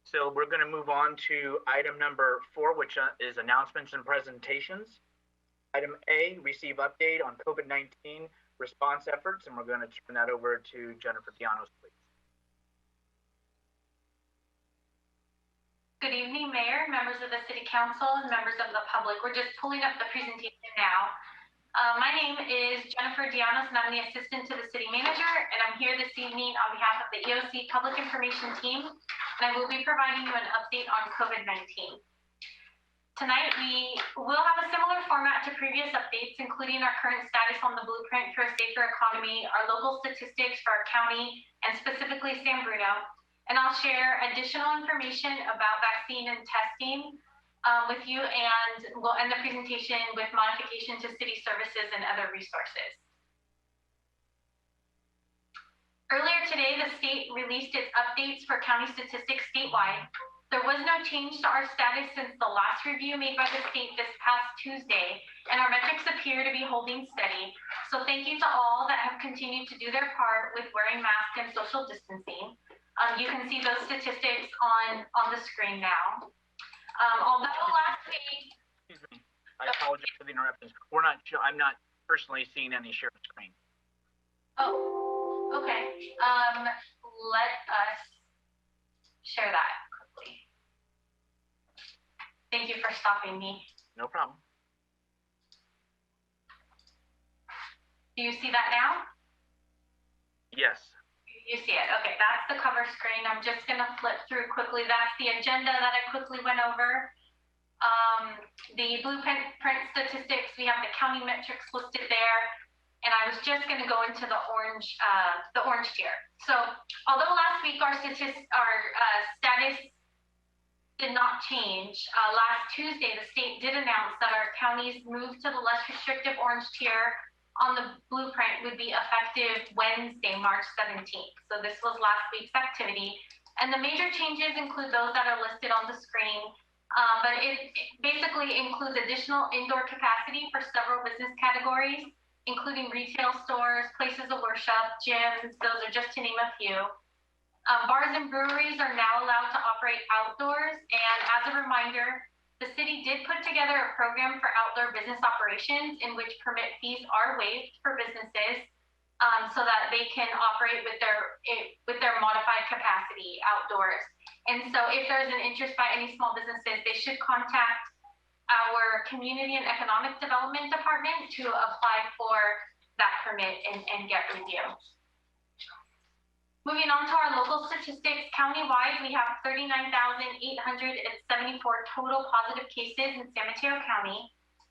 So we're going to move on to item number 4, which is announcements and presentations. Item A, receive update on COVID-19 response efforts, and we're going to turn that over to Jennifer Dianos, please. Good evening, Mayor, members of the City Council, and members of the public. We're just pulling up the presentation now. My name is Jennifer Dianos, and I'm the assistant to the city manager, and I'm here this evening on behalf of the EOC Public Information Team, and I will be providing you an update on COVID-19. Tonight, we will have a similar format to previous updates, including our current status on the blueprint for a safer economy, our local statistics for our county, and specifically San Bruno, and I'll share additional information about vaccine and testing with you, and we'll end the presentation with modification to city services and other resources. Earlier today, the state released its updates for county statistics statewide. There was no change to our status since the last review made by the state this past Tuesday, and our metrics appear to be holding steady. So thank you to all that have continued to do their part with wearing masks and social distancing. You can see those statistics on the screen now. Although last week, excuse me, I apologize for the interruptions. I'm not personally seeing any share screen. Oh, okay. Let us share that quickly. Thank you for stopping me. No problem. Do you see that now? Yes. You see it. Okay, that's the cover screen. I'm just going to flip through quickly. That's the agenda that I quickly went over. The blueprint statistics, we have the county metrics listed there. And I was just going to go into the orange tier. So although last week our status did not change, last Tuesday the state did announce that our counties moved to the less restrictive orange tier on the blueprint would be effective Wednesday, March 17th. So this was last week's activity. And the major changes include those that are listed on the screen, but it basically includes additional indoor capacity for several business categories, including retail stores, places of worship, gyms, those are just to name a few. Bars and breweries are now allowed to operate outdoors. And as a reminder, the city did put together a program for outdoor business operations in which permit fees are waived for businesses so that they can operate with their modified capacity outdoors. And so if there's an interest by any small businesses, they should contact our Community and Economic Development Department to apply for that permit and get review. Moving on to our local statistics, countywide, we have 39,874 total positive cases in San Mateo County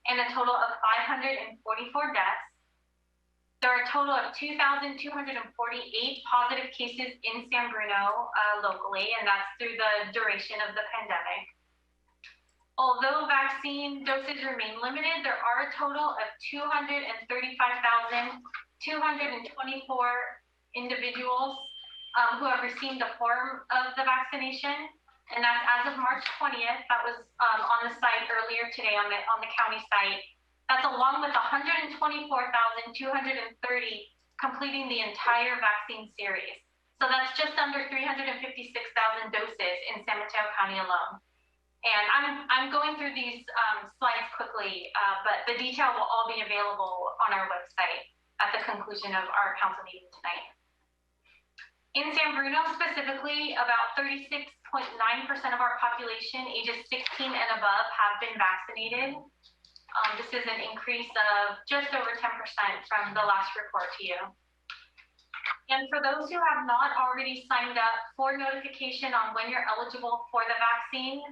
and a total of 544 deaths. There are a total of 2,248 positive cases in San Bruno locally, and that's through the duration of the pandemic. Although vaccine doses remain limited, there are a total of 235,224 individuals who have received a form of the vaccination, and that's as of March 20th. That was on the site earlier today on the county site. That's along with 124,230 completing the entire vaccine series. So that's just under 356,000 doses in San Mateo County alone. And I'm going through these slides quickly, but the detail will all be available on our website at the conclusion of our council meeting tonight. In San Bruno specifically, about 36.9% of our population ages 16 and above have been vaccinated. This is an increase of just over 10% from the last report to you. And for those who have not already signed up for notification on when you're eligible for the vaccine,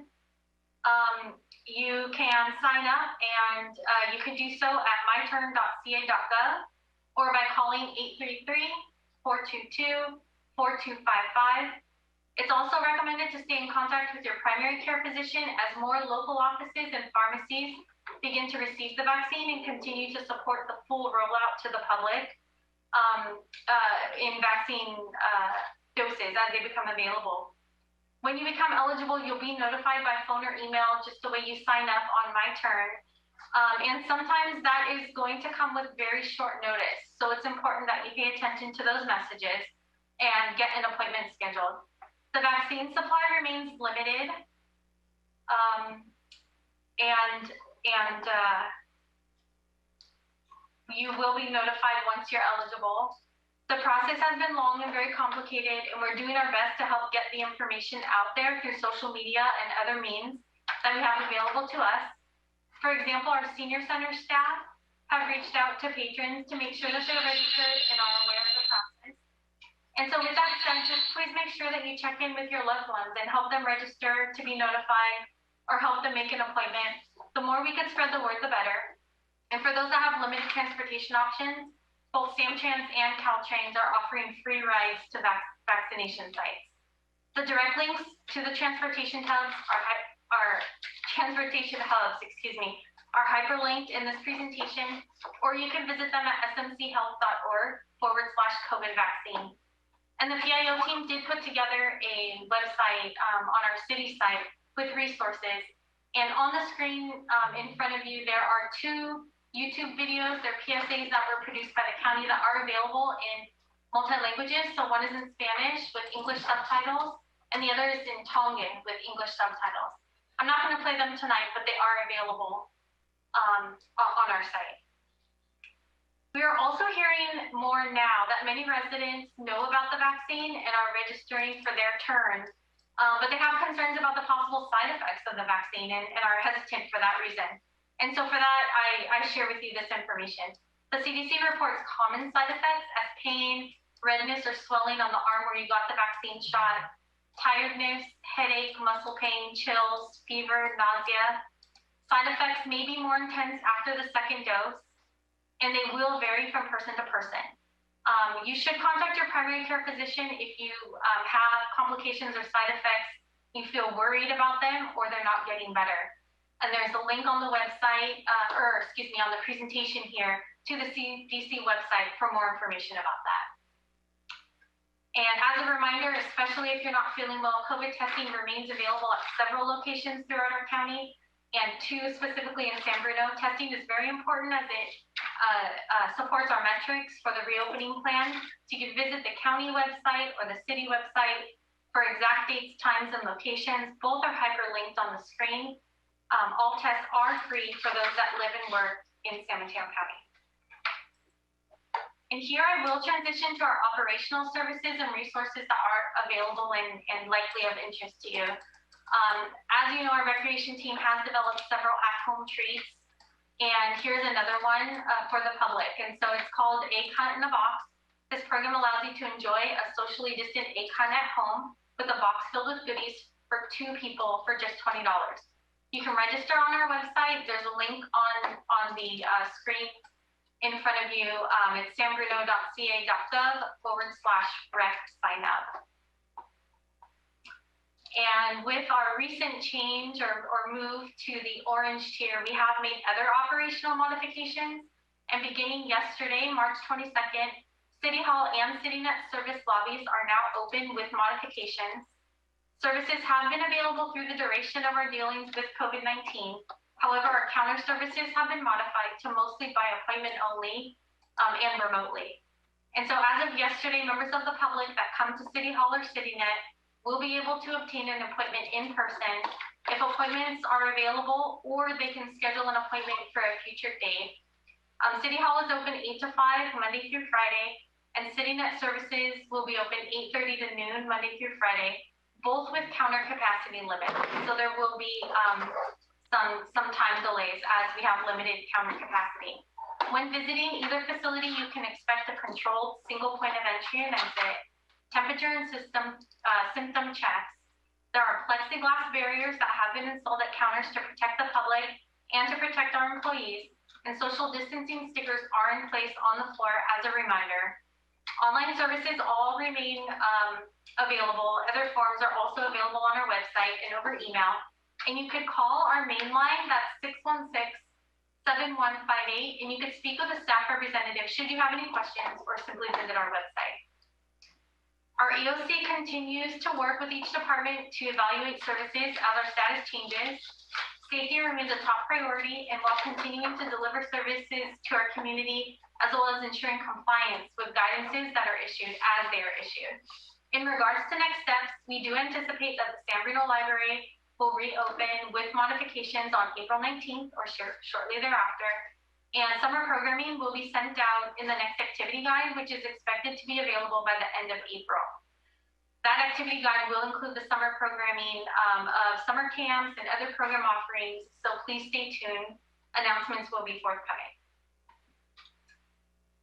you can sign up, and you can do so at myturn.ca.gov or by calling 833-422-4255. It's also recommended to stay in contact with your primary care physician as more local offices and pharmacies begin to receive the vaccine and continue to support the full rollout to the public in vaccine doses as they become available. When you become eligible, you'll be notified by phone or email just the way you sign up on My Turn. And sometimes that is going to come with very short notice. So it's important that you pay attention to those messages and get an appointment scheduled. The vaccine supply remains limited, and you will be notified once you're eligible. The process has been long and very complicated, and we're doing our best to help get the information out there through social media and other means that we have available to us. For example, our senior center staff have reached out to patrons to make sure that they're registered and are aware of the process. And so with that said, just please make sure that you check in with your loved ones and help them register to be notified or help them make an appointment. The more we can spread the word, the better. And for those that have limited transportation options, both Samtrans and Caltrains are offering free rides to vaccination sites. The direct links to the transportation hubs are hyperlinked in this presentation, or you can visit them at smchealth.org/COVID vaccine. And the PIO team did put together a website on our city site with resources. And on the screen in front of you, there are 2 YouTube videos. They're PSAs that were produced by the county that are available in multi-languages. So one is in Spanish with English subtitles, and the other is in Tongan with English subtitles. I'm not going to play them tonight, but they are available on our site. We are also hearing more now that many residents know about the vaccine and are registering for their turn, but they have concerns about the possible side effects of the vaccine and are hesitant for that reason. And so for that, I share with you this information. The CDC reports common side effects as pain, redness or swelling on the arm where you got the vaccine shot, tiredness, headache, muscle pain, chills, fever, nausea. Side effects may be more intense after the second dose, and they will vary from person to person. You should contact your primary care physician if you have complications or side effects, you feel worried about them, or they're not getting better. And there's a link on the website, on the presentation here to the CDC website for more information about that. And as a reminder, especially if you're not feeling well, COVID testing remains available at several locations throughout our county, and 2 specifically in San Bruno. Testing is very important as it supports our metrics for the reopening plan. So you can visit the county website or the city website for exact dates, times, and locations. Both are hyperlinked on the screen. All tests are free for those that live and work in San Mateo County. And here I will transition to our operational services and resources that are available and likely of interest to you. As you know, our recreation team has developed several at-home treats, and here's another one for the public. And so it's called Egg Hunt in a Box. This program allows you to enjoy a socially distant egg hunt at home with a box filled with goodies for 2 people for just $20. You can register on our website. There's a link on the screen in front of you. It's sanbruno.ca.gov/rec sign up. And with our recent change or move to the orange tier, we have made other operational modifications. And beginning yesterday, March 22nd, City Hall and CityNet service lobbies are now open with modifications. Services have been available through the duration of our dealings with COVID-19. However, our counter services have been modified to mostly by appointment only and remotely. And so as of yesterday, members of the public that come to City Hall or CityNet will be able to obtain an appointment in person if appointments are available, or they can schedule an appointment for a future date. City Hall is open 8 to 5, Monday through Friday, and CityNet services will be open 8:30 to noon, Monday through Friday, both with counter capacity limits. So there will be some time delays as we have limited counter capacity. When visiting either facility, you can expect a controlled single point of entry and exit, temperature and symptom checks. There are plexiglass barriers that have been installed at counters to protect the public and to protect our employees, and social distancing stickers are in place on the floor as a reminder. Online services all remain available. Other forms are also available on our website and over email. And you could call our main line, that's 616-7158, and you could speak with a staff representative should you have any questions, or simply visit our website. Our EOC continues to work with each department to evaluate services as our status changes. Safety remains a top priority, and while continuing to deliver services to our community, as well as ensuring compliance with guidances that are issued as they are issued. In regards to next steps, we do anticipate that the San Bruno Library will reopen with modifications on April 19th or shortly thereafter. And summer programming will be sent out in the next activity guide, which is expected to be available by the end of April. That activity guide will include the summer programming of summer camps and other program offerings, so please stay tuned. Announcements will be forthcoming.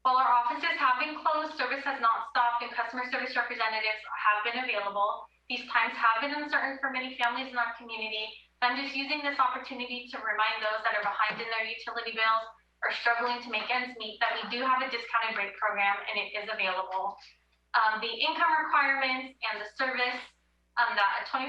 While our offices have been closed, service has not stopped and customer service representatives have been available. These times have been uncertain for many families in our community. I'm just using this opportunity to remind those that are behind in their utility bills or struggling to make ends meet that we do have a discounted rate program and it is available. The income requirements and the service that a 25%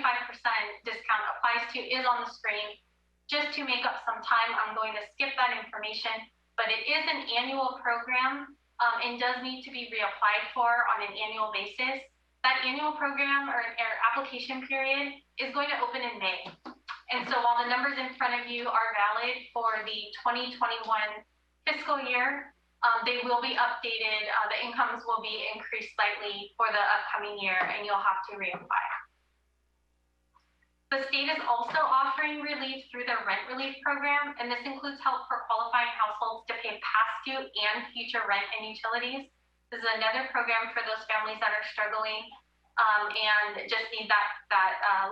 discount applies to is on the screen. Just to make up some time, I'm going to skip that information, but it is an annual program and does need to be reapplied for on an annual basis. That annual program or application period is going to open in May. And so while the numbers in front of you are valid for the 2021 fiscal year, they will be updated. The incomes will be increased slightly for the upcoming year, and you'll have to reapply. The state is also offering relief through their rent relief program, and this includes help for qualifying households to pay past due and future rent and utilities. This is another program for those families that are struggling and just need that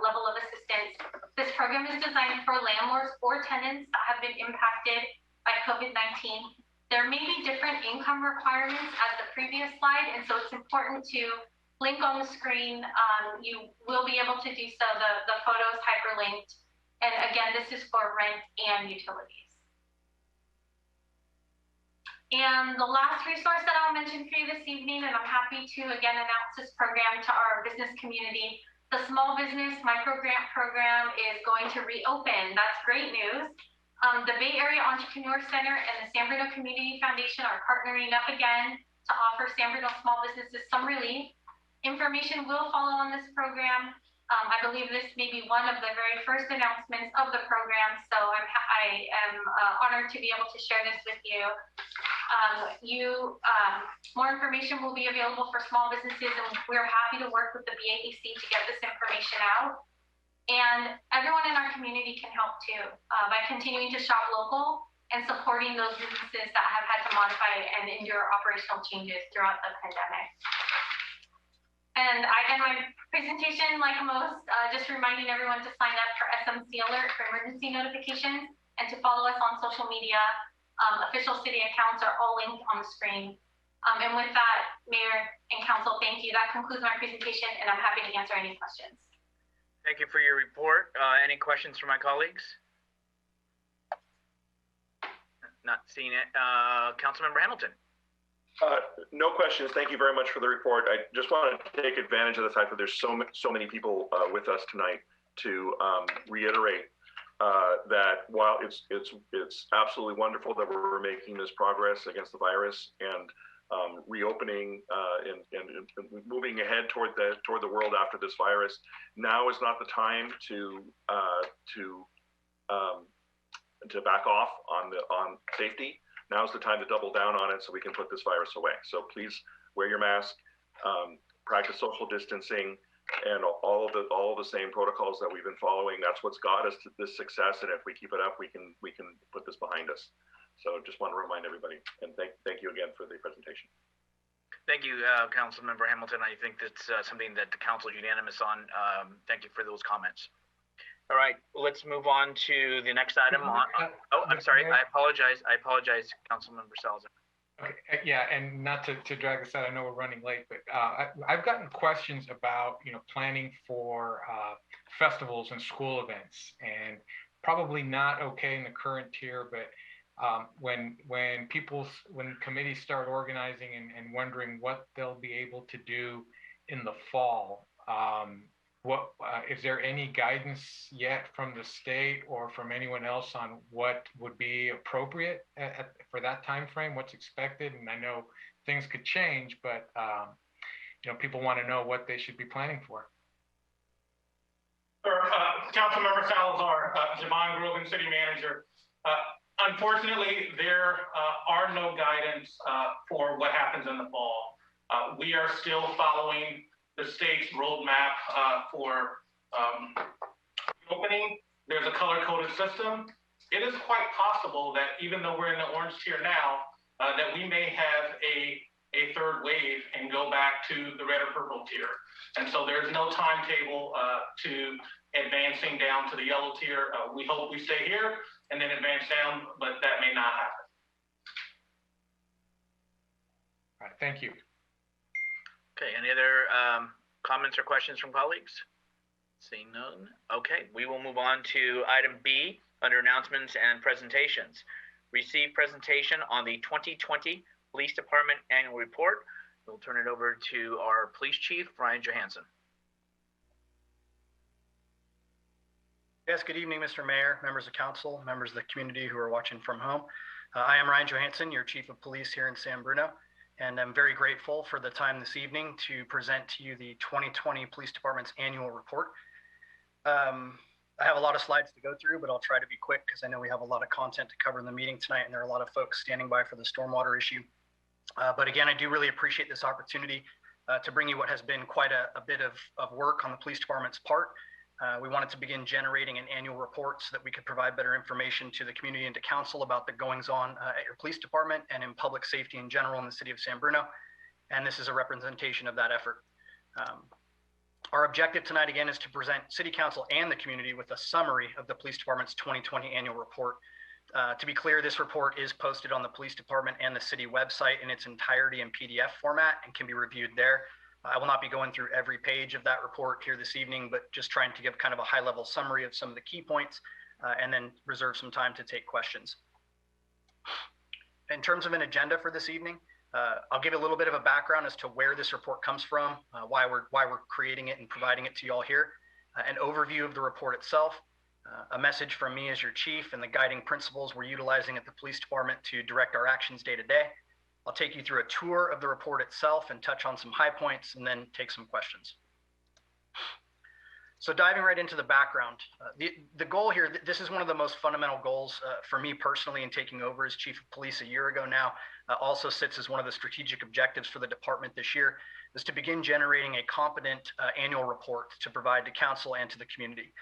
level of assistance. This program is designed for landlords or tenants that have been impacted by COVID-19. There may be different income requirements as the previous slide, and so it's important to link on the screen. You will be able to do so. The photo is hyperlinked. And again, this is for rent and utilities. And the last resource that I'll mention for you this evening, and I'm happy to again announce this program to our business community, the Small Business Micro Grant Program is going to reopen. That's great news. The Bay Area Entrepreneur Center and the San Bruno Community Foundation are partnering up again to offer San Bruno small businesses some relief. Information will follow on this program. I believe this may be one of the very first announcements of the program, so I am honored to be able to share this with you. More information will be available for small businesses, and we're happy to work with the BAEC to get this information out. And everyone in our community can help too by continuing to shop local and supporting those businesses that have had to modify and endure operational changes throughout the pandemic. And I end my presentation, like most, just reminding everyone to sign up for SMC Alert for emergency notifications and to follow us on social media. Official city accounts are all linked on the screen. And with that, Mayor and Council, thank you. That concludes my presentation, and I'm happy to answer any questions. Thank you for your report. Any questions from my colleagues? Not seeing it. Councilmember Hamilton. No questions. Thank you very much for the report. I just want to take advantage of the fact that there's so many people with us tonight to reiterate that while it's absolutely wonderful that we're making this progress against the virus and reopening and moving ahead toward the world after this virus, now is not the time to back off on safety. Now's the time to double down on it so we can put this virus away. So please wear your mask, practice social distancing, and all of the same protocols that we've been following. That's what's got us to this success, and if we keep it up, we can put this behind us. So just want to remind everybody, and thank you again for the presentation. Thank you, Councilmember Hamilton. I think that's something that the council is unanimous on. Thank you for those comments. All right, let's move on to the next item. I'm sorry. I apologize. Councilmember Salazar. Okay, yeah, and not to drag this out, I know we're running late, but I've gotten questions about planning for festivals and school events, and probably not okay in the current tier, but when committees start organizing and wondering what they'll be able to do in the fall, is there any guidance yet from the state or from anyone else on what would be appropriate for that time frame, what's expected? And I know things could change, but people want to know what they should be planning for. Councilmember Salazar, Javon Grogan, City Manager. Unfortunately, there are no guidance for what happens in the fall. We are still following the state's roadmap for opening. There's a color-coded system. It is quite possible that even though we're in the orange tier now, that we may have a third wave and go back to the red or purple tier. And so there's no timetable to advancing down to the yellow tier. We hope we stay here and then advance down, but that may not happen. All right, thank you. Okay, any other comments or questions from colleagues? Seeing none. Okay, we will move on to item B under announcements and presentations. Receive presentation on the 2020 Police Department Annual Report. We'll turn it over to our Police Chief, Ryan Johansson. Yes, good evening, Mr. Mayor, members of council, members of the community who are watching from home. I am Ryan Johansson, your Chief of Police here in San Bruno, and I'm very grateful for the time this evening to present to you the 2020 Police Department's Annual Report. I have a lot of slides to go through, but I'll try to be quick because I know we have a lot of content to cover in the meeting tonight, and there are a lot of folks standing by for the stormwater issue. But again, I do really appreciate this opportunity to bring you what has been quite a bit of work on the police department's part. We wanted to begin generating an annual report so that we could provide better information to the community and to council about the goings on at your police department and in public safety in general in the city of San Bruno. And this is a representation of that effort. Our objective tonight, again, is to present City Council and the community with a summary of the Police Department's 2020 Annual Report. To be clear, this report is posted on the Police Department and the City website in its entirety in PDF format and can be reviewed there. I will not be going through every page of that report here this evening, but just trying to give kind of a high-level summary of some of the key points and then reserve some time to take questions. In terms of an agenda for this evening, I'll give a little bit of a background as to where this report comes from, why we're creating it and providing it to you all here, an overview of the report itself, a message from me as your chief and the guiding principles we're utilizing at the police department to direct our actions day to day. I'll take you through a tour of the report itself and touch on some high points and then take some questions. So diving right into the background, the goal here, this is one of the most fundamental goals for me personally in taking over as chief of police a year ago now, also sits as one of the strategic objectives for the department this year, is to begin generating a competent annual report to provide to council and to the community.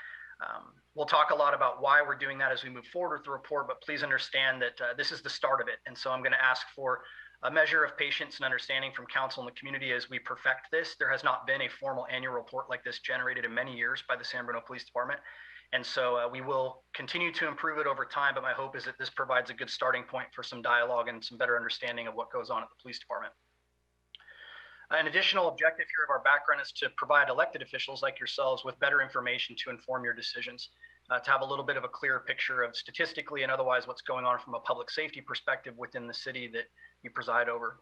We'll talk a lot about why we're doing that as we move forward with the report, but please understand that this is the start of it. And so I'm going to ask for a measure of patience and understanding from council and the community as we perfect this. There has not been a formal annual report like this generated in many years by the San Bruno Police Department. And so we will continue to improve it over time, but my hope is that this provides a good starting point for some dialogue and some better understanding of what goes on at the police department. An additional objective here of our background is to provide elected officials like yourselves with better information to inform your decisions, to have a little bit of a clearer picture of statistically and otherwise what's going on from a public safety perspective within the city that you preside over.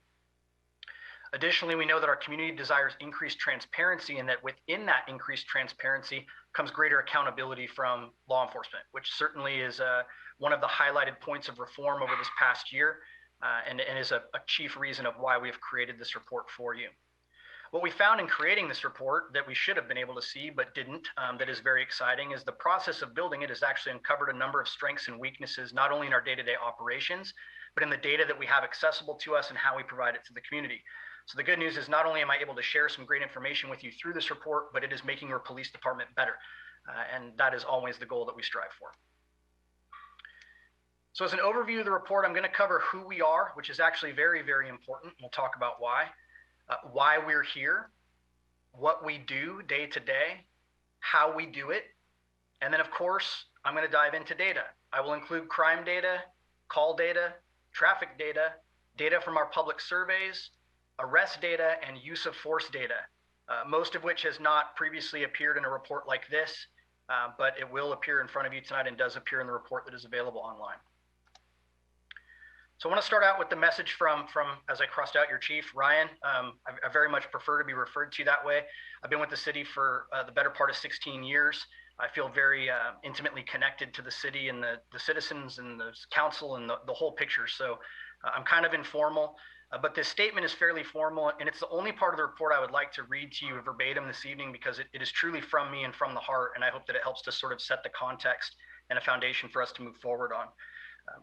Additionally, we know that our community desires increased transparency and that within that increased transparency comes greater accountability from law enforcement, which certainly is one of the highlighted points of reform over this past year and is a chief reason of why we have created this report for you. What we found in creating this report that we should have been able to see but didn't, that is very exciting, is the process of building it has actually uncovered a number of strengths and weaknesses, not only in our day-to-day operations, but in the data that we have accessible to us and how we provide it to the community. So the good news is not only am I able to share some great information with you through this report, but it is making your police department better. And that is always the goal that we strive for. So as an overview of the report, I'm going to cover who we are, which is actually very, very important. We'll talk about why we're here, what we do day to day, how we do it. And then, of course, I'm going to dive into data. I will include crime data, call data, traffic data, data from our public surveys, arrest data, and use of force data, most of which has not previously appeared in a report like this, but it will appear in front of you tonight and does appear in the report that is available online. So I want to start out with the message from as I crossed out your chief, Ryan. I very much prefer to be referred to that way. I've been with the city for the better part of 16 years. I feel very intimately connected to the city and the citizens and the council and the whole picture. So I'm kind of informal, but this statement is fairly formal, and it's the only part of the report I would like to read to you verbatim this evening because it is truly from me and from the heart, and I hope that it helps to sort of set the context and a foundation for us to move forward on.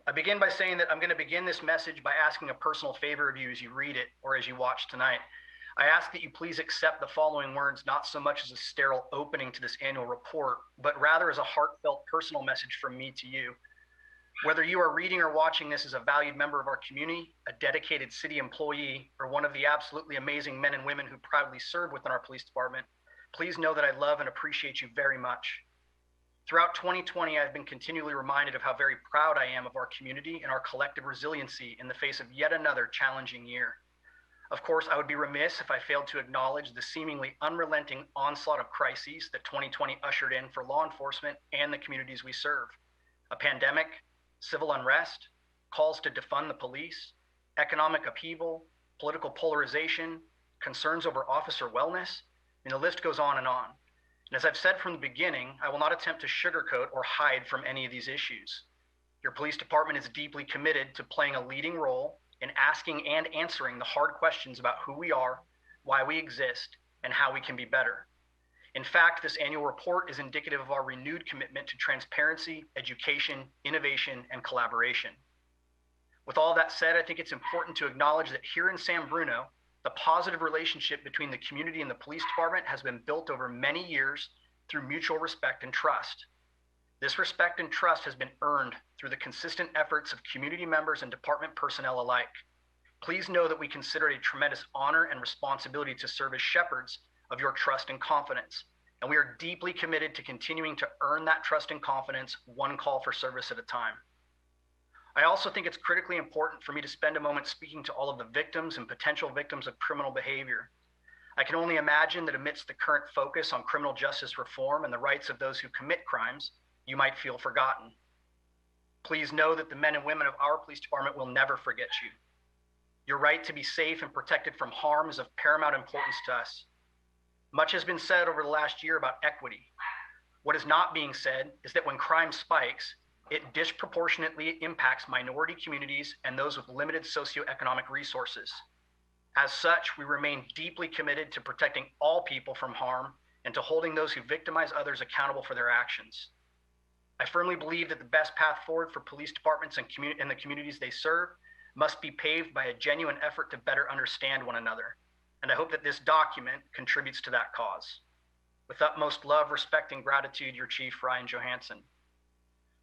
I begin by saying that I'm going to begin this message by asking a personal favor of you as you read it or as you watch tonight. I ask that you please accept the following words not so much as a sterile opening to this annual report, but rather as a heartfelt personal message from me to you. Whether you are reading or watching this as a valued member of our community, a dedicated city employee, or one of the absolutely amazing men and women who proudly serve within our police department, please know that I love and appreciate you very much. Throughout 2020, I've been continually reminded of how very proud I am of our community and our collective resiliency in the face of yet another challenging year. Of course, I would be remiss if I failed to acknowledge the seemingly unrelenting onslaught of crises that 2020 ushered in for law enforcement and the communities we serve. A pandemic, civil unrest, calls to defund the police, economic upheaval, political polarization, concerns over officer wellness, and the list goes on and on. And as I've said from the beginning, I will not attempt to sugarcoat or hide from any of these issues. Your police department is deeply committed to playing a leading role in asking and answering the hard questions about who we are, why we exist, and how we can be better. In fact, this annual report is indicative of our renewed commitment to transparency, education, innovation, and collaboration. With all that said, I think it's important to acknowledge that here in San Bruno, the positive relationship between the community and the police department has been built over many years through mutual respect and trust. This respect and trust has been earned through the consistent efforts of community members and department personnel alike. Please know that we consider it a tremendous honor and responsibility to serve as shepherds of your trust and confidence, and we are deeply committed to continuing to earn that trust and confidence one call for service at a time. I also think it's critically important for me to spend a moment speaking to all of the victims and potential victims of criminal behavior. I can only imagine that amidst the current focus on criminal justice reform and the rights of those who commit crimes, you might feel forgotten. Please know that the men and women of our police department will never forget you. Your right to be safe and protected from harm is of paramount importance to us. Much has been said over the last year about equity. What is not being said is that when crime spikes, it disproportionately impacts minority communities and those with limited socioeconomic resources. As such, we remain deeply committed to protecting all people from harm and to holding those who victimize others accountable for their actions. I firmly believe that the best path forward for police departments and the communities they serve must be paved by a genuine effort to better understand one another. And I hope that this document contributes to that cause. With utmost love, respect, and gratitude, your Chief, Ryan Johansson.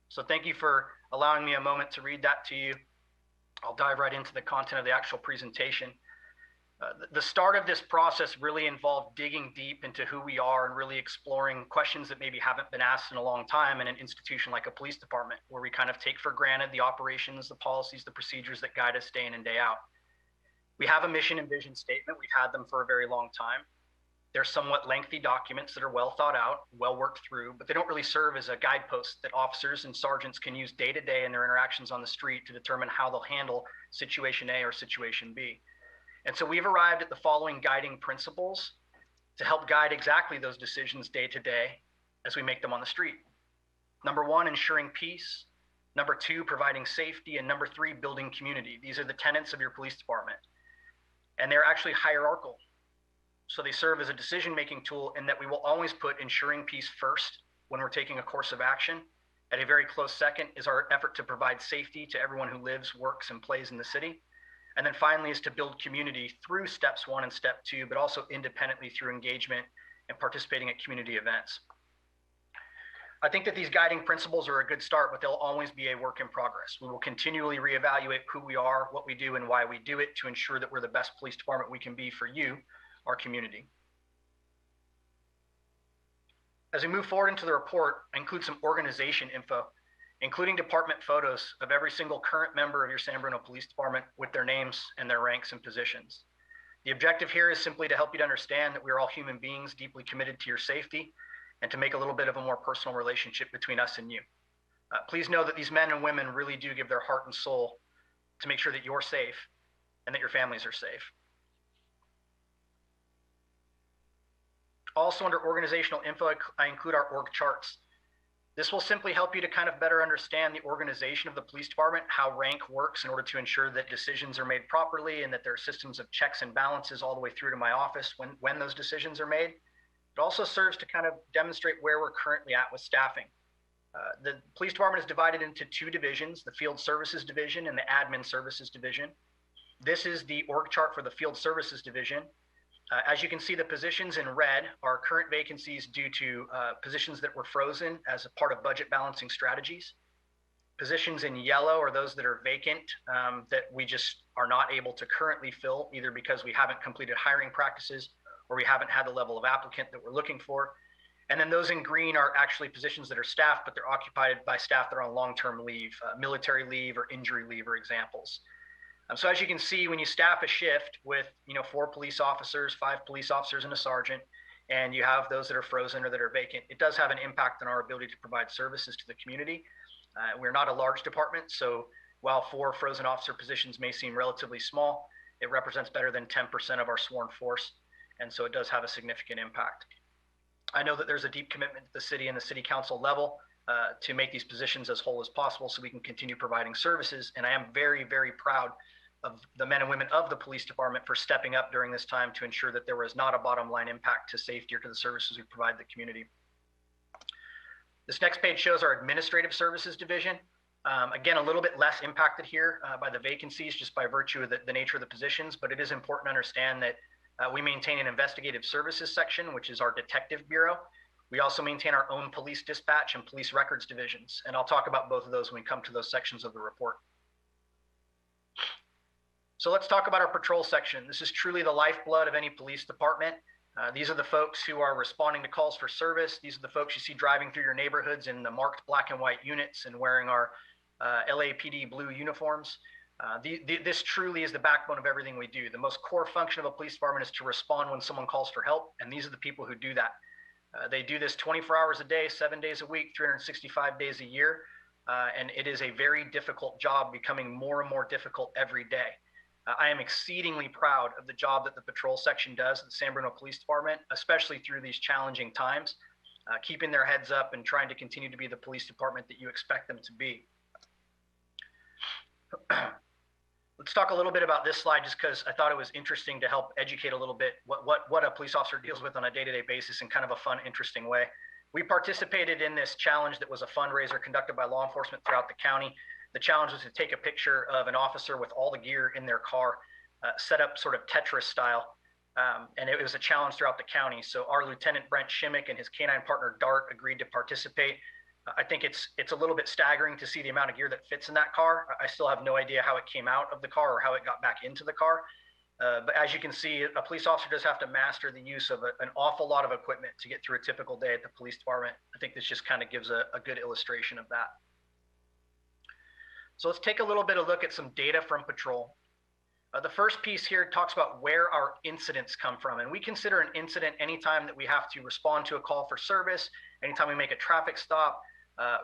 So thank you for allowing me a moment to read that to you. I'll dive right into the content of the actual presentation. The start of this process really involved digging deep into who we are and really exploring questions that maybe haven't been asked in a long time in an institution like a police department, where we kind of take for granted the operations, the policies, the procedures that guide us day in and day out. We have a mission and vision statement. We've had them for a very long time. They're somewhat lengthy documents that are well thought out, well worked through, but they don't really serve as a guidepost that officers and sergeants can use day to day in their interactions on the street to determine how they'll handle situation A or situation B. And so we've arrived at the following guiding principles to help guide exactly those decisions day to day as we make them on the street. Number one, ensuring peace. Number two, providing safety. And number three, building community. These are the tenets of your police department. And they're actually hierarchical. So they serve as a decision-making tool in that we will always put ensuring peace first when we're taking a course of action. At a very close second is our effort to provide safety to everyone who lives, works, and plays in the city. And then finally is to build community through steps 1 and step 2, but also independently through engagement and participating at community events. I think that these guiding principles are a good start, but they'll always be a work in progress. We will continually reevaluate who we are, what we do, and why we do it to ensure that we're the best police department we can be for you, our community. As we move forward into the report, I include some organization info, including department photos of every single current member of your San Bruno Police Department with their names and their ranks and positions. The objective here is simply to help you to understand that we are all human beings deeply committed to your safety and to make a little bit of a more personal relationship between us and you. Please know that these men and women really do give their heart and soul to make sure that you're safe and that your families are safe. Also, under organizational info, I include our org charts. This will simply help you to kind of better understand the organization of the police department, how rank works in order to ensure that decisions are made properly and that there are systems of checks and balances all the way through to my office when those decisions are made. It also serves to kind of demonstrate where we're currently at with staffing. The police department is divided into 2 divisions, the Field Services Division and the Admin Services Division. This is the org chart for the Field Services Division. As you can see, the positions in red are current vacancies due to positions that were frozen as a part of budget balancing strategies. Positions in yellow are those that are vacant that we just are not able to currently fill, either because we haven't completed hiring practices or we haven't had the level of applicant that we're looking for. And then those in green are actually positions that are staffed, but they're occupied by staff that are on long-term leave, military leave or injury leave are examples. So as you can see, when you staff a shift with 4 police officers, 5 police officers, and a sergeant, and you have those that are frozen or that are vacant, it does have an impact on our ability to provide services to the community. We're not a large department, so while 4 frozen officer positions may seem relatively small, it represents better than 10% of our sworn force, and so it does have a significant impact. I know that there's a deep commitment at the city and the city council level to make these positions as whole as possible so we can continue providing services, and I am very, very proud of the men and women of the police department for stepping up during this time to ensure that there was not a bottom line impact to safety or to the services we provide the community. This next page shows our administrative services division. Again, a little bit less impacted here by the vacancies just by virtue of the nature of the positions, but it is important to understand that we maintain an investigative services section, which is our detective bureau. We also maintain our own police dispatch and police records divisions, and I'll talk about both of those when we come to those sections of the report. So let's talk about our patrol section. This is truly the lifeblood of any police department. These are the folks who are responding to calls for service. These are the folks you see driving through your neighborhoods in the marked black and white units and wearing our LAPD blue uniforms. This truly is the backbone of everything we do. The most core function of a police department is to respond when someone calls for help, and these are the people who do that. They do this 24 hours a day, 7 days a week, 365 days a year, and it is a very difficult job, becoming more and more difficult every day. I am exceedingly proud of the job that the patrol section does at the San Bruno Police Department, especially through these challenging times, keeping their heads up and trying to continue to be the police department that you expect them to be. Let's talk a little bit about this slide just because I thought it was interesting to help educate a little bit what a police officer deals with on a day-to-day basis in kind of a fun, interesting way. We participated in this challenge that was a fundraiser conducted by law enforcement throughout the county. The challenge was to take a picture of an officer with all the gear in their car, set up sort of Tetris style, and it was a challenge throughout the county. So our Lieutenant Brent Shimmick and his canine partner Dart agreed to participate. I think it's a little bit staggering to see the amount of gear that fits in that car. I still have no idea how it came out of the car or how it got back into the car. But as you can see, a police officer does have to master the use of an awful lot of equipment to get through a typical day at the police department. I think this just kind of gives a good illustration of that. So let's take a little bit of a look at some data from patrol. The first piece here talks about where our incidents come from. And we consider an incident anytime that we have to respond to a call for service, anytime we make a traffic stop.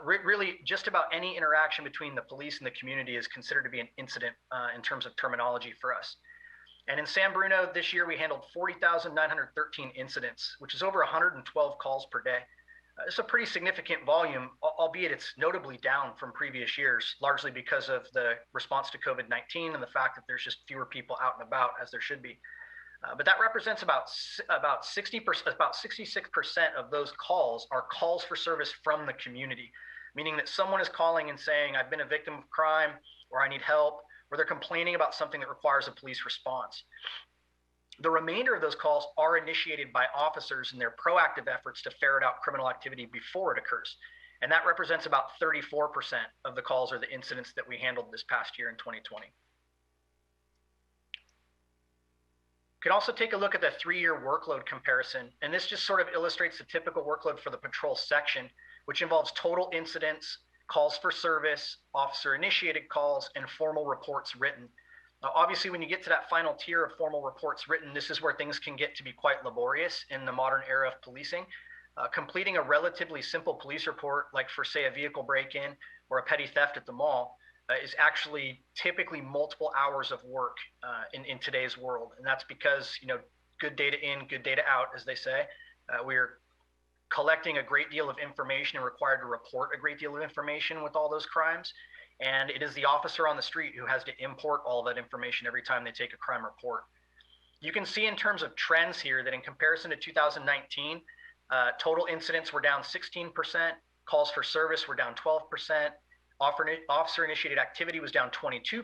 Really, just about any interaction between the police and the community is considered to be an incident in terms of terminology for us. And in San Bruno this year, we handled 40,913 incidents, which is over 112 calls per day. It's a pretty significant volume, albeit it's notably down from previous years, largely because of the response to COVID-19 and the fact that there's just fewer people out and about as there should be. But that represents about 66% of those calls are calls for service from the community, meaning that someone is calling and saying, I've been a victim of crime, or I need help, or they're complaining about something that requires a police response. The remainder of those calls are initiated by officers in their proactive efforts to ferret out criminal activity before it occurs. And that represents about 34% of the calls or the incidents that we handled this past year in 2020. You can also take a look at the 3-year workload comparison. And this just sort of illustrates the typical workload for the patrol section, which involves total incidents, calls for service, officer-initiated calls, and formal reports written. Obviously, when you get to that final tier of formal reports written, this is where things can get to be quite laborious in the modern era of policing. Completing a relatively simple police report, like for, say, a vehicle break-in or a petty theft at the mall, is actually typically multiple hours of work in today's world. And that's because, good data in, good data out, as they say. We're collecting a great deal of information and required to report a great deal of information with all those crimes. And it is the officer on the street who has to import all that information every time they take a crime report. You can see in terms of trends here that in comparison to 2019, total incidents were down 16%, calls for service were down 12%, officer-initiated activity was down 22%,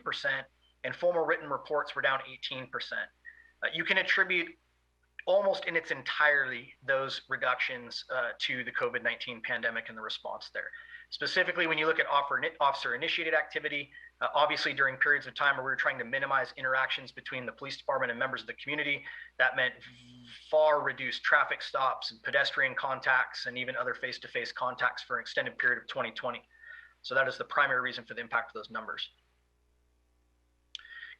and formal written reports were down 18%. You can attribute almost in its entirety those reductions to the COVID-19 pandemic and the response there. Specifically, when you look at officer-initiated activity, obviously during periods of time where we were trying to minimize interactions between the police department and members of the community, that meant far reduced traffic stops and pedestrian contacts and even other face-to-face contacts for an extended period of 2020. So that is the primary reason for the impact of those numbers.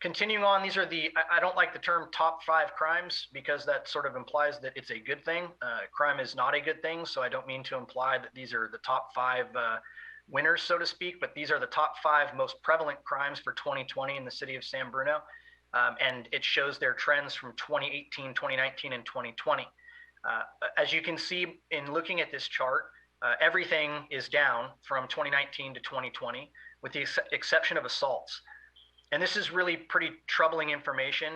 Continuing on, these are I don't like the term top 5 crimes because that sort of implies that it's a good thing. Crime is not a good thing, so I don't mean to imply that these are the top 5 winners, so to speak, but these are the top 5 most prevalent crimes for 2020 in the city of San Bruno. And it shows their trends from 2018, 2019, and 2020. As you can see in looking at this chart, everything is down from 2019 to 2020, with the exception of assaults. And this is really pretty troubling information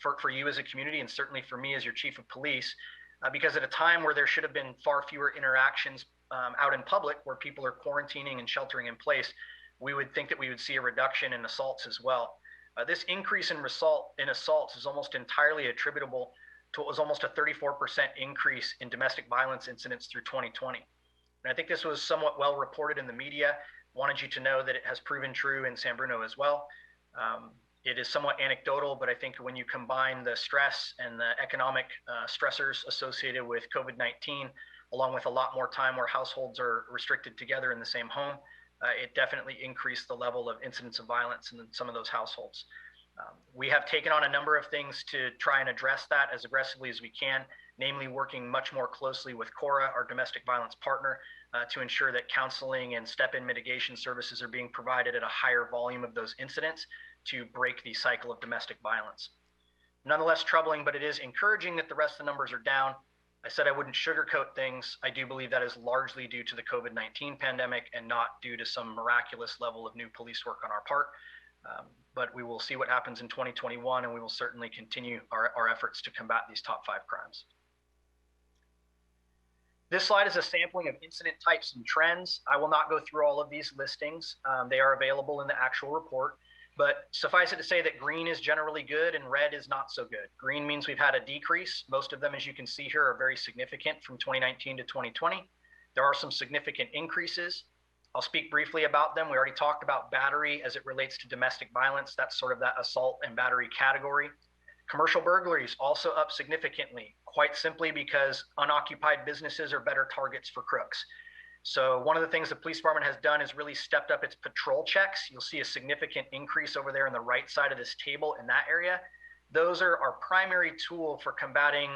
for you as a community, and certainly for me as your chief of police, because at a time where there should have been far fewer interactions out in public where people are quarantining and sheltering in place, we would think that we would see a reduction in assaults as well. This increase in assaults is almost entirely attributable to what was almost a 34% increase in domestic violence incidents through 2020. And I think this was somewhat well reported in the media. Wanted you to know that it has proven true in San Bruno as well. It is somewhat anecdotal, but I think when you combine the stress and the economic stressors associated with COVID-19, along with a lot more time where households are restricted together in the same home, it definitely increased the level of incidents of violence in some of those households. We have taken on a number of things to try and address that as aggressively as we can, namely working much more closely with CORA, our domestic violence partner, to ensure that counseling and step-in mitigation services are being provided at a higher volume of those incidents to break the cycle of domestic violence. Nonetheless troubling, but it is encouraging that the rest of the numbers are down. I said I wouldn't sugarcoat things. I do believe that is largely due to the COVID-19 pandemic and not due to some miraculous level of new police work on our part. But we will see what happens in 2021, and we will certainly continue our efforts to combat these top 5 crimes. This slide is a sampling of incident types and trends. I will not go through all of these listings. They are available in the actual report, but suffice it to say that green is generally good and red is not so good. Green means we've had a decrease. Most of them, as you can see here, are very significant from 2019 to 2020. There are some significant increases. I'll speak briefly about them. We already talked about battery as it relates to domestic violence. That's sort of that assault and battery category. Commercial burglaries also up significantly, quite simply because unoccupied businesses are better targets for crooks. So one of the things the police department has done is really stepped up its patrol checks. You'll see a significant increase over there on the right side of this table in that area. Those are our primary tool for combating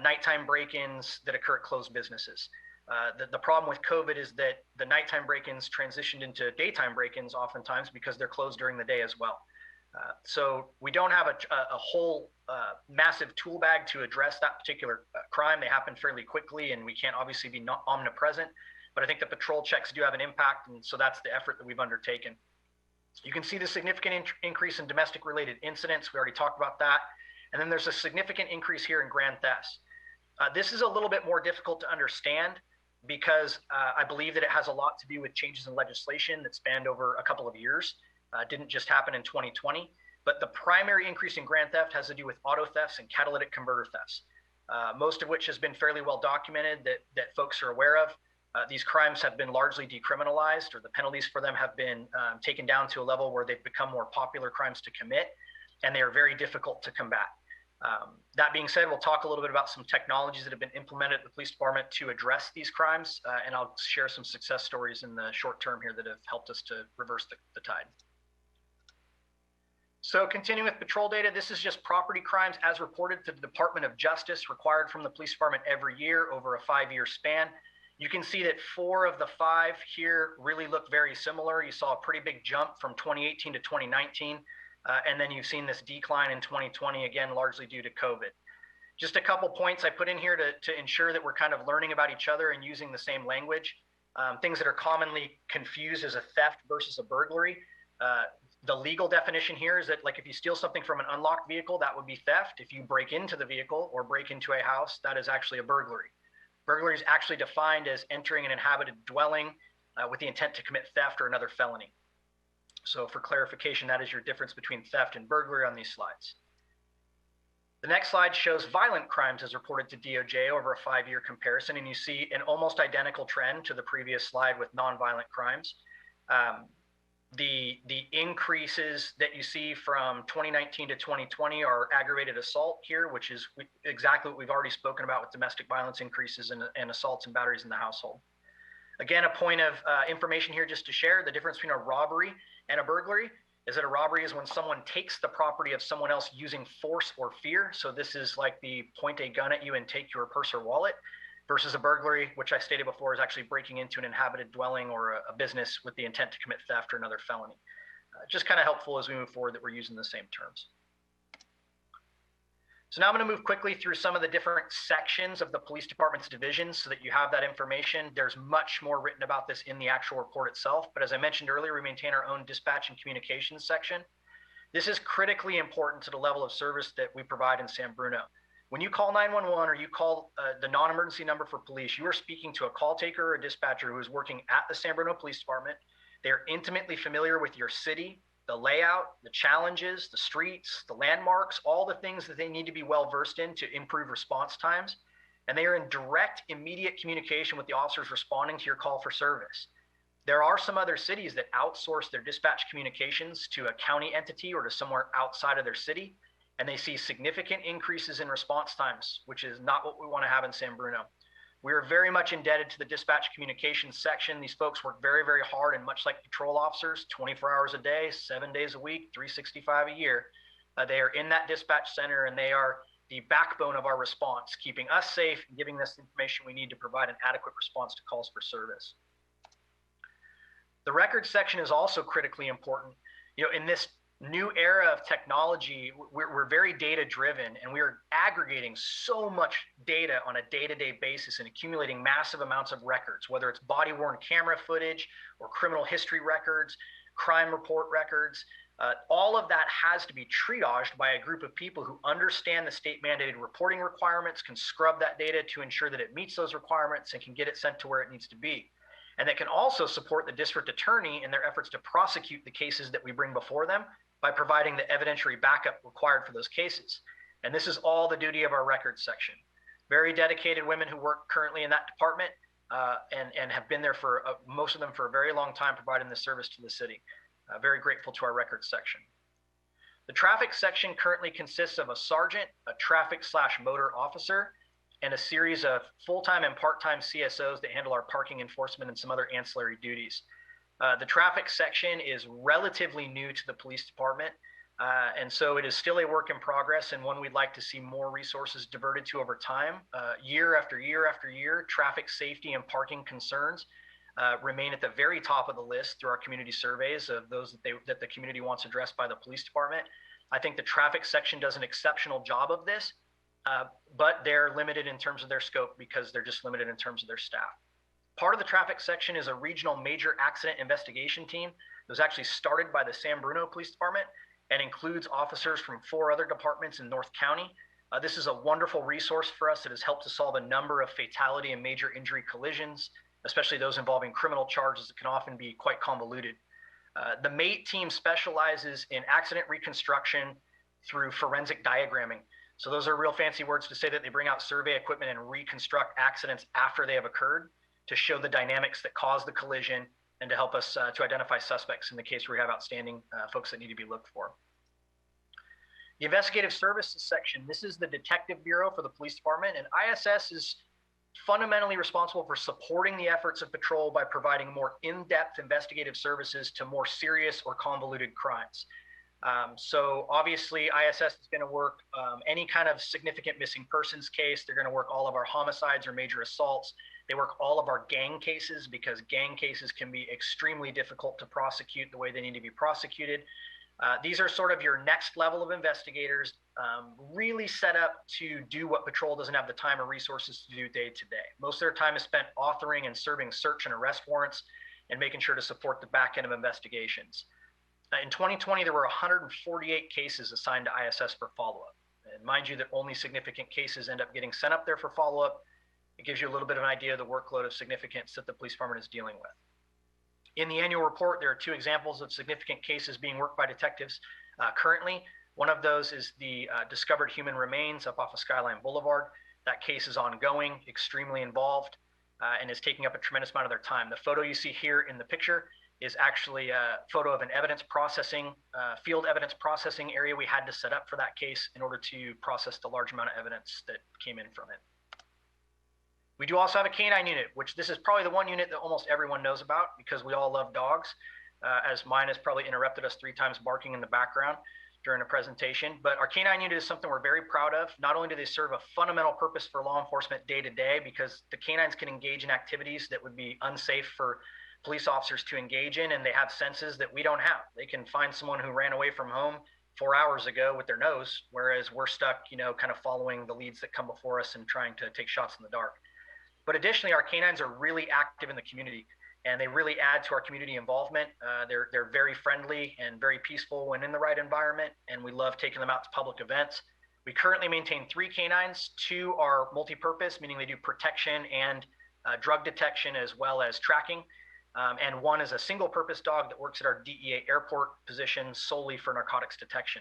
nighttime break-ins that occur at closed businesses. The problem with COVID is that the nighttime break-ins transitioned into daytime break-ins oftentimes because they're closed during the day as well. So we don't have a whole massive tool bag to address that particular crime. They happen fairly quickly, and we can't obviously be omnipresent. But I think the patrol checks do have an impact, and so that's the effort that we've undertaken. You can see the significant increase in domestic-related incidents. We already talked about that. And then there's a significant increase here in grand thefts. This is a little bit more difficult to understand because I believe that it has a lot to do with changes in legislation that spanned over a couple of years. Didn't just happen in 2020. But the primary increase in grand theft has to do with auto thefts and catalytic converter thefts, most of which has been fairly well documented that folks are aware of. These crimes have been largely decriminalized, or the penalties for them have been taken down to a level where they've become more popular crimes to commit, and they are very difficult to combat. That being said, we'll talk a little bit about some technologies that have been implemented at the police department to address these crimes, and I'll share some success stories in the short term here that have helped us to reverse the tide. So continuing with patrol data, this is just property crimes as reported to the Department of Justice, required from the police department every year over a 5-year span. You can see that 4 of the 5 here really look very similar. You saw a pretty big jump from 2018 to 2019, and then you've seen this decline in 2020, again, largely due to COVID. Just a couple points I put in here to ensure that we're kind of learning about each other and using the same language. Things that are commonly confused as a theft versus a burglary. The legal definition here is that, like, if you steal something from an unlocked vehicle, that would be theft. If you break into the vehicle or break into a house, that is actually a burglary. Burglary is actually defined as entering an inhabited dwelling with the intent to commit theft or another felony. So for clarification, that is your difference between theft and burglary on these slides. The next slide shows violent crimes as reported to DOJ over a 5-year comparison, and you see an almost identical trend to the previous slide with nonviolent crimes. The increases that you see from 2019 to 2020 are aggravated assault here, which is exactly what we've already spoken about with domestic violence increases and assaults and batteries in the household. Again, a point of information here just to share, the difference between a robbery and a burglary is that a robbery is when someone takes the property of someone else using force or fear. So this is like the point a gun at you and take your purse or wallet, versus a burglary, which I stated before is actually breaking into an inhabited dwelling or a business with the intent to commit theft or another felony. Just kind of helpful as we move forward that we're using the same terms. So now I'm going to move quickly through some of the different sections of the police department's divisions so that you have that information. There's much more written about this in the actual report itself, but as I mentioned earlier, we maintain our own dispatch and communications section. This is critically important to the level of service that we provide in San Bruno. When you call 911 or you call the non-emergency number for police, you are speaking to a call taker or a dispatcher who is working at the San Bruno Police Department. They are intimately familiar with your city, the layout, the challenges, the streets, the landmarks, all the things that they need to be well versed in to improve response times. And they are in direct, immediate communication with the officers responding to your call for service. There are some other cities that outsource their dispatch communications to a county entity or to somewhere outside of their city, and they see significant increases in response times, which is not what we want to have in San Bruno. We are very much indebted to the dispatch communications section. These folks work very, very hard, and much like patrol officers, 24 hours a day, 7 days a week, 365 a year. They are in that dispatch center, and they are the backbone of our response, keeping us safe and giving us the information we need to provide an adequate response to calls for service. The records section is also critically important. You know, in this new era of technology, we're very data driven, and we are aggregating so much data on a day-to-day basis and accumulating massive amounts of records, whether it's body-worn camera footage or criminal history records, crime report records. All of that has to be triaged by a group of people who understand the state mandated reporting requirements, can scrub that data to ensure that it meets those requirements and can get it sent to where it needs to be. And that can also support the district attorney in their efforts to prosecute the cases that we bring before them by providing the evidentiary backup required for those cases. And this is all the duty of our records section. Very dedicated women who work currently in that department and have been there for most of them for a very long time, providing this service to the city. Very grateful to our records section. The traffic section currently consists of a sergeant, a traffic/motor officer, and a series of full-time and part-time CSOs that handle our parking enforcement and some other ancillary duties. The traffic section is relatively new to the police department, and so it is still a work in progress and one we'd like to see more resources diverted to over time. Year after year after year, traffic safety and parking concerns remain at the very top of the list through our community surveys of those that the community wants addressed by the police department. I think the traffic section does an exceptional job of this, but they're limited in terms of their scope because they're just limited in terms of their staff. Part of the traffic section is a regional major accident investigation team that was actually started by the San Bruno Police Department and includes officers from 4 other departments in North County. This is a wonderful resource for us that has helped to solve a number of fatality and major injury collisions, especially those involving criminal charges that can often be quite convoluted. The MATE team specializes in accident reconstruction through forensic diagramming. So those are real fancy words to say that they bring out survey equipment and reconstruct accidents after they have occurred, to show the dynamics that caused the collision and to help us to identify suspects in the case where we have outstanding folks that need to be looked for. The investigative services section, this is the detective bureau for the police department, and ISS is fundamentally responsible for supporting the efforts of patrol by providing more in-depth investigative services to more serious or convoluted crimes. So obviously ISS is going to work any kind of significant missing persons case. They're going to work all of our homicides or major assaults. They work all of our gang cases because gang cases can be extremely difficult to prosecute the way they need to be prosecuted. These are sort of your next level of investigators, really set up to do what patrol doesn't have the time or resources to do day to day. Most of their time is spent authoring and serving search and arrest warrants and making sure to support the back end of investigations. In 2020, there were 148 cases assigned to ISS for follow-up. And mind you that only significant cases end up getting sent up there for follow-up. It gives you a little bit of an idea of the workload of significance that the police department is dealing with. In the annual report, there are 2 examples of significant cases being worked by detectives currently. One of those is the discovered human remains up off of Skyline Boulevard. That case is ongoing, extremely involved, and is taking up a tremendous amount of their time. The photo you see here in the picture is actually a photo of an field evidence processing area we had to set up for that case in order to process the large amount of evidence that came in from it. We do also have a canine unit, which this is probably the one unit that almost everyone knows about because we all love dogs, as mine has probably interrupted us 3 times barking in the background during a presentation. But our canine unit is something we're very proud of. Not only do they serve a fundamental purpose for law enforcement day to day, because the canines can engage in activities that would be unsafe for police officers to engage in, and they have senses that we don't have. They can find someone who ran away from home 4 hours ago with their nose, whereas we're stuck, kind of following the leads that come before us and trying to take shots in the dark. But additionally, our canines are really active in the community, and they really add to our community involvement. They're very friendly and very peaceful when in the right environment, and we love taking them out to public events. We currently maintain 3 canines. 2 are multi-purpose, meaning they do protection and drug detection as well as tracking. And 1 is a single-purpose dog that works at our DEA airport position solely for narcotics detection.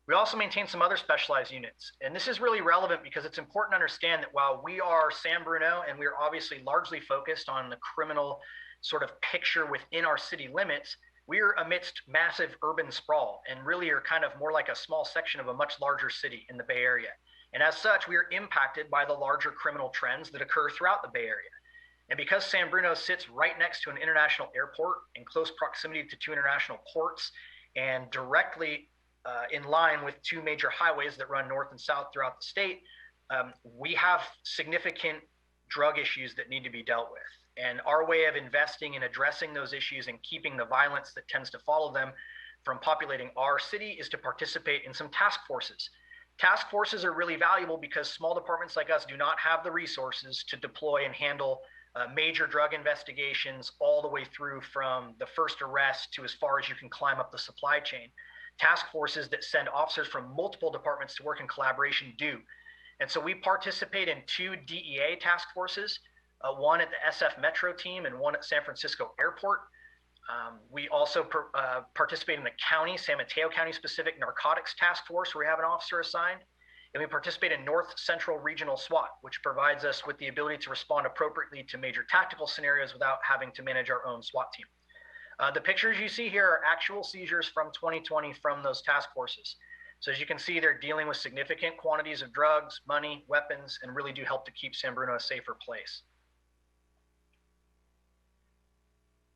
We also maintain some other specialized units. And this is really relevant because it's important to understand that while we are San Bruno and we are obviously largely focused on the criminal sort of picture within our city limits, we are amidst massive urban sprawl and really are kind of more like a small section of a much larger city in the Bay Area. And as such, we are impacted by the larger criminal trends that occur throughout the Bay Area. And because San Bruno sits right next to an international airport in close proximity to 2 international ports and directly in line with 2 major highways that run north and south throughout the state, we have significant drug issues that need to be dealt with. And our way of investing in addressing those issues and keeping the violence that tends to follow them from populating our city is to participate in some task forces. Task forces are really valuable because small departments like us do not have the resources to deploy and handle major drug investigations all the way through from the first arrest to as far as you can climb up the supply chain. Task forces that send officers from multiple departments to work in collaboration do. And so we participate in 2 DEA task forces, 1 at the SF Metro team and 1 at San Francisco Airport. We also participate in the county, San Mateo County specific narcotics task force where we have an officer assigned. And we participate in North Central Regional SWAT, which provides us with the ability to respond appropriately to major tactical scenarios without having to manage our own SWAT team. The pictures you see here are actual seizures from 2020 from those task forces. So as you can see, they're dealing with significant quantities of drugs, money, weapons, and really do help to keep San Bruno a safer place.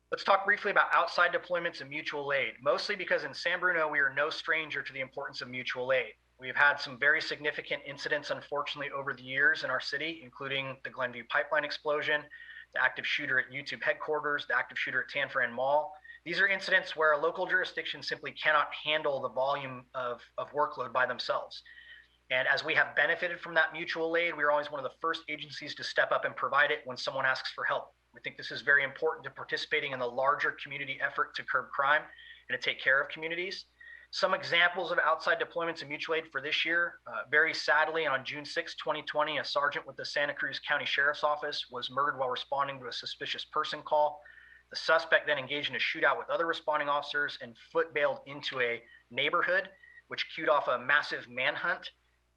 Let's talk briefly about outside deployments and mutual aid, mostly because in San Bruno, we are no stranger to the importance of mutual aid. We've had some very significant incidents, unfortunately, over the years in our city, including the Glenview pipeline explosion, the active shooter at YouTube headquarters, the active shooter at Tanforan Mall. These are incidents where a local jurisdiction simply cannot handle the volume of workload by themselves. And as we have benefited from that mutual aid, we are always one of the first agencies to step up and provide it when someone asks for help. We think this is very important to participating in the larger community effort to curb crime and to take care of communities. Some examples of outside deployments and mutual aid for this year, very sadly, on June 6, 2020, a sergeant with the Santa Cruz County Sheriff's Office was murdered while responding to a suspicious person call. The suspect then engaged in a shootout with other responding officers and foot-bailed into a neighborhood, which cued off a massive manhunt.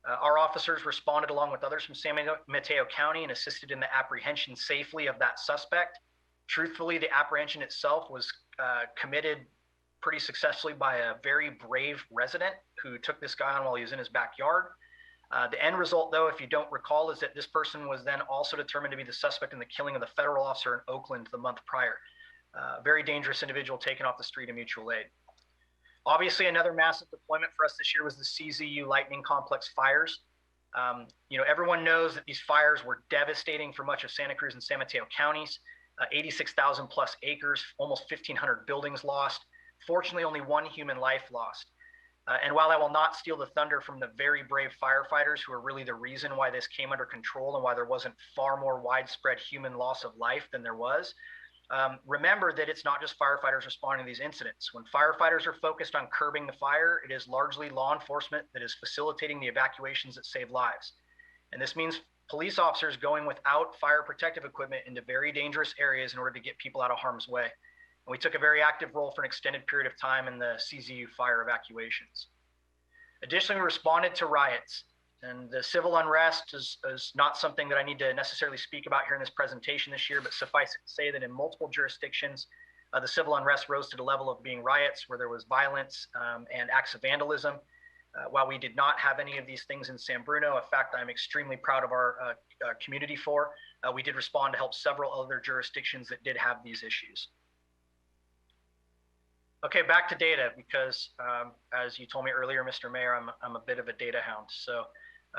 Our officers responded along with others from San Mateo County and assisted in the apprehension safely of that suspect. Truthfully, the apprehension itself was committed pretty successfully by a very brave resident who took this guy on while he was in his backyard. The end result, though, if you don't recall, is that this person was then also determined to be the suspect in the killing of the federal officer in Oakland the month prior. Very dangerous individual taken off the street of mutual aid. Obviously, another massive deployment for us this year was the CZU Lightning Complex fires. Everyone knows that these fires were devastating for much of Santa Cruz and San Mateo counties. 86,000 plus acres, almost 1,500 buildings lost. Fortunately, only 1 human life lost. And while I will not steal the thunder from the very brave firefighters who are really the reason why this came under control and why there wasn't far more widespread human loss of life than there was, remember that it's not just firefighters responding to these incidents. When firefighters are focused on curbing the fire, it is largely law enforcement that is facilitating the evacuations that save lives. And this means police officers going without fire protective equipment into very dangerous areas in order to get people out of harm's way. And we took a very active role for an extended period of time in the CZU fire evacuations. Additionally, we responded to riots. And the civil unrest is not something that I need to necessarily speak about here in this presentation this year, but suffice it to say that in multiple jurisdictions, the civil unrest rose to the level of being riots where there was violence and acts of vandalism. While we did not have any of these things in San Bruno, a fact I'm extremely proud of our community for, we did respond to help several other jurisdictions that did have these issues. Okay, back to data, because as you told me earlier, Mr. Mayor, I'm a bit of a data hound. So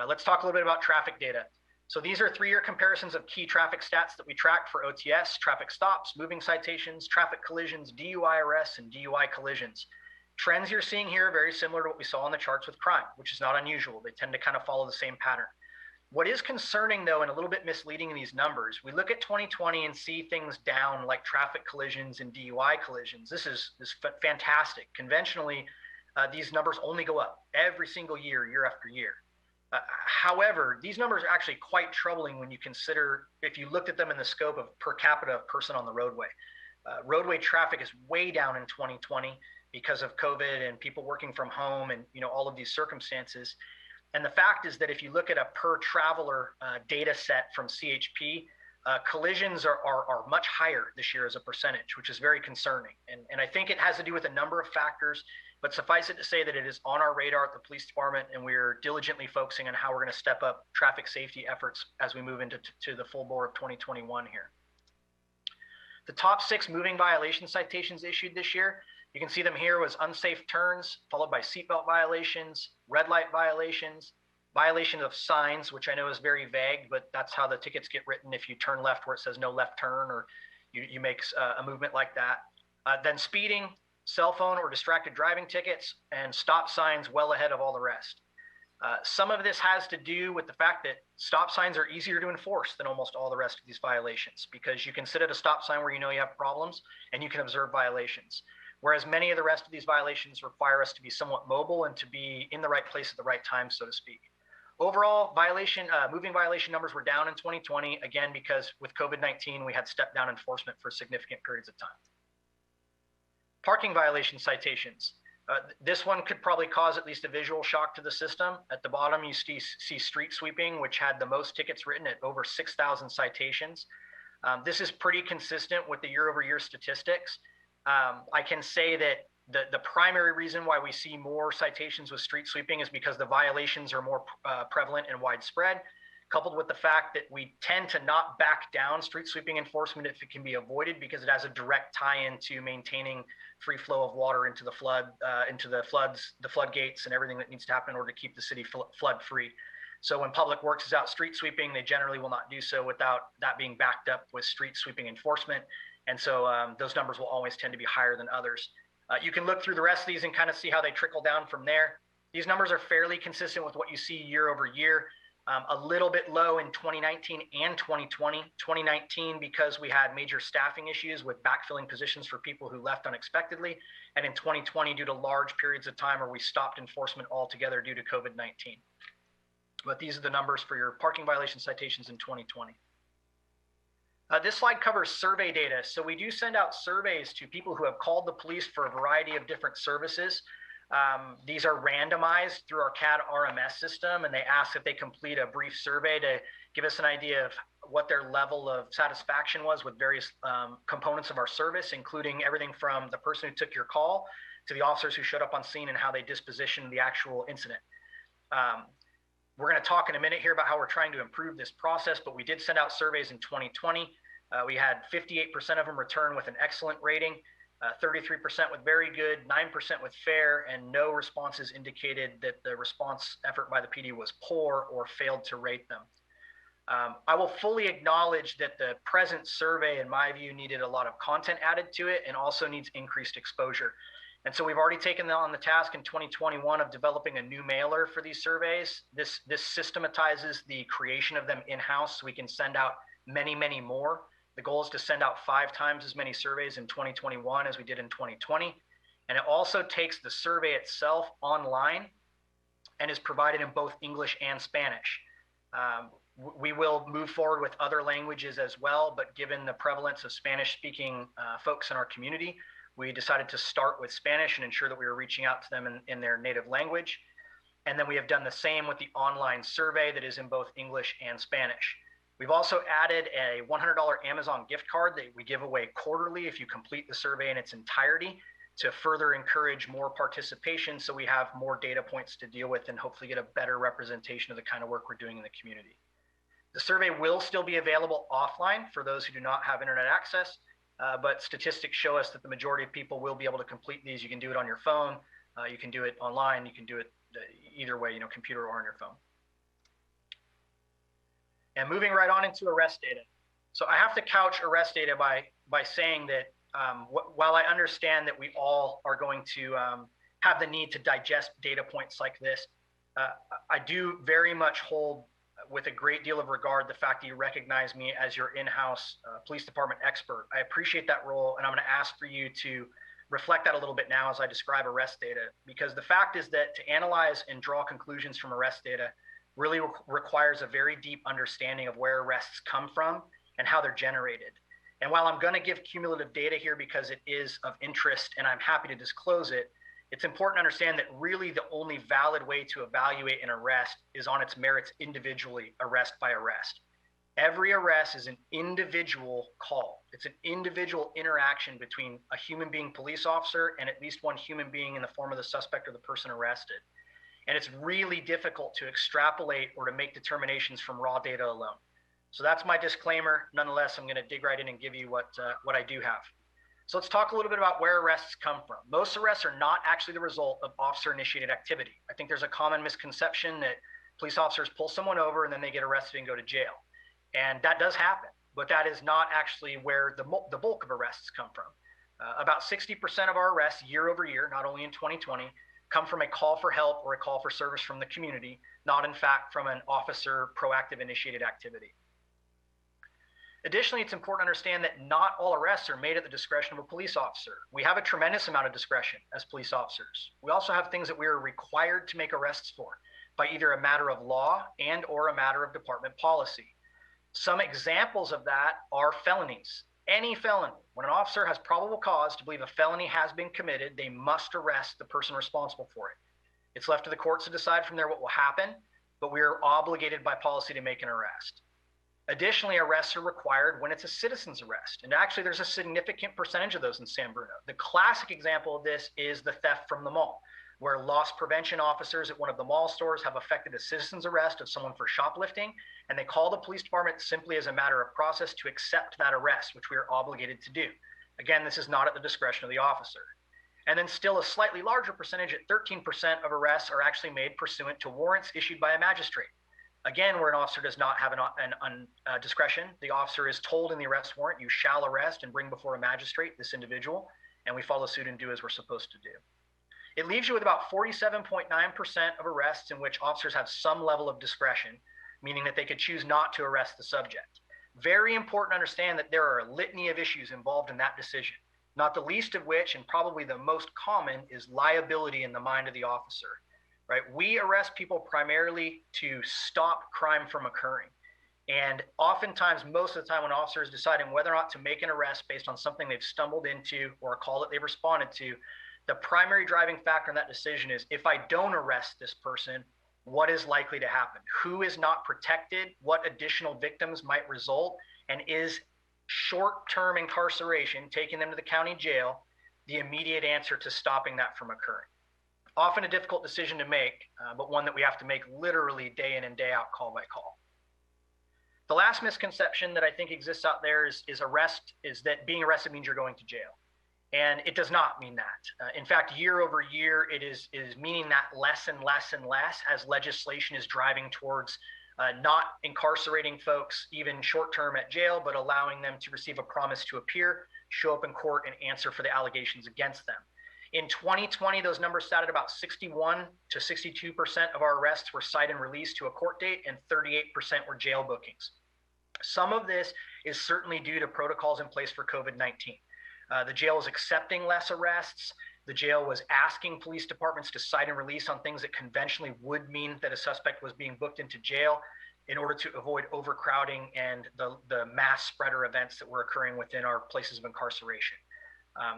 let's talk a little bit about traffic data. So these are 3-year comparisons of key traffic stats that we tracked for OTS, traffic stops, moving citations, traffic collisions, DUI arrests, and DUI collisions. Trends you're seeing here are very similar to what we saw on the charts with crime, which is not unusual. They tend to kind of follow the same pattern. What is concerning, though, and a little bit misleading in these numbers, we look at 2020 and see things down like traffic collisions and DUI collisions. This is fantastic. Conventionally, these numbers only go up every single year, year after year. However, these numbers are actually quite troubling when you consider, if you looked at them in the scope of per capita person on the roadway. Roadway traffic is way down in 2020 because of COVID and people working from home and all of these circumstances. And the fact is that if you look at a per traveler data set from CHP, collisions are much higher this year as a percentage, which is very concerning. And I think it has to do with a number of factors, but suffice it to say that it is on our radar at the police department, and we're diligently focusing on how we're going to step up traffic safety efforts as we move into the full bore of 2021 here. The top 6 moving violation citations issued this year, you can see them here, was unsafe turns, followed by seatbelt violations, red light violations, violation of signs, which I know is very vague, but that's how the tickets get written if you turn left where it says no left turn, or you make a movement like that. Then speeding, cell phone or distracted driving tickets, and stop signs well ahead of all the rest. Some of this has to do with the fact that stop signs are easier to enforce than almost all the rest of these violations, because you can sit at a stop sign where you know you have problems and you can observe violations. Whereas many of the rest of these violations require us to be somewhat mobile and to be in the right place at the right time, so to speak. Overall, moving violation numbers were down in 2020, again, because with COVID-19, we had step down enforcement for significant periods of time. Parking violation citations. This one could probably cause at least a visual shock to the system. At the bottom, you see street sweeping, which had the most tickets written at over 6,000 citations. This is pretty consistent with the year-over-year statistics. I can say that the primary reason why we see more citations with street sweeping is because the violations are more prevalent and widespread, coupled with the fact that we tend to not back down street sweeping enforcement if it can be avoided, because it has a direct tie-in to maintaining free flow of water into the floodgates and everything that needs to happen in order to keep the city flood free. So when Public Works is out street sweeping, they generally will not do so without that being backed up with street sweeping enforcement. And so those numbers will always tend to be higher than others. You can look through the rest of these and kind of see how they trickle down from there. These numbers are fairly consistent with what you see year over year. A little bit low in 2019 and 2020. 2019 because we had major staffing issues with backfilling positions for people who left unexpectedly. And in 2020 due to large periods of time where we stopped enforcement altogether due to COVID-19. But these are the numbers for your parking violation citations in 2020. This slide covers survey data. So we do send out surveys to people who have called the police for a variety of different services. These are randomized through our CAD RMS system, and they ask if they complete a brief survey to give us an idea of what their level of satisfaction was with various components of our service, including everything from the person who took your call to the officers who showed up on scene and how they dispositioned the actual incident. We're going to talk in a minute here about how we're trying to improve this process, but we did send out surveys in 2020. We had 58% of them return with an excellent rating, 33% with very good, 9% with fair, and no responses indicated that the response effort by the PD was poor or failed to rate them. I will fully acknowledge that the present survey, in my view, needed a lot of content added to it and also needs increased exposure. And so we've already taken on the task in 2021 of developing a new mailer for these surveys. This systematizes the creation of them in-house so we can send out many, many more. The goal is to send out 5 times as many surveys in 2021 as we did in 2020. And it also takes the survey itself online and is provided in both English and Spanish. We will move forward with other languages as well, but given the prevalence of Spanish-speaking folks in our community, we decided to start with Spanish and ensure that we were reaching out to them in their native language. And then we have done the same with the online survey that is in both English and Spanish. We've also added a $100 Amazon gift card that we give away quarterly if you complete the survey in its entirety, to further encourage more participation so we have more data points to deal with and hopefully get a better representation of the kind of work we're doing in the community. The survey will still be available offline for those who do not have internet access, but statistics show us that the majority of people will be able to complete these. You can do it on your phone, you can do it online, you can do it either way, computer or on your phone. And moving right on into arrest data. So I have to couch arrest data by saying that while I understand that we all are going to have the need to digest data points like this, I do very much hold with a great deal of regard the fact that you recognize me as your in-house police department expert. I appreciate that role, and I'm going to ask for you to reflect that a little bit now as I describe arrest data, because the fact is that to analyze and draw conclusions from arrest data really requires a very deep understanding of where arrests come from and how they're generated. And while I'm going to give cumulative data here because it is of interest and I'm happy to disclose it, it's important to understand that really the only valid way to evaluate an arrest is on its merits individually, arrest by arrest. Every arrest is an individual call. It's an individual interaction between a human being police officer and at least one human being in the form of the suspect or the person arrested. And it's really difficult to extrapolate or to make determinations from raw data alone. So that's my disclaimer. Nonetheless, I'm going to dig right in and give you what I do have. So let's talk a little bit about where arrests come from. Most arrests are not actually the result of officer-initiated activity. I think there's a common misconception that police officers pull someone over and then they get arrested and go to jail. And that does happen, but that is not actually where the bulk of arrests come from. About 60% of our arrests year over year, not only in 2020, come from a call for help or a call for service from the community, not in fact from an officer proactive initiated activity. Additionally, it's important to understand that not all arrests are made at the discretion of a police officer. We have a tremendous amount of discretion as police officers. We also have things that we are required to make arrests for by either a matter of law and or a matter of department policy. Some examples of that are felonies. Any felony. When an officer has probable cause to believe a felony has been committed, they must arrest the person responsible for it. It's left to the courts to decide from there what will happen, but we are obligated by policy to make an arrest. Additionally, arrests are required when it's a citizen's arrest. And actually, there's a significant percentage of those in San Bruno. The classic example of this is the theft from the mall, where loss prevention officers at one of the mall stores have effected a citizen's arrest of someone for shoplifting, and they call the police department simply as a matter of process to accept that arrest, which we are obligated to do. Again, this is not at the discretion of the officer. And then still a slightly larger percentage at 13% of arrests are actually made pursuant to warrants issued by a magistrate. Again, where an officer does not have discretion, the officer is told in the arrest warrant, you shall arrest and bring before a magistrate this individual, and we follow suit and do as we're supposed to do. It leaves you with about 47.9% of arrests in which officers have some level of discretion, meaning that they could choose not to arrest the subject. Very important to understand that there are a litany of issues involved in that decision, not the least of which, and probably the most common, is liability in the mind of the officer. Right? We arrest people primarily to stop crime from occurring. And oftentimes, most of the time when officers deciding whether or not to make an arrest based on something they've stumbled into or a call that they've responded to, the primary driving factor in that decision is, if I don't arrest this person, what is likely to happen? Who is not protected? What additional victims might result? And is short-term incarceration, taking them to the county jail, the immediate answer to stopping that from occurring? Often a difficult decision to make, but one that we have to make literally day in and day out, call by call. The last misconception that I think exists out there is that being arrested means you're going to jail. And it does not mean that. In fact, year over year, it is meaning that less and less and less as legislation is driving towards not incarcerating folks even short term at jail, but allowing them to receive a promise to appear, show up in court, and answer for the allegations against them. In 2020, those numbers sat at about 61 to 62% of our arrests were cite and release to a court date, and 38% were jail bookings. Some of this is certainly due to protocols in place for COVID-19. The jail was accepting less arrests. The jail was asking police departments to cite and release on things that conventionally would mean that a suspect was being booked into jail. in order to avoid overcrowding and the mass spreader events that were occurring within our places of incarceration.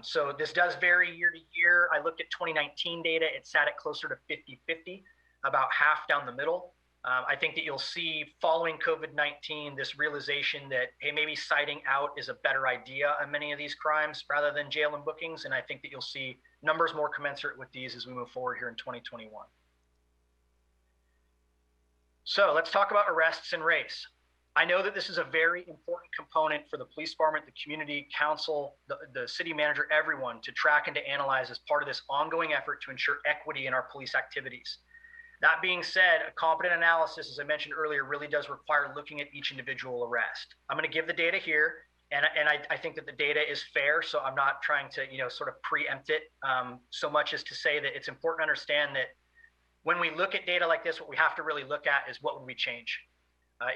So this does vary year to year. I looked at 2019 data. It sat at closer to 50-50, about half down the middle. I think that you'll see following COVID-19, this realization that, hey, maybe citing out is a better idea on many of these crimes rather than jail and bookings. And I think that you'll see numbers more commensurate with these as we move forward here in 2021. So let's talk about arrests and race. I know that this is a very important component for the police department, the community, council, the city manager, everyone to track and to analyze as part of this ongoing effort to ensure equity in our police activities. That being said, a competent analysis, as I mentioned earlier, really does require looking at each individual arrest. I'm going to give the data here, and I think that the data is fair, so I'm not trying to sort of preempt it so much as to say that it's important to understand that when we look at data like this, what we have to really look at is what would we change?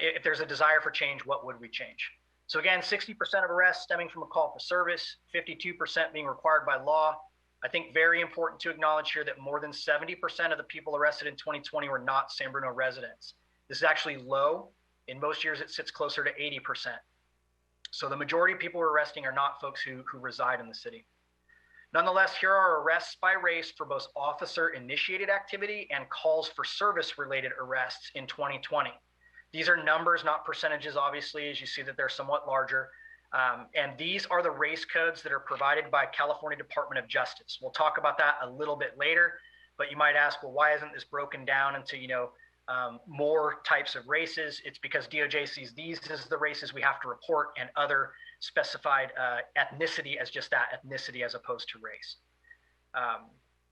If there's a desire for change, what would we change? So again, 60% of arrests stemming from a call for service, 52% being required by law. I think very important to acknowledge here that more than 70% of the people arrested in 2020 were not San Bruno residents. This is actually low. In most years, it sits closer to 80%. So the majority of people we're arresting are not folks who reside in the city. Nonetheless, here are arrests by race for both officer-initiated activity and calls for service-related arrests in 2020. These are numbers, not percentages, obviously, as you see that they're somewhat larger. And these are the race codes that are provided by California Department of Justice. We'll talk about that a little bit later, but you might ask, well, why isn't this broken down into, more types of races? It's because DOJ sees these as the races we have to report and other specified ethnicity as just that, ethnicity as opposed to race.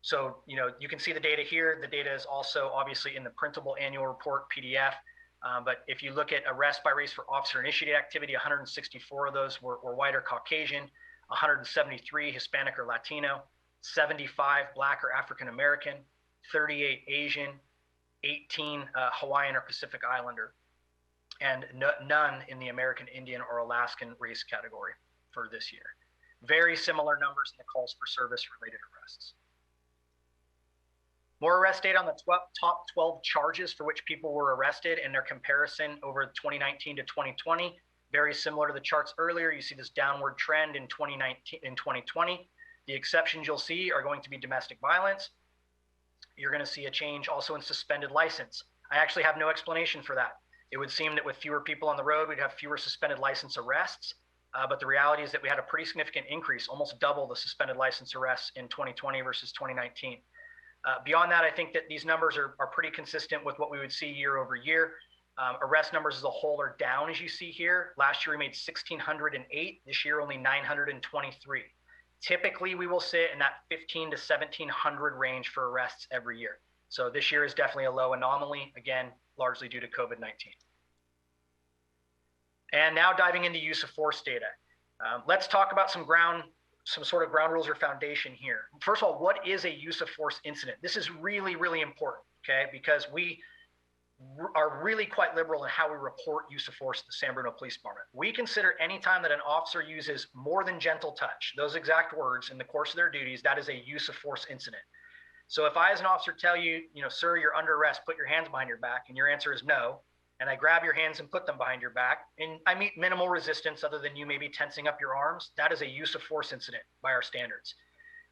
So, you can see the data here. The data is also obviously in the printable annual report PDF. But if you look at arrests by race for officer-initiated activity, 164 of those were white or Caucasian, 173 Hispanic or Latino, 75 Black or African American, 38 Asian, 18 Hawaiian or Pacific Islander, and none in the American Indian or Alaskan race category for this year. Very similar numbers in the calls for service-related arrests. More arrest data on the top 12 charges for which people were arrested and their comparison over 2019 to 2020. Very similar to the charts earlier, you see this downward trend in 2020. The exceptions you'll see are going to be domestic violence. You're going to see a change also in suspended license. I actually have no explanation for that. It would seem that with fewer people on the road, we'd have fewer suspended license arrests. But the reality is that we had a pretty significant increase, almost double the suspended license arrests in 2020 versus 2019. Beyond that, I think that these numbers are pretty consistent with what we would see year over year. Arrest numbers as a whole are down, as you see here. Last year, we made 1,608. This year, only 923. Typically, we will sit in that 1,500 to 1,700 range for arrests every year. So this year is definitely a low anomaly, again, largely due to COVID-19. And now diving into use of force data. Let's talk about some sort of ground rules or foundation here. First of all, what is a use of force incident? This is really, really important, okay? Because we are really quite liberal in how we report use of force at the San Bruno Police Department. We consider any time that an officer uses more than gentle touch, those exact words in the course of their duties, that is a use of force incident. So if I as an officer tell you, sir, you're under arrest, put your hands behind your back, and your answer is no, and I grab your hands and put them behind your back, and I meet minimal resistance other than you maybe tensing up your arms, that is a use of force incident by our standards.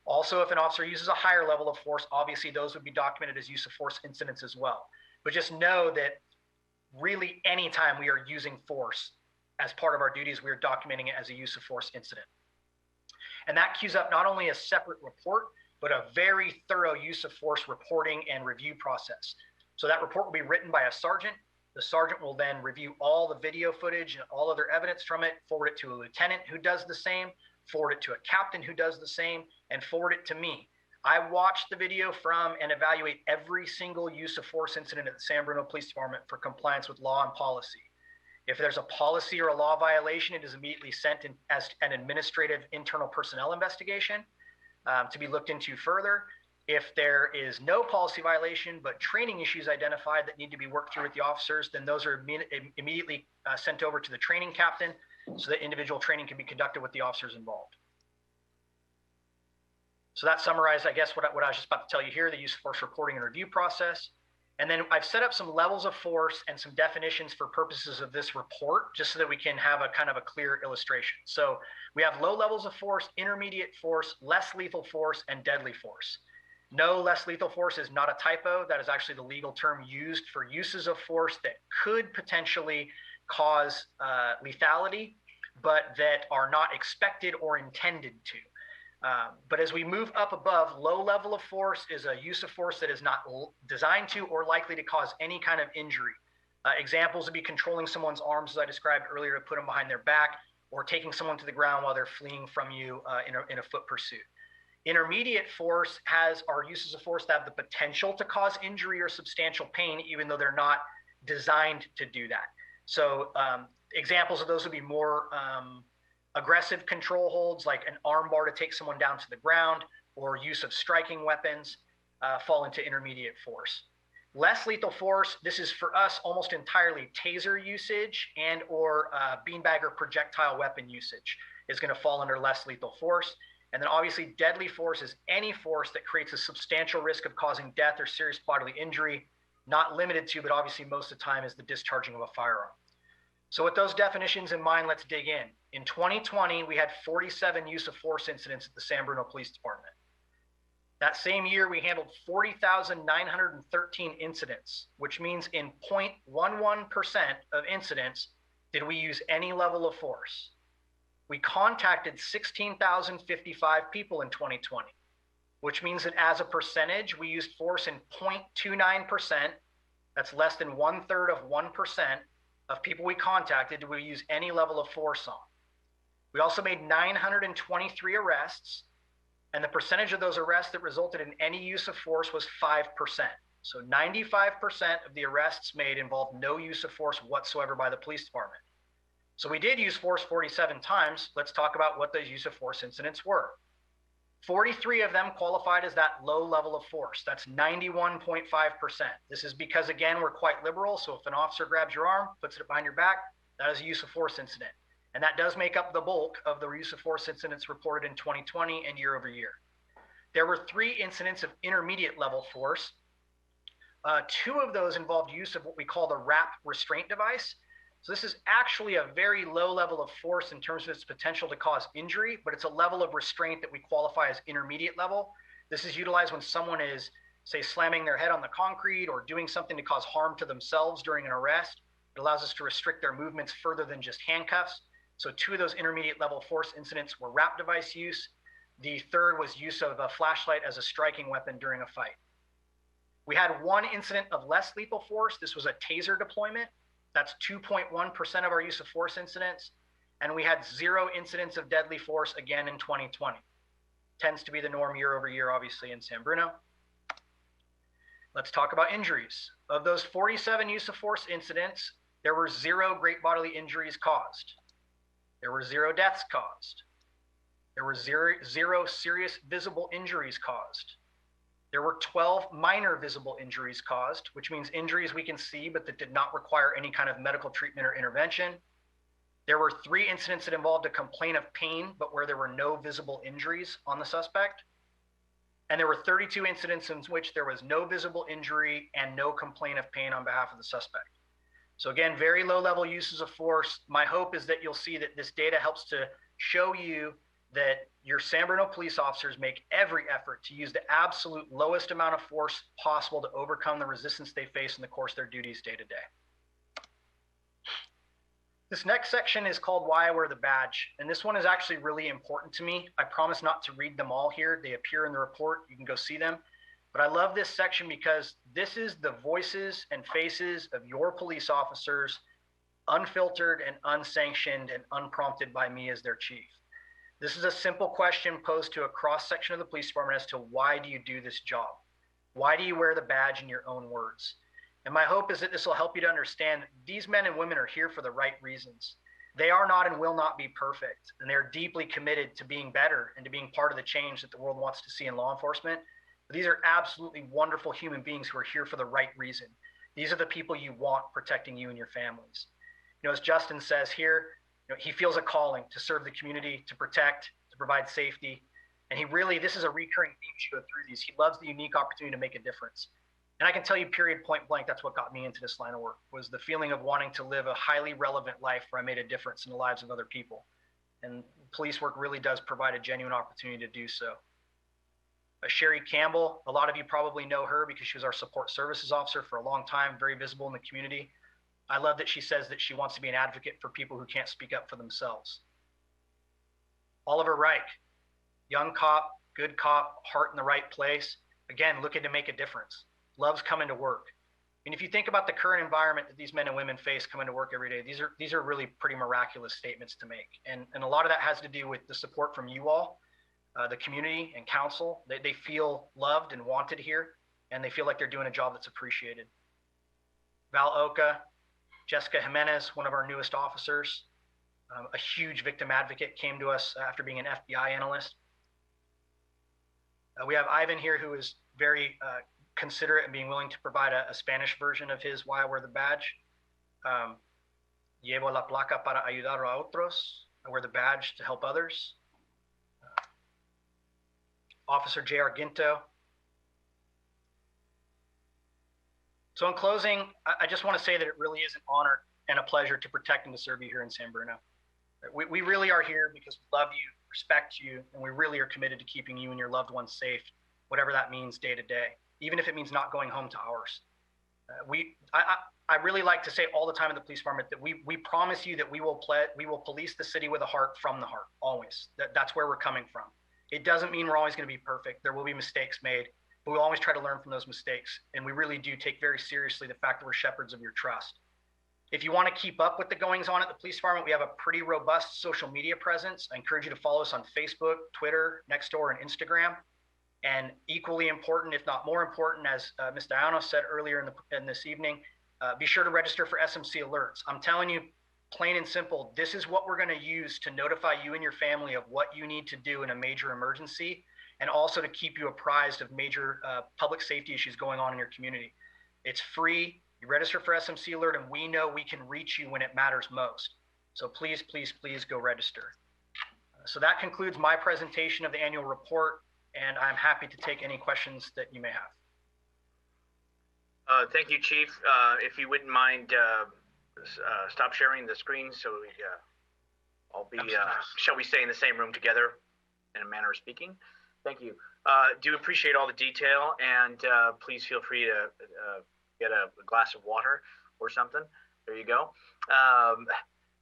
Also, if an officer uses a higher level of force, obviously those would be documented as use of force incidents as well. But just know that really any time we are using force as part of our duties, we are documenting it as a use of force incident. And that cues up not only a separate report, but a very thorough use of force reporting and review process. So that report will be written by a sergeant. The sergeant will then review all the video footage and all other evidence from it, forward it to a lieutenant who does the same, forward it to a captain who does the same, and forward it to me. I watch the video from and evaluate every single use of force incident at the San Bruno Police Department for compliance with law and policy. If there's a policy or a law violation, it is immediately sent in as an administrative internal personnel investigation to be looked into further. If there is no policy violation, but training issues identified that need to be worked through with the officers, then those are immediately sent over to the training captain so that individual training can be conducted with the officers involved. So that summarized, I guess, what I was just about to tell you here, the use of force reporting and review process. And then I've set up some levels of force and some definitions for purposes of this report, just so that we can have a kind of a clear illustration. So we have low levels of force, intermediate force, less lethal force, and deadly force. No, less lethal force is not a typo. That is actually the legal term used for uses of force that could potentially cause lethality, but that are not expected or intended to. But as we move up above, low level of force is a use of force that is not designed to or likely to cause any kind of injury. Examples would be controlling someone's arms, as I described earlier, to put them behind their back, or taking someone to the ground while they're fleeing from you in a foot pursuit. Intermediate force has our uses of force that have the potential to cause injury or substantial pain, even though they're not designed to do that. So examples of those would be more aggressive control holds, like an arm bar to take someone down to the ground, or use of striking weapons fall into intermediate force. Less lethal force, this is for us almost entirely taser usage and or beanbag or projectile weapon usage is going to fall under less lethal force. And then obviously deadly force is any force that creates a substantial risk of causing death or serious bodily injury, not limited to, but obviously most of the time is the discharging of a firearm. So with those definitions in mind, let's dig in. In 2020, we had 47 use of force incidents at the San Bruno Police Department. That same year, we handled 40,913 incidents, which means in 0.11% of incidents did we use any level of force. We contacted 16,055 people in 2020, which means that as a percentage, we used force in 0.29%. That's less than 1/3 of 1% of people we contacted did we use any level of force on. We also made 923 arrests, and the percentage of those arrests that resulted in any use of force was 5%. So 95% of the arrests made involved no use of force whatsoever by the police department. So we did use force 47 times. Let's talk about what those use of force incidents were. 43 of them qualified as that low level of force. That's 91.5%. This is because, again, we're quite liberal. So if an officer grabs your arm, puts it behind your back, that is a use of force incident. And that does make up the bulk of the use of force incidents reported in 2020 and year over year. There were 3 incidents of intermediate level force. 2 of those involved use of what we call the wrap restraint device. So this is actually a very low level of force in terms of its potential to cause injury, but it's a level of restraint that we qualify as intermediate level. This is utilized when someone is, say, slamming their head on the concrete or doing something to cause harm to themselves during an arrest. It allows us to restrict their movements further than just handcuffs. So 2 of those intermediate level force incidents were wrap device use. The 3rd was use of a flashlight as a striking weapon during a fight. We had 1 incident of less lethal force. This was a taser deployment. That's 2.1% of our use of force incidents. And we had 0 incidents of deadly force again in 2020. Tends to be the norm year over year, obviously, in San Bruno. Let's talk about injuries. Of those 47 use of force incidents, there were 0 great bodily injuries caused. There were 0 deaths caused. There were 0 serious visible injuries caused. There were 12 minor visible injuries caused, which means injuries we can see, but that did not require any kind of medical treatment or intervention. There were 3 incidents that involved a complaint of pain, but where there were no visible injuries on the suspect. And there were 32 incidents in which there was no visible injury and no complaint of pain on behalf of the suspect. So again, very low level uses of force. My hope is that you'll see that this data helps to show you that your San Bruno police officers make every effort to use the absolute lowest amount of force possible to overcome the resistance they face in the course of their duties day to day. This next section is called Why I Wear the Badge, and this one is actually really important to me. I promise not to read them all here. They appear in the report. You can go see them. But I love this section because this is the voices and faces of your police officers, unfiltered and unsanctioned and unprompted by me as their chief. This is a simple question posed to a cross-section of the police department as to why do you do this job? Why do you wear the badge in your own words? And my hope is that this will help you to understand these men and women are here for the right reasons. They are not and will not be perfect, and they're deeply committed to being better and to being part of the change that the world wants to see in law enforcement. But these are absolutely wonderful human beings who are here for the right reason. These are the people you want protecting you and your families. You know, as Justin says here, he feels a calling to serve the community, to protect, to provide safety. And he really, this is a recurring theme as you go through these. He loves the unique opportunity to make a difference. And I can tell you, period, point blank, that's what got me into this line of work, was the feeling of wanting to live a highly relevant life where I made a difference in the lives of other people. And police work really does provide a genuine opportunity to do so. Sherry Campbell, a lot of you probably know her because she was our support services officer for a long time, very visible in the community. I love that she says that she wants to be an advocate for people who can't speak up for themselves. Oliver Reich, young cop, good cop, heart in the right place. Again, looking to make a difference. Loves coming to work. And if you think about the current environment that these men and women face coming to work every day, these are really pretty miraculous statements to make. And a lot of that has to do with the support from you all, the community and council. They feel loved and wanted here, and they feel like they're doing a job that's appreciated. Val Oka, Jessica Jimenez, one of our newest officers, a huge victim advocate, came to us after being an FBI analyst. We have Ivan here, who is very considerate and being willing to provide a Spanish version of his Why I Wear the Badge. Llevo la placa para ayudar a otros. I wear the badge to help others. Officer J.R. Ginto. So in closing, I just want to say that it really is an honor and a pleasure to protect and to serve you here in San Bruno. We really are here because we love you, respect you, and we really are committed to keeping you and your loved ones safe, whatever that means day to day, even if it means not going home to ours. I really like to say all the time in the police department that we promise you that we will police the city with a heart from the heart, always. That's where we're coming from. It doesn't mean we're always going to be perfect. There will be mistakes made, but we always try to learn from those mistakes. And we really do take very seriously the fact that we're shepherds of your trust. If you want to keep up with the goings on at the police department, we have a pretty robust social media presence. I encourage you to follow us on Facebook, Twitter, Nextdoor, and Instagram. And equally important, if not more important, as Ms. Diano said earlier in this evening, be sure to register for SMC Alerts. I'm telling you, plain and simple, this is what we're going to use to notify you and your family of what you need to do in a major emergency, and also to keep you apprised of major public safety issues going on in your community. It's free. You register for SMC Alert, and we know we can reach you when it matters most. So please, please, please go register. So that concludes my presentation of the annual report, and I'm happy to take any questions that you may have. Thank you, Chief. If you wouldn't mind, stop sharing the screen so we all be, shall we say, in the same room together in a manner of speaking. Thank you. Do appreciate all the detail, and please feel free to get a glass of water or something. There you go.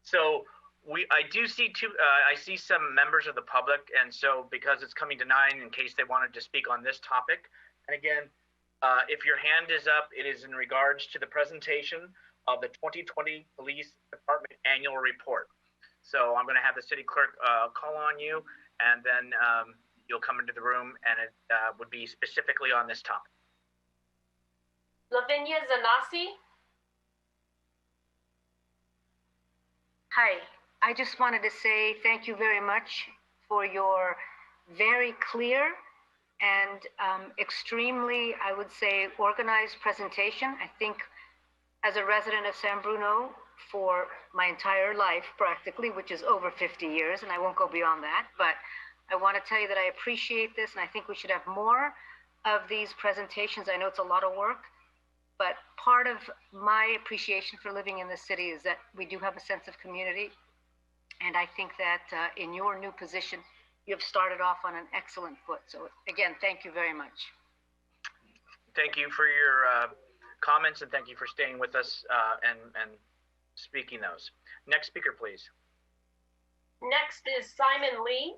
So I do see I see some members of the public, and so because it's coming to 9, in case they wanted to speak on this topic. And again, if your hand is up, it is in regards to the presentation of the 2020 Police Department Annual Report. So I'm going to have the city clerk call on you, and then you'll come into the room, and it would be specifically on this topic. Lavinia Zanasi. Hi, I just wanted to say thank you very much for your very clear and extremely, I would say, organized presentation. I think as a resident of San Bruno for my entire life, practically, which is over 50 years, and I won't go beyond that, but I want to tell you that I appreciate this, and I think we should have more of these presentations. I know it's a lot of work, but part of my appreciation for living in the city is that we do have a sense of community. And I think that in your new position, you have started off on an excellent foot. So again, thank you very much. Thank you for your comments, and thank you for staying with us and speaking those. Next speaker, please. Next is Simon Lee.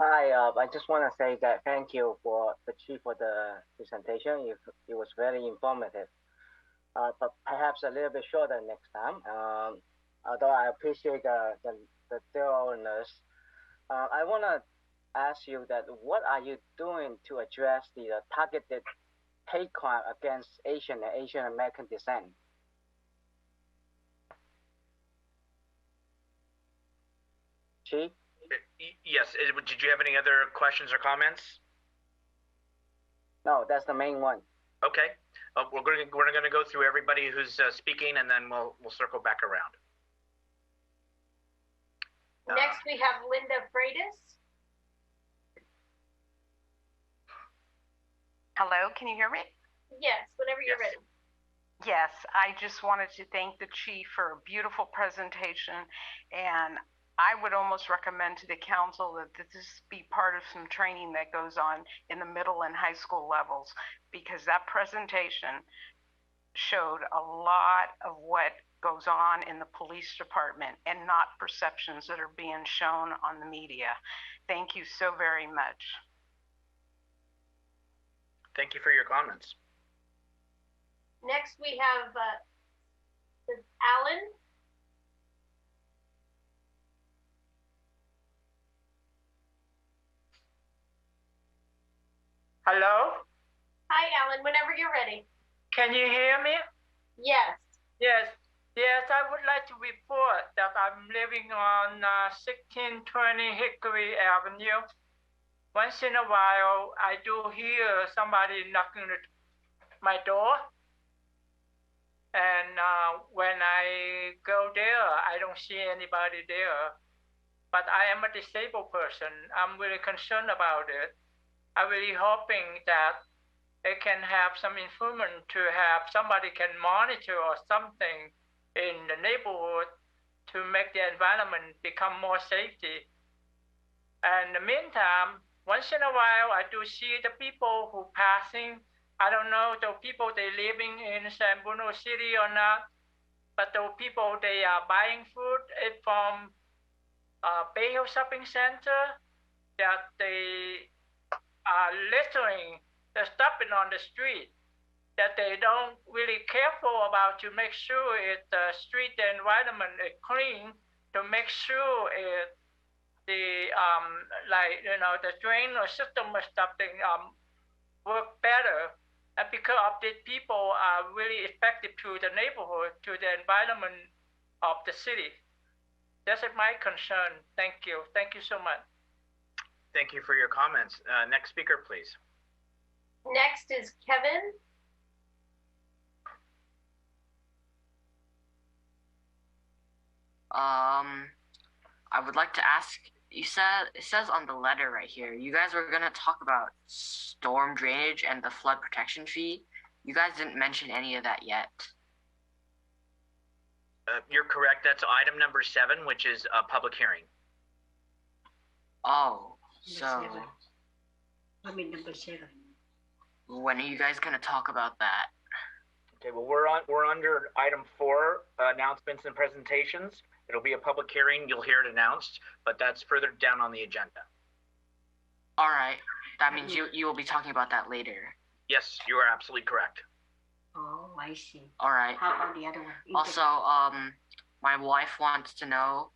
Hi, I just want to say that thank you for the chief for the presentation. It was very informative, but perhaps a little bit shorter next time. Although I appreciate the thoroughness, I want to ask you that what are you doing to address the targeted hate crime against Asian and Asian American descent? Chief? Yes. Did you have any other questions or comments? No, that's the main one. Okay. We're going to go through everybody who's speaking, and then we'll circle back around. Next, we have Linda Freitas. Hello, can you hear me? Yes, whenever you're Yes. ready. Yes, I just wanted to thank the chief for a beautiful presentation, and I would almost recommend to the council that this be part of some training that goes on in the middle and high school levels, because that presentation showed a lot of what goes on in the police department and not perceptions that are being shown on the media. Thank you so very much. Thank you for your comments. Next, we have Alan. Hello? Hi, Alan, whenever you're ready. Can you hear me? Yes. Yes. Yes, I would like to report that I'm living on 1620 Hickory Avenue. Once in a while, I do hear somebody knocking at my door. And when I go there, I don't see anybody there. But I am a disabled person. I'm really concerned about it. I'm really hoping that they can have some improvement to have somebody can monitor or something in the neighborhood to make the environment become more safety. And in the meantime, once in a while, I do see the people who passing. I don't know the people they living in San Bruno City or not, but the people they are buying food from Bay Hill Shopping Center, that they are littering, they're stopping on the street, that they don't really careful about to make sure the street environment is clean, to make sure the the drain or system or something work better. And because of these people are really effective to the neighborhood, to the environment of the city. That's my concern. Thank you. Thank you so much. Thank you for your comments. Next speaker, please. Next is Kevin. I would like to ask, it says on the letter right here, you guys were gonna talk about storm drainage and the flood protection fee. You guys didn't mention any of that yet. You're correct. That's item number 7, which is a public hearing. Oh, so Number 7. when are you guys gonna talk about that? Okay, well, we're under item 4, announcements and presentations. It'll be a public hearing. You'll hear it announced, but that's further down on the agenda. All right, that means you will be talking about that later. Yes, you are absolutely correct. Oh, I see. All right. How about the other one? Also, my wife wants to know,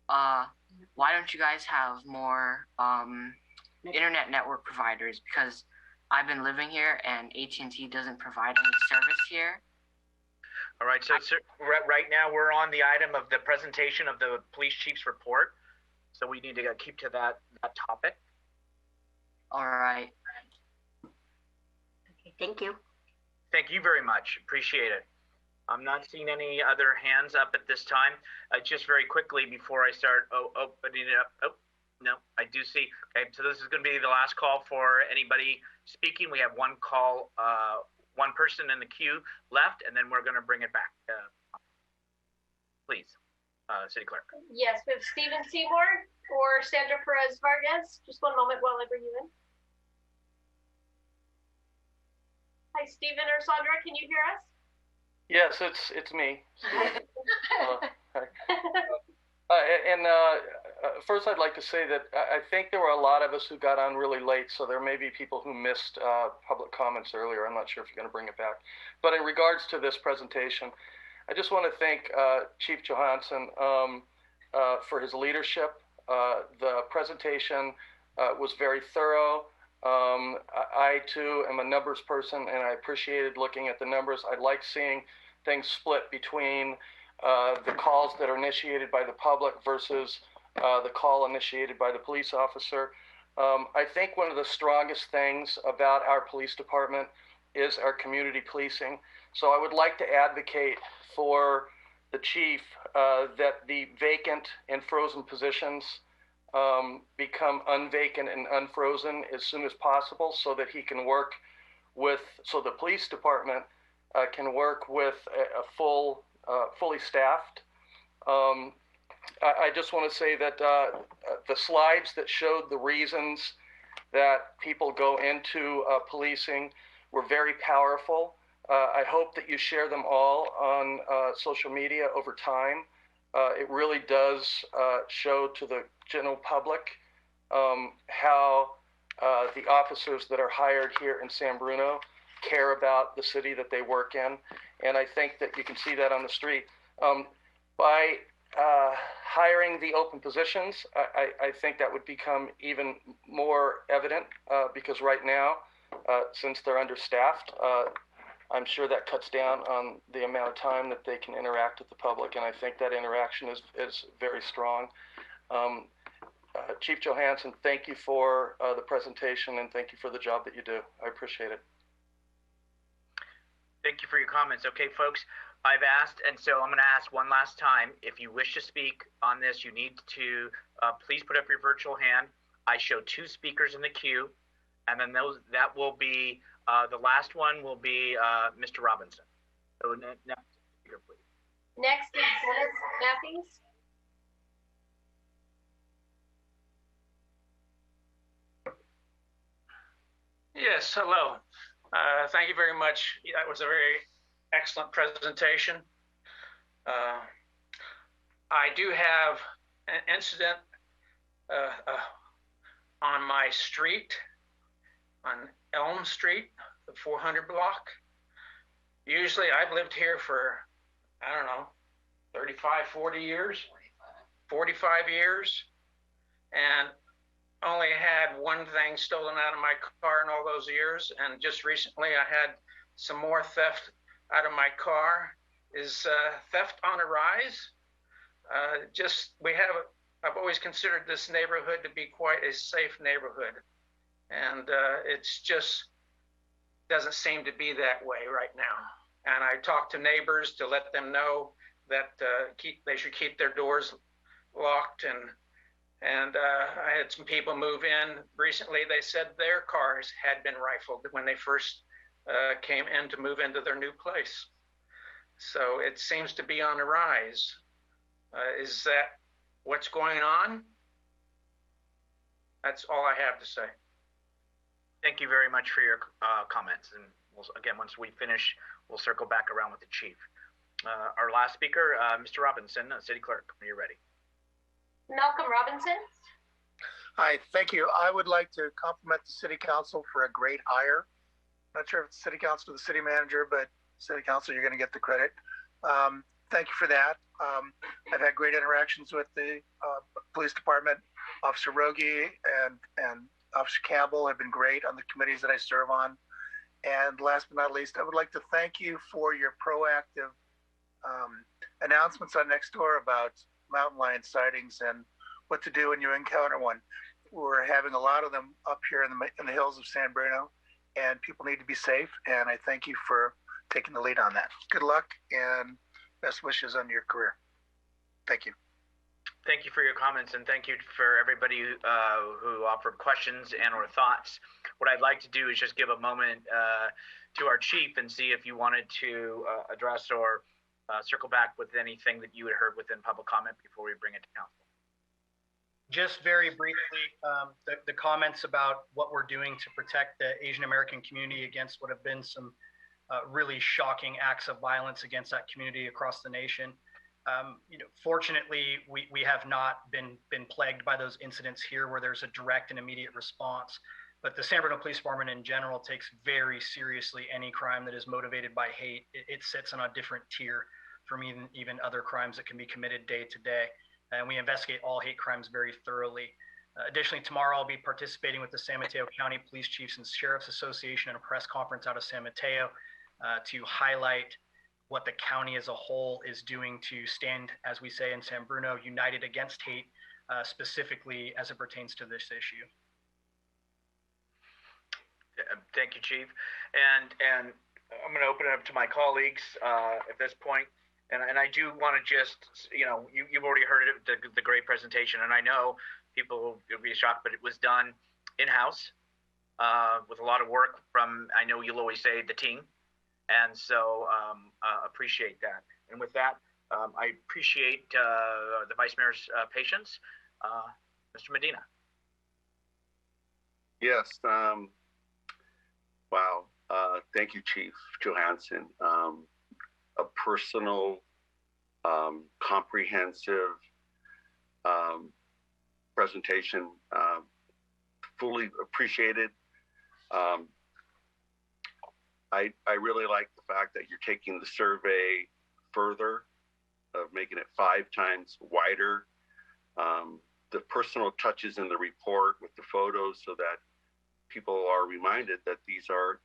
why don't you guys have more internet network providers? Because I've been living here and AT&T doesn't provide any service here. All right, so right now we're on the item of the presentation of the police chief's report. So we need to keep to that topic. All right. Okay, thank you. Thank you very much. Appreciate it. I'm not seeing any other hands up at this time. Just very quickly before I start opening it up. Oh, no, I do see. Okay, so this is going to be the last call for anybody speaking. We have one call, one person in the queue left, and then we're going to bring it back. Please, City Clerk. Yes, we have Stephen Seymour or Sandra Perez Vargas. Just one moment while I bring you in. Hi, Stephen or Sandra, can you hear us? Yes, it's me. First, I'd like to say that I think there were a lot of us who got on really late, so there may be people who missed public comments earlier. I'm not sure if you're going to bring it back. But in regards to this presentation, I just want to thank Chief Johansson for his leadership. The presentation was very thorough. I too am a numbers person, and I appreciated looking at the numbers. I like seeing things split between the calls that are initiated by the public versus the call initiated by the police officer. I think one of the strongest things about our police department is our community policing. So I would like to advocate for the chief that the vacant and frozen positions become unvacant and unfrozen as soon as possible so that he can work so the police department can work with a fully staffed. I just want to say that the slides that showed the reasons that people go into policing were very powerful. I hope that you share them all on social media over time. It really does show to the general public how the officers that are hired here in San Bruno care about the city that they work in. And I think that you can see that on the street. By hiring the open positions, I think that would become even more evident because right now, since they're understaffed, I'm sure that cuts down on the amount of time that they can interact with the public, and I think that interaction is very strong. Chief Johansson, thank you for the presentation, and thank you for the job that you do. I appreciate it. Thank you for your comments. Okay, folks, I've asked, and so I'm going to ask one last time. If you wish to speak on this, you need to please put up your virtual hand. I show 2 speakers in the queue, and then that will be the last one will be Mr. Robinson. So next speaker, please. Next is Dennis Matthews. Yes, hello. Thank you very much. That was a very excellent presentation. I do have an incident on my street, on Elm Street, the 400 block. Usually I've lived here for, I don't know, 35, 40 years, 45 years, and only had one thing stolen out of my car in all those years. And just recently I had some more theft out of my car. Is theft on a rise? I've always considered this neighborhood to be quite a safe neighborhood. And it's just doesn't seem to be that way right now. And I talked to neighbors to let them know that they should keep their doors locked. And I had some people move in recently. They said their cars had been rifled when they first came in to move into their new place. So it seems to be on the rise. Is that what's going on? That's all I have to say. Thank you very much for your comments. And again, once we finish, we'll circle back around with the chief. Our last speaker, Mr. Robinson, City Clerk, when you're ready. Malcolm Robinson. Hi, thank you. I would like to compliment the City Council for a great hire. Not sure if it's City Council or the City Manager, but City Council, you're going to get the credit. Thank you for that. I've had great interactions with the Police Department. Officer Rogie and Officer Campbell have been great on the committees that I serve on. And last but not least, I would like to thank you for your proactive announcements on Nextdoor about mountain lion sightings and what to do when you encounter one. We're having a lot of them up here in the hills of San Bruno, and people need to be safe. And I thank you for taking the lead on that. Good luck and best wishes on your career. Thank you. Thank you for your comments, and thank you for everybody who offered questions and or thoughts. What I'd like to do is just give a moment to our chief and see if you wanted to address or circle back with anything that you had heard within public comment before we bring it to council. Just very briefly, the comments about what we're doing to protect the Asian American community against what have been some really shocking acts of violence against that community across the nation. Fortunately, we have not been plagued by those incidents here where there's a direct and immediate response. But the San Bruno Police Department in general takes very seriously any crime that is motivated by hate. It sits on a different tier from even other crimes that can be committed day to day. And we investigate all hate crimes very thoroughly. Additionally, tomorrow I'll be participating with the San Mateo County Police Chiefs and Sheriffs Association in a press conference out of San Mateo to highlight what the county as a whole is doing to stand, as we say in San Bruno, united against hate, specifically as it pertains to this issue. Thank you, Chief. And I'm going to open it up to my colleagues at this point. And I do want to just, you've already heard it, the great presentation. And I know people will be shocked, but it was done in-house. with a lot of work from, I know you'll always say, the team. And so appreciate that. And with that, I appreciate the Vice Mayor's patience. Mr. Medina. Yes. Wow. Thank you, Chief Johansson. A personal, comprehensive presentation, fully appreciated. I really like the fact that you're taking the survey further, of making it 5 times wider. The personal touches in the report with the photos, so that people are reminded that these are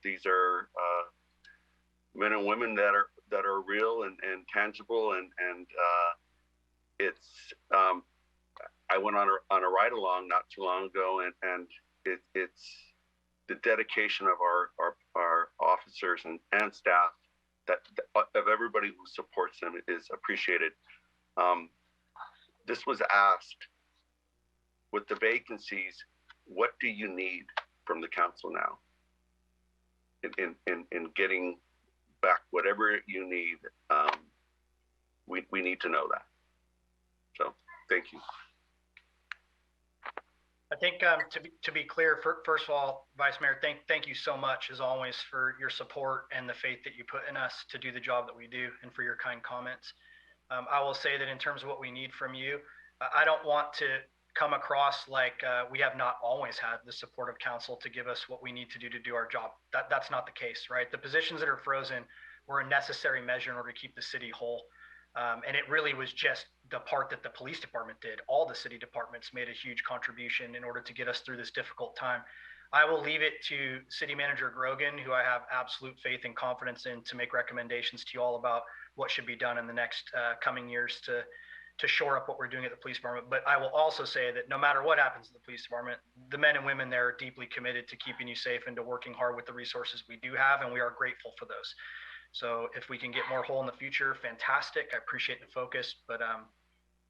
men and women that are real and tangible, and it's I went on a ride along not too long ago, and it's the dedication of our officers and staff, that of everybody who supports them, is appreciated. This was asked, with the vacancies, what do you need from the council now in getting back whatever you need? We need to know that. So thank you. I think to be clear, first of all, Vice Mayor, thank you so much, as always, for your support and the faith that you put in us to do the job that we do, and for your kind comments. I will say that in terms of what we need from you, I don't want to come across like we have not always had the support of council to give us what we need to do our job. That's not the case, right? The positions that are frozen were a necessary measure in order to keep the city whole. And it really was just the part that the police department did. All the city departments made a huge contribution in order to get us through this difficult time. I will leave it to City Manager Grogan, who I have absolute faith and confidence in, to make recommendations to you all about what should be done in the next coming years to shore up what we're doing at the police department. But I will also say that no matter what happens at the police department, the men and women there are deeply committed to keeping you safe and to working hard with the resources we do have, and we are grateful for those. So if we can get more whole in the future, fantastic. I appreciate the focus, but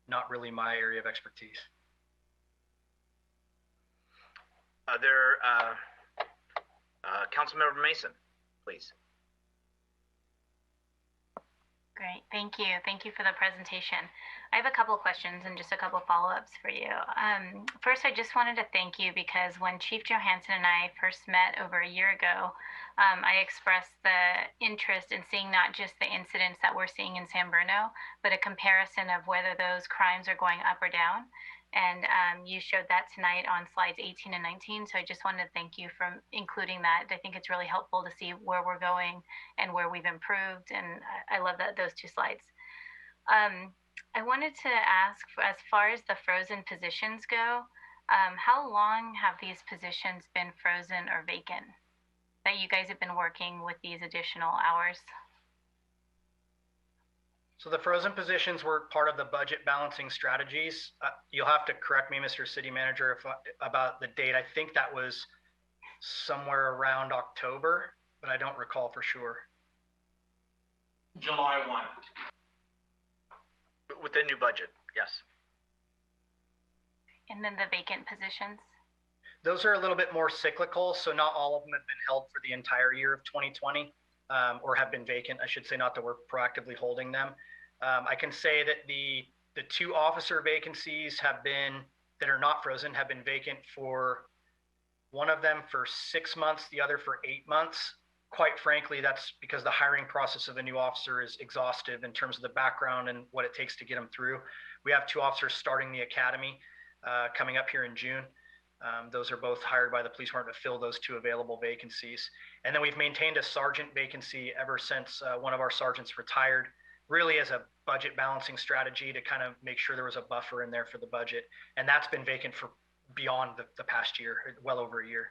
not really my area of expertise. Councilmember Mason, please. Great, thank you. Thank you for the presentation. I have a couple of questions and just a couple of follow-ups for you. First, I just wanted to thank you because when Chief Johansson and I first met over a year ago, I expressed the interest in seeing not just the incidents that we're seeing in San Bruno, but a comparison of whether those crimes are going up or down. And you showed that tonight on slides 18 and 19. So I just wanted to thank you for including that. I think it's really helpful to see where we're going and where we've improved. And I love those 2 slides. I wanted to ask, as far as the frozen positions go, how long have these positions been frozen or vacant that you guys have been working with these additional hours? So the frozen positions were part of the budget balancing strategies. You'll have to correct me, Mr. City Manager, about the date. I think that was somewhere around October, but I don't recall for sure. July 1. With the new budget, yes. And then the vacant positions? Those are a little bit more cyclical, so not all of them have been held for the entire year of 2020, or have been vacant, I should say, not that we're proactively holding them. I can say that the 2 officer vacancies that are not frozen have been vacant for, one of them for 6 months, the other for 8 months. Quite frankly, that's because the hiring process of a new officer is exhaustive in terms of the background and what it takes to get them through. We have 2 officers starting the academy coming up here in June. Those are both hired by the police department to fill those 2 available vacancies. And then we've maintained a sergeant vacancy ever since one of our sergeants retired, really as a budget balancing strategy to kind of make sure there was a buffer in there for the budget. And that's been vacant for beyond the past year, well over a year.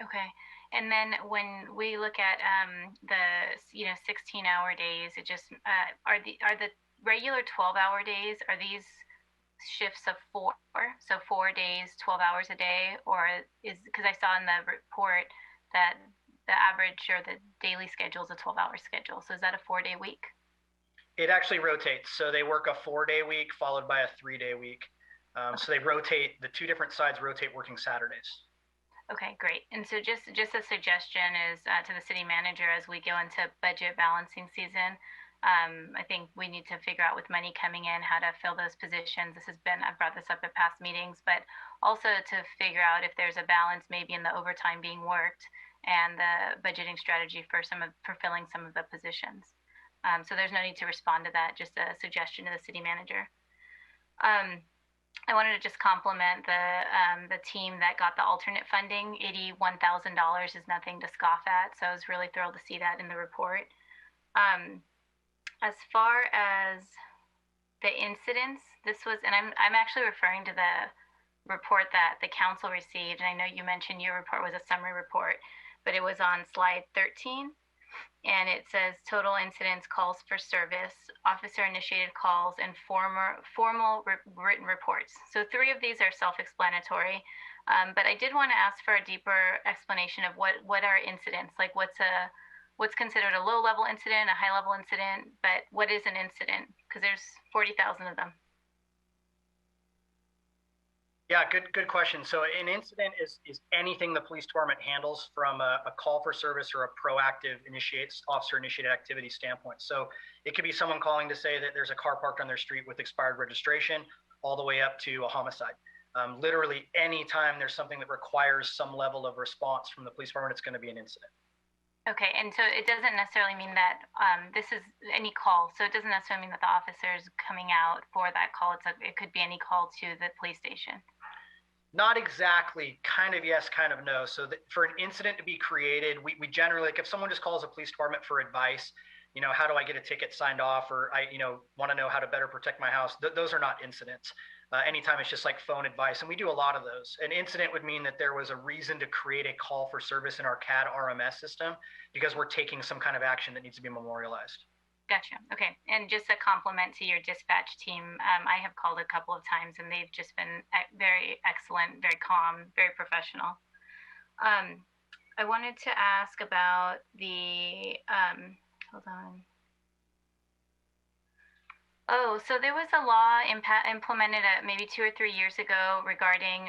Okay. And then when we look at the 16-hour days, it just are the regular 12-hour days, are these shifts of 4, so 4 days, 12 hours a day, or is, because I saw in the report that the average or the daily schedule is a 12-hour schedule, so is that a 4-day week? It actually rotates, so they work a 4-day week followed by a 3-day week. So they rotate, the 2 different sides rotate working Saturdays. Okay, great. And so just a suggestion is to the city manager as we go into budget balancing season. I think we need to figure out with money coming in how to fill those positions. I've brought this up at past meetings, but also to figure out if there's a balance maybe in the overtime being worked and the budgeting strategy for filling some of the positions. So there's no need to respond to that, just a suggestion to the city manager. I wanted to just compliment the team that got the alternate funding. $81,000 is nothing to scoff at, so I was really thrilled to see that in the report. As far as the incidents, and I'm actually referring to the report that the council received, and I know you mentioned your report was a summary report, but it was on slide 13. And it says total incidents, calls for service, officer-initiated calls, and formal written reports. So 3 of these are self-explanatory, but I did want to ask for a deeper explanation of what are incidents, like what's considered a low-level incident, a high-level incident, but what is an incident? Because there's 40,000 of them. Yeah, good question. So an incident is anything the police department handles from a call for service or a proactive officer-initiated activity standpoint. So it could be someone calling to say that there's a car parked on their street with expired registration, all the way up to a homicide. Literally any time there's something that requires some level of response from the police department, it's going to be an incident. Okay, and so it doesn't necessarily mean that this is any call. So it doesn't necessarily mean that the officer is coming out for that call. It could be any call to the police station. Not exactly. Kind of yes, kind of no. So for an incident to be created, we generally, like if someone just calls a police department for advice, how do I get a ticket signed off, or I, want to know how to better protect my house, those are not incidents. Anytime it's just like phone advice, and we do a lot of those. An incident would mean that there was a reason to create a call for service in our CAD RMS system because we're taking some kind of action that needs to be memorialized. Gotcha. Okay. And just a compliment to your dispatch team. I have called a couple of times and they've just been very excellent, very calm, very professional. I wanted to ask about the, hold on. Oh, so there was a law implemented maybe 2 or 3 years ago regarding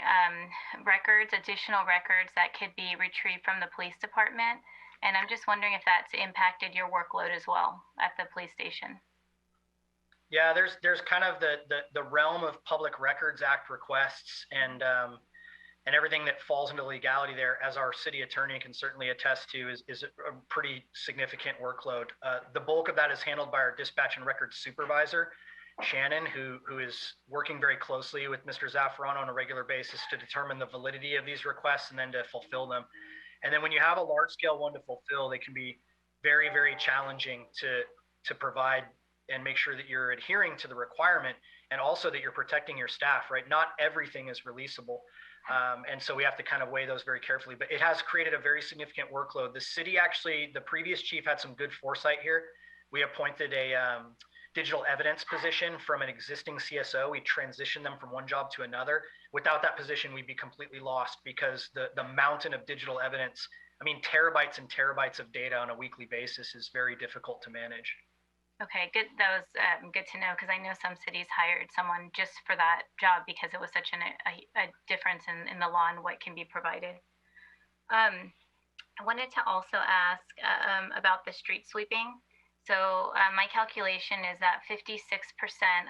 additional records that could be retrieved from the police department. And I'm just wondering if that's impacted your workload as well at the police station. Yeah, there's kind of the realm of Public Records Act requests and everything that falls into legality there, as our city attorney can certainly attest to, is a pretty significant workload. The bulk of that is handled by our dispatch and records supervisor, Shannon, who is working very closely with Mr. Zaffarano on a regular basis to determine the validity of these requests and then to fulfill them. And then when you have a large-scale one to fulfill, they can be very, very challenging to provide and make sure that you're adhering to the requirement and also that you're protecting your staff, right? Not everything is releasable. And so we have to kind of weigh those very carefully. But it has created a very significant workload. The city actually, the previous chief had some good foresight here. We appointed a digital evidence position from an existing CSO. We transitioned them from one job to another. Without that position, we'd be completely lost because the mountain of digital evidence, I mean, terabytes and terabytes of data on a weekly basis is very difficult to manage. Okay, good. That was good to know because I know some cities hired someone just for that job because it was such a difference in the law and what can be provided. I wanted to also ask about the street sweeping. So my calculation is that 56%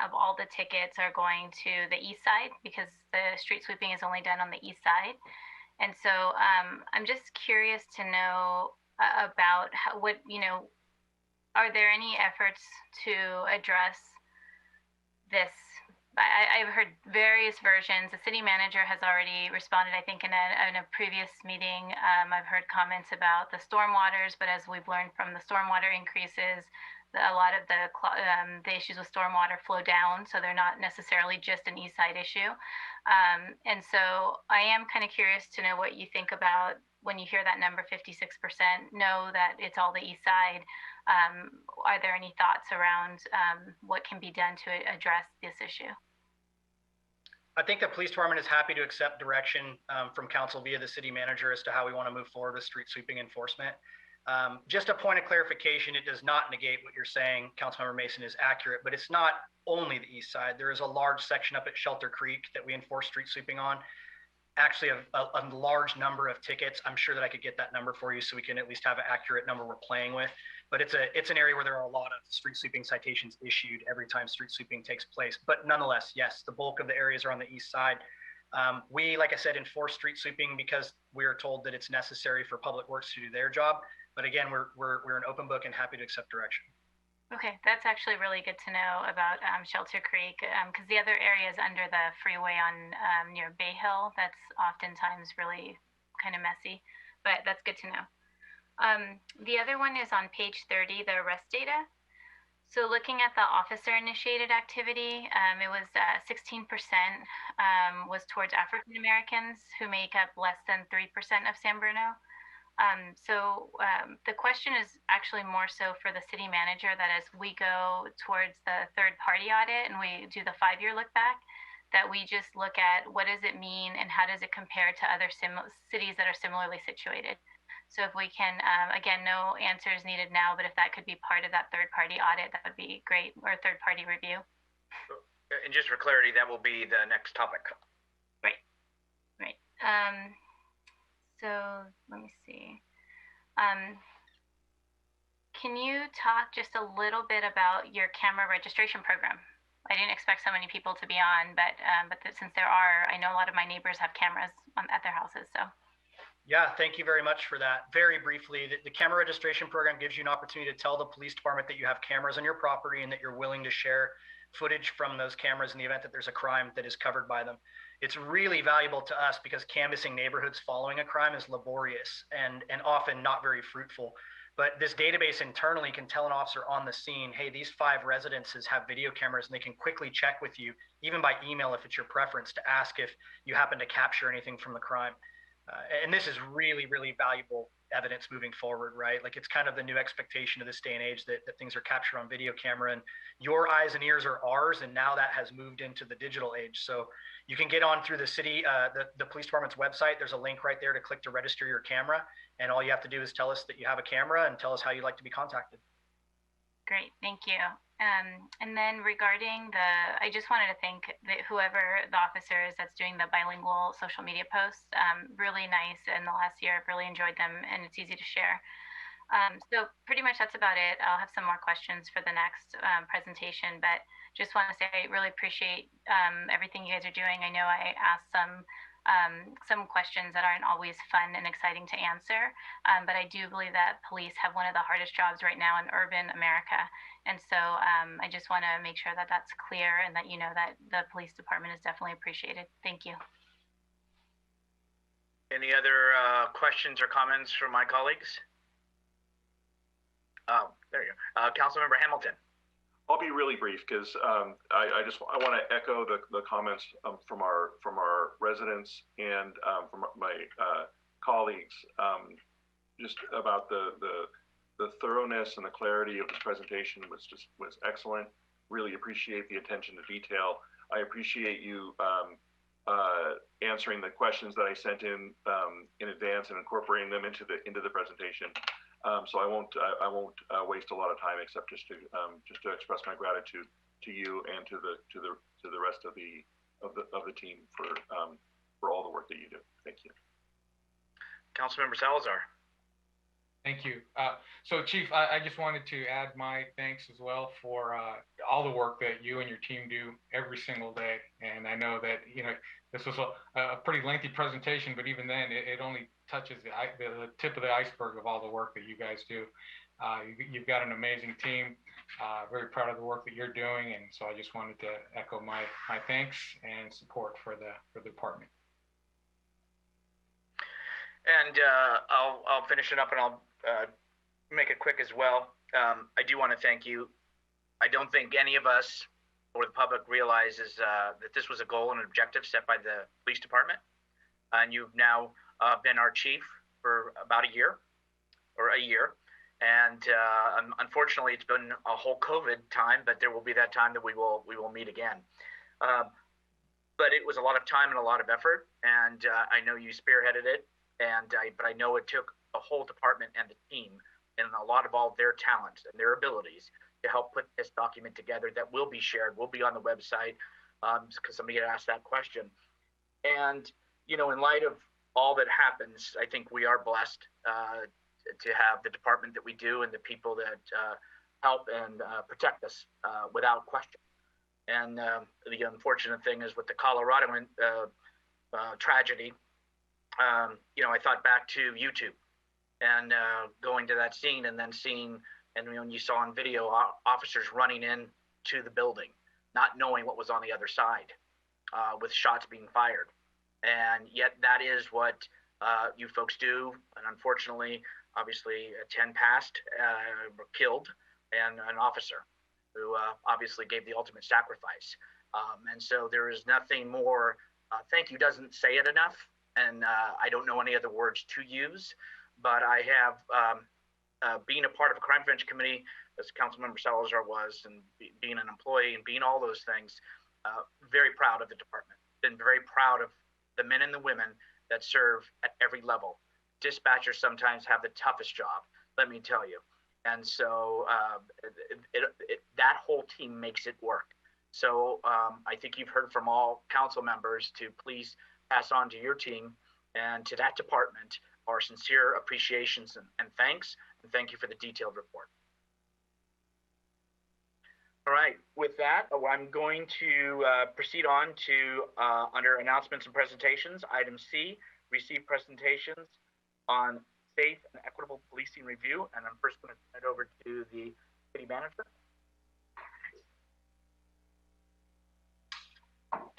of all the tickets are going to the east side because the street sweeping is only done on the east side. And so I'm just curious to know about are there any efforts to address this? I've heard various versions. The city manager has already responded, I think, in a previous meeting. I've heard comments about the stormwaters, but as we've learned from the stormwater increases, a lot of the issues with stormwater flow down, so they're not necessarily just an east side issue. And so I am kind of curious to know what you think about when you hear that number, 56%, know that it's all the east side. Are there any thoughts around what can be done to address this issue? I think the police department is happy to accept direction from council via the city manager as to how we want to move forward with street sweeping enforcement. Just a point of clarification, it does not negate what you're saying. Councilmember Mason is accurate, but it's not only the east side. There is a large section up at Shelter Creek that we enforce street sweeping on. actually a large number of tickets. I'm sure that I could get that number for you so we can at least have an accurate number we're playing with. But it's an area where there are a lot of street sweeping citations issued every time street sweeping takes place. But nonetheless, yes, the bulk of the areas are on the east side. We, like I said, enforce street sweeping because we are told that it's necessary for public works to do their job. But again, we're an open book and happy to accept direction. Okay, that's actually really good to know about Shelter Creek, because the other areas under the freeway on near Bay Hill, that's oftentimes really kind of messy, but that's good to know. The other one is on page 30, the arrest data. So looking at the officer-initiated activity, it was 16% was towards African Americans, who make up less than 3% of San Bruno. The question is actually more so for the city manager, that as we go towards the third-party audit and we do the 5-year look back, that we just look at what does it mean and how does it compare to other cities that are similarly situated. So if we can, again, no answers needed now, but if that could be part of that third-party audit, that would be great, or third-party review. And just for clarity, that will be the next topic. Right. So let me see. Can you talk just a little bit about your camera registration program? I didn't expect so many people to be on, but since there are, I know a lot of my neighbors have cameras at their houses, so. Yeah, thank you very much for that. Very briefly, the camera registration program gives you an opportunity to tell the police department that you have cameras on your property and that you're willing to share footage from those cameras in the event that there's a crime that is covered by them. It's really valuable to us because canvassing neighborhoods following a crime is laborious and often not very fruitful. But this database internally can tell an officer on the scene, hey, these 5 residences have video cameras, and they can quickly check with you, even by email if it's your preference, to ask if you happen to capture anything from the crime. And this is really, really valuable evidence moving forward, right? Like, it's kind of the new expectation of this day and age that things are captured on video camera, and your eyes and ears are ours, and now that has moved into the digital age. So you can get on through the city, the police department's website. There's a link right there to click to register your camera, and all you have to do is tell us that you have a camera and tell us how you'd like to be contacted. Great, thank you. And then regarding I just wanted to thank whoever the officer is that's doing the bilingual social media posts. Really nice in the last year. I've really enjoyed them, and it's easy to share. So pretty much that's about it. I'll have some more questions for the next presentation, but just want to say I really appreciate everything you guys are doing. I know I asked some questions that aren't always fun and exciting to answer, but I do believe that police have one of the hardest jobs right now in urban America. And so I just want to make sure that that's clear and that you know that the police department is definitely appreciated. Thank you. Any other questions or comments from my colleagues? Oh, there you go. Councilmember Hamilton. I'll be really brief because I want to echo the comments from our residents and from my colleagues just about the thoroughness and the clarity of this presentation was excellent. Really appreciate the attention to detail. I appreciate you answering the questions that I sent in advance and incorporating them into the presentation. So I won't waste a lot of time except just to express my gratitude to you and to the rest of the team for all the work that you do. Thank you. Councilmember Salazar. Thank you. So, Chief, I just wanted to add my thanks as well for all the work that you and your team do every single day. And I know that, this was a pretty lengthy presentation, but even then, it only touches the tip of the iceberg of all the work that you guys do. You've got an amazing team. Very proud of the work that you're doing. And so I just wanted to echo my thanks and support for the department. And I'll finish it up, and I'll make it quick as well. I do want to thank you. I don't think any of us or the public realizes that this was a goal and objective set by the police department. And you've now been our chief for about a year. And unfortunately, it's been a whole COVID time, but there will be that time that we will meet again. But it was a lot of time and a lot of effort, and I know you spearheaded it. But I know it took a whole department and the team and a lot of all their talents and their abilities to help put this document together that will be shared, will be on the website, because somebody had asked that question. And in light of all that happens, I think we are blessed to have the department that we do and the people that help and protect us without question. And the unfortunate thing is with the Colorado tragedy, I thought back to YouTube and going to that scene and then seeing, and when you saw on video, officers running in to the building, not knowing what was on the other side, with shots being fired. And yet that is what you folks do. And unfortunately, obviously 10 passed, were killed, and an officer who obviously gave the ultimate sacrifice. And so there is nothing more, thank you doesn't say it enough. And I don't know any other words to use, but I have being a part of a crime prevention committee, as Councilmember Salazar was, and being an employee and being all those things, very proud of the department. Been very proud of the men and the women that serve at every level. Dispatchers sometimes have the toughest job, let me tell you. And so that whole team makes it work. So I think you've heard from all council members to please pass on to your team and to that department our sincere appreciations and thanks. And thank you for the detailed report. All right, with that, I'm going to proceed on to under announcements and presentations, item C, receive presentations on safe and equitable policing review. And I'm first going to turn it over to the city manager.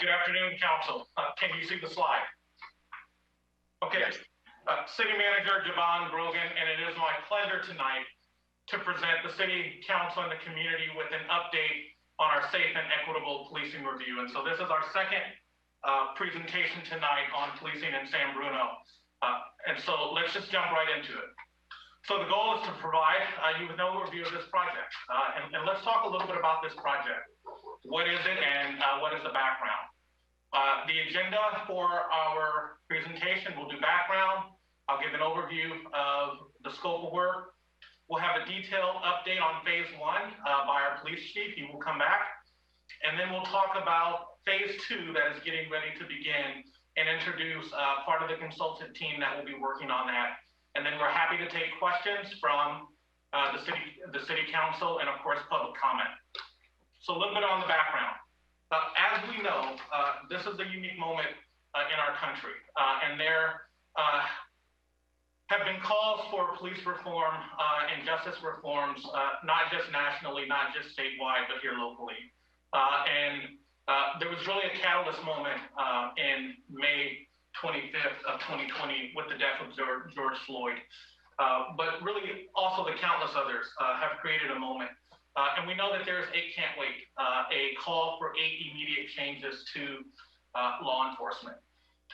Good afternoon, council. Can you see the slide? Okay. Yes. City Manager Javon Brogan, and it is my pleasure tonight to present the City Council and the community with an update on our safe and equitable policing review. And so this is our second presentation tonight on policing in San Bruno. And so let's just jump right into it. So the goal is to provide you with an overview of this project. And let's talk a little bit about this project. What is it and what is the background? The agenda for our presentation, we'll do background. I'll give an overview of the scope of work. We'll have a detailed update on phase 1 by our police chief. He will come back. And then we'll talk about phase 2 that is getting ready to begin and introduce part of the consultant team that will be working on that. And then we're happy to take questions from the city council and of course public comment. So a little bit on the background. As we know, this is a unique moment in our country, and there have been calls for police reform and justice reforms, not just nationally, not just statewide, but here locally. And there was really a catalyst moment in May 25th of 2020 with the death of George Floyd. But really also the countless others have created a moment. And we know that there's 8 Can't Wait, a call for 8 immediate changes to law enforcement.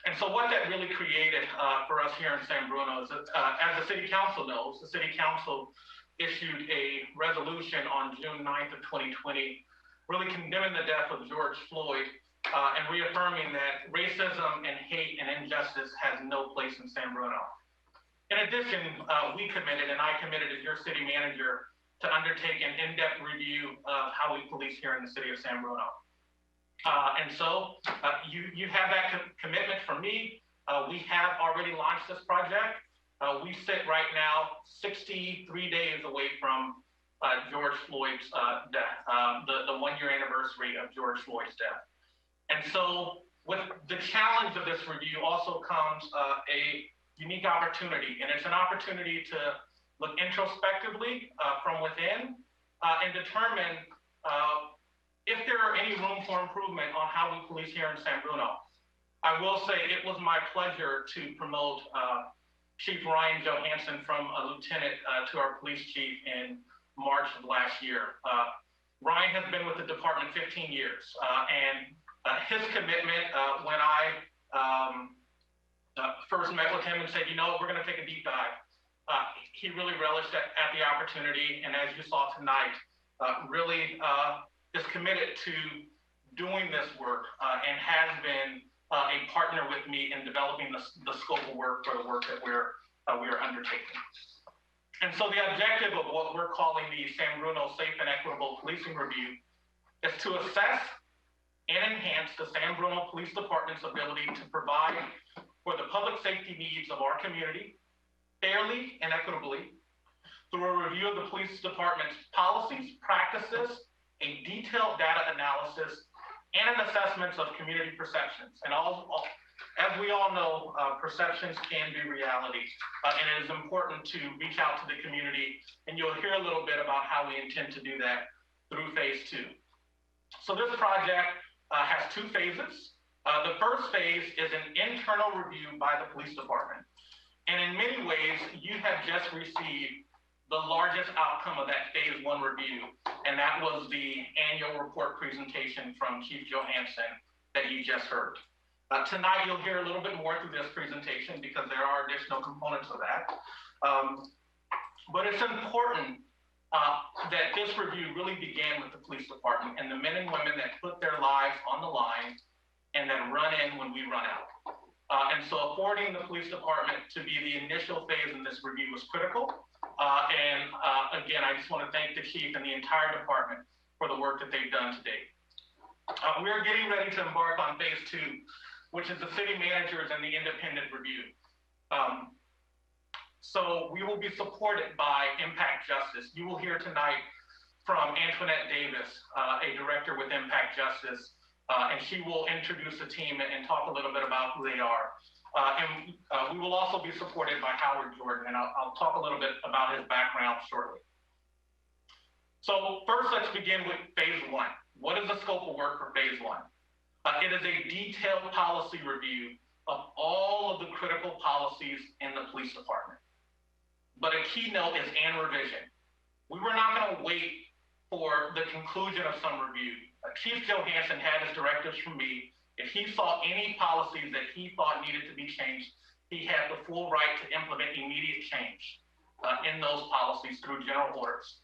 And so what that really created for us here in San Bruno is that, as the city council knows, the city council issued a resolution on June 9th of 2020, really condemning the death of George Floyd and reaffirming that racism and hate and injustice has no place in San Bruno. In addition, we committed, and I committed as your city manager, to undertake an in-depth review of how we police here in the city of San Bruno. And so you have that commitment from me. We have already launched this project. We sit right now 63 days away from George Floyd's death, the 1-year anniversary of George Floyd's death. And so with the challenge of this review also comes a unique opportunity, and it's an opportunity to look introspectively from within and determine if there are any room for improvement on how we police here in San Bruno. I will say it was my pleasure to promote Chief Ryan Johansson from a lieutenant to our police chief in March of last year. Ryan has been with the department 15 years, and his commitment when I first met with him and said, we're going to take a deep dive. He really relished at the opportunity, and as you saw tonight, really is committed to doing this work and has been a partner with me in developing the scope of work for the work that we are undertaking. And so the objective of what we're calling the San Bruno Safe and Equitable Policing Review is to assess and enhance the San Bruno Police Department's ability to provide for the public safety needs of our community fairly and equitably through a review of the police department's policies, practices, a detailed data analysis, and an assessment of community perceptions. And as we all know, perceptions can be reality, and it is important to reach out to the community, and you'll hear a little bit about how we intend to do that through phase 2. So this project has 2 phases. The first phase is an internal review by the police department. And in many ways, you have just received the largest outcome of that phase 1 review, and that was the annual report presentation from Chief Johansson that you just heard. Tonight, you'll hear a little bit more through this presentation because there are additional components of that. But it's important that this review really began with the police department and the men and women that put their lives on the line and that run in when we run out. And so affording the police department to be the initial phase in this review was critical. Again, I just want to thank the chief and the entire department for the work that they've done to date. We're getting ready to embark on phase 2, which is the city managers and the independent review. So we will be supported by Impact Justice. You will hear tonight from Antoinette Davis, a director with Impact Justice, and she will introduce the team and talk a little bit about who they are. We will also be supported by Howard Jordan, and I'll talk a little bit about his background shortly. So first, let's begin with phase 1. What is the scope of work for phase 1? It is a detailed policy review of all of the critical policies in the police department. But a key note is and revision. We were not going to wait for the conclusion of some review. Chief Johansson had his directives from me. If he saw any policies that he thought needed to be changed, he had the full right to implement immediate change in those policies through general orders.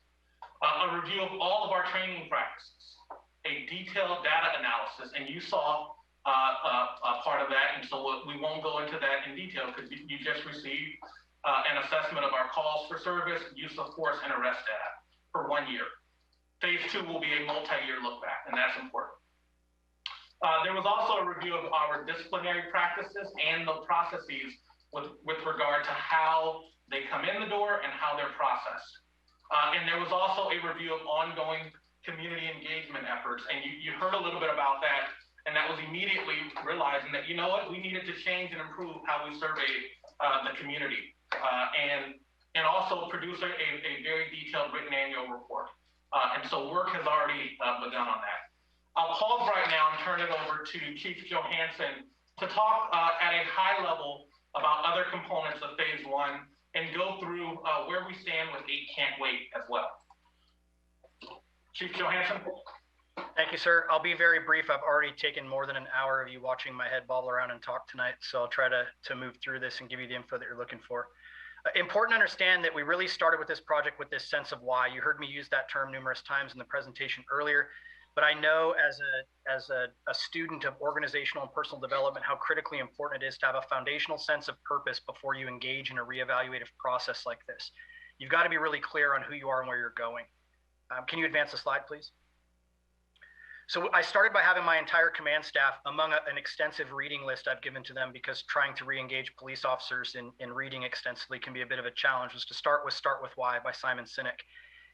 A review of all of our training practices, a detailed data analysis, and you saw a part of that, and so we won't go into that in detail because you just received an assessment of our calls for service, use of force, and arrest data for 1 year. Phase 2 will be a multi-year look back, and that's important. There was also a review of our disciplinary practices and the processes with regard to how they come in the door and how they're processed. And there was also a review of ongoing community engagement efforts, and you heard a little bit about that, and that was immediately realizing that, you know what, we needed to change and improve how we survey the community, and also produce a very detailed written annual report. And so work has already begun on that. I'll pause right now and turn it over to Chief Johansson to talk at a high level about other components of phase 1 and go through where we stand with 8 Can't Wait as well. Chief Johansson. Thank you, sir. I'll be very brief. I've already taken more than an hour of you watching my head bobble around and talk tonight, so I'll try to move through this and give you the info that you're looking for. Important to understand that we really started with this project with this sense of why. You heard me use that term numerous times in the presentation earlier, but I know as a student of organizational and personal development how critically important it is to have a foundational sense of purpose before you engage in a reevaluative process like this. You've got to be really clear on who you are and where you're going. Can you advance the slide, please? So I started by having my entire command staff among an extensive reading list I've given to them, because trying to re-engage police officers in reading extensively can be a bit of a challenge, was to Start With Why by Simon Sinek.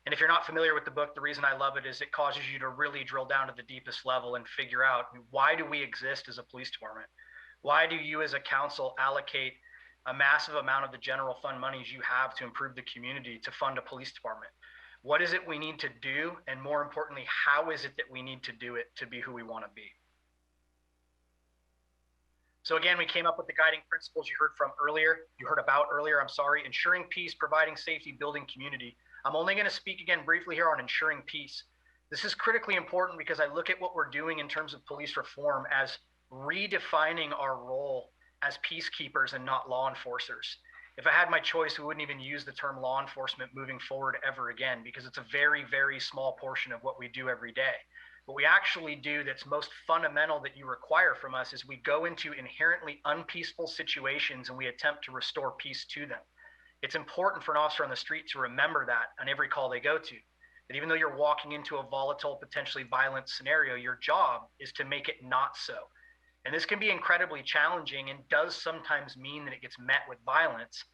And if you're not familiar with the book, the reason I love it is it causes you to really drill down to the deepest level and figure out, why do we exist as a police department? Why do you as a council allocate a massive amount of the general fund monies you have to improve the community to fund a police department? What is it we need to do? And more importantly, how is it that we need to do it to be who we want to be? So again, we came up with the guiding principles you heard about earlier, ensuring peace, providing safety, building community. I'm only going to speak again briefly here on ensuring peace. This is critically important because I look at what we're doing in terms of police reform as redefining our role as peacekeepers and not law enforcers. If I had my choice, we wouldn't even use the term law enforcement moving forward ever again, because it's a very, very small portion of what we do every day. What we actually do that's most fundamental that you require from us is we go into inherently unpeaceful situations and we attempt to restore peace to them. It's important for an officer on the street to remember that on every call they go to, that even though you're walking into a volatile, potentially violent scenario, your job is to make it not so. And this can be incredibly challenging and does sometimes mean that it gets met with violence.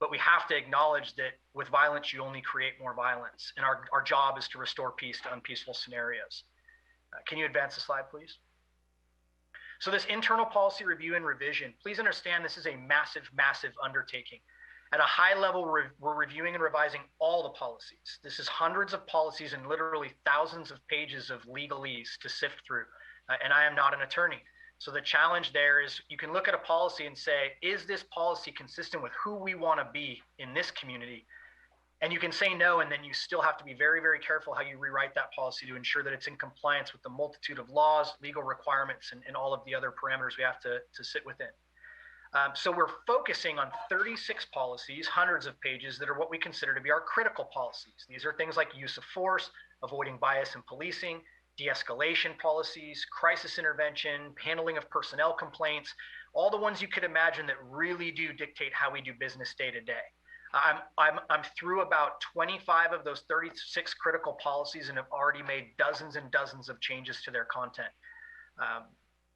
But we have to acknowledge that with violence, you only create more violence. And our job is to restore peace to unpeaceful scenarios. Can you advance the slide, please? So this internal policy review and revision, please understand this is a massive, massive undertaking. At a high level, we're reviewing and revising all the policies. This is hundreds of policies and literally thousands of pages of legalese to sift through. And I am not an attorney. So the challenge there is you can look at a policy and say, is this policy consistent with who we want to be in this community? And you can say no, and then you still have to be very, very careful how you rewrite that policy to ensure that it's in compliance with the multitude of laws, legal requirements, and all of the other parameters we have to sit within. So we're focusing on 36 policies, hundreds of pages that are what we consider to be our critical policies. These are things like use of force, avoiding bias in policing, de-escalation policies, crisis intervention, handling of personnel complaints, all the ones you could imagine that really do dictate how we do business day to day. I'm through about 25 of those 36 critical policies and have already made dozens and dozens of changes to their content,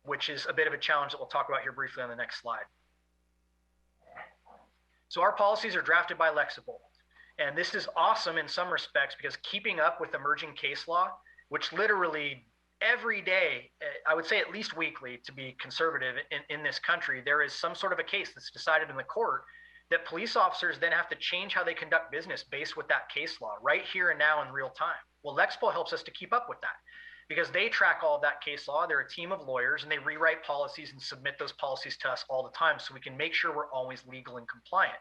which is a bit of a challenge that we'll talk about here briefly on the next slide. So our policies are drafted by Equitable. And this is awesome in some respects because keeping up with emerging case law, which literally every day, I would say at least weekly to be conservative in this country, there is some sort of a case that's decided in the court that police officers then have to change how they conduct business based with that case law right here and now in real time. Well, Lexpol helps us to keep up with that because they track all of that case law. They're a team of lawyers and they rewrite policies and submit those policies to us all the time so we can make sure we're always legal and compliant.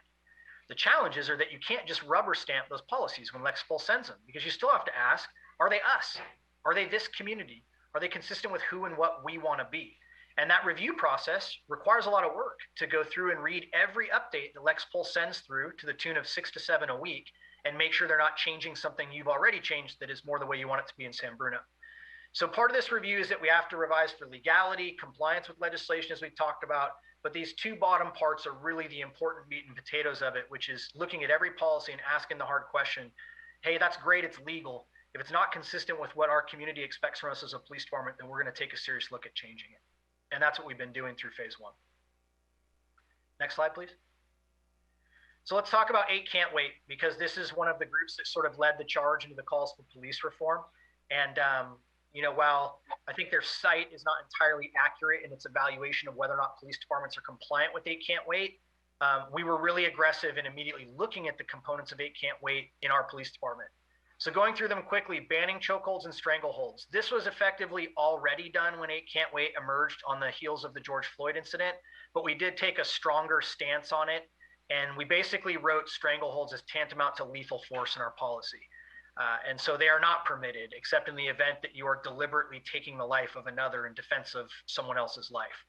The challenges are that you can't just rubber stamp those policies when Lexpol sends them because you still have to ask, are they us? Are they this community? Are they consistent with who and what we want to be? And that review process requires a lot of work to go through and read every update that Lexpol sends through to the tune of 6 to 7 a week and make sure they're not changing something you've already changed that is more the way you want it to be in San Bruno. So part of this review is that we have to revise for legality, compliance with legislation, as we talked about, but these two bottom parts are really the important meat and potatoes of it, which is looking at every policy and asking the hard question, hey, that's great, it's legal. If it's not consistent with what our community expects from us as a police department, then we're going to take a serious look at changing it. And that's what we've been doing through phase 1. Next slide, please. So let's talk about 8 Can't Wait, because this is one of the groups that sort of led the charge into the calls for police reform. And, you know, while I think their site is not entirely accurate in its evaluation of whether or not police departments are compliant with 8 Can't Wait, we were really aggressive in immediately looking at the components of 8 Can't Wait in our police department. So going through them quickly, banning chokeholds and strangleholds. This was effectively already done when 8 Can't Wait emerged on the heels of the George Floyd incident, but we did take a stronger stance on it. And we basically wrote strangleholds as tantamount to lethal force in our policy. And so they are not permitted except in the event that you are deliberately taking the life of another in defense of someone else's life.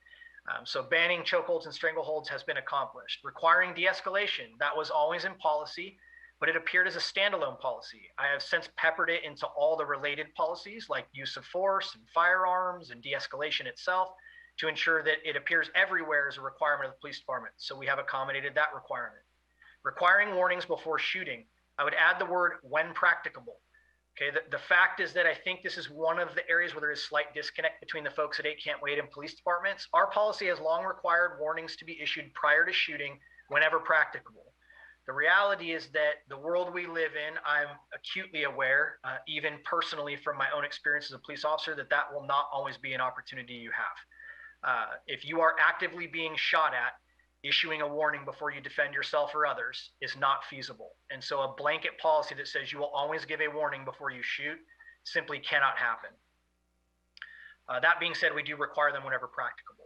So banning chokeholds and strangleholds has been accomplished. Requiring de-escalation, that was always in policy, but it appeared as a standalone policy. I have since peppered it into all the related policies like use of force and firearms and de-escalation itself to ensure that it appears everywhere as a requirement of the police department. So we have accommodated that requirement. Requiring warnings before shooting, I would add the word when practicable. Okay, the fact is that I think this is one of the areas where there is slight disconnect between the folks at 8 Can't Wait and police departments. Our policy has long required warnings to be issued prior to shooting whenever practicable. The reality is that the world we live in, I'm acutely aware, even personally from my own experience as a police officer, that that will not always be an opportunity you have. If you are actively being shot at, issuing a warning before you defend yourself or others is not feasible. And so a blanket policy that says you will always give a warning before you shoot simply cannot happen. That being said, we do require them whenever practicable.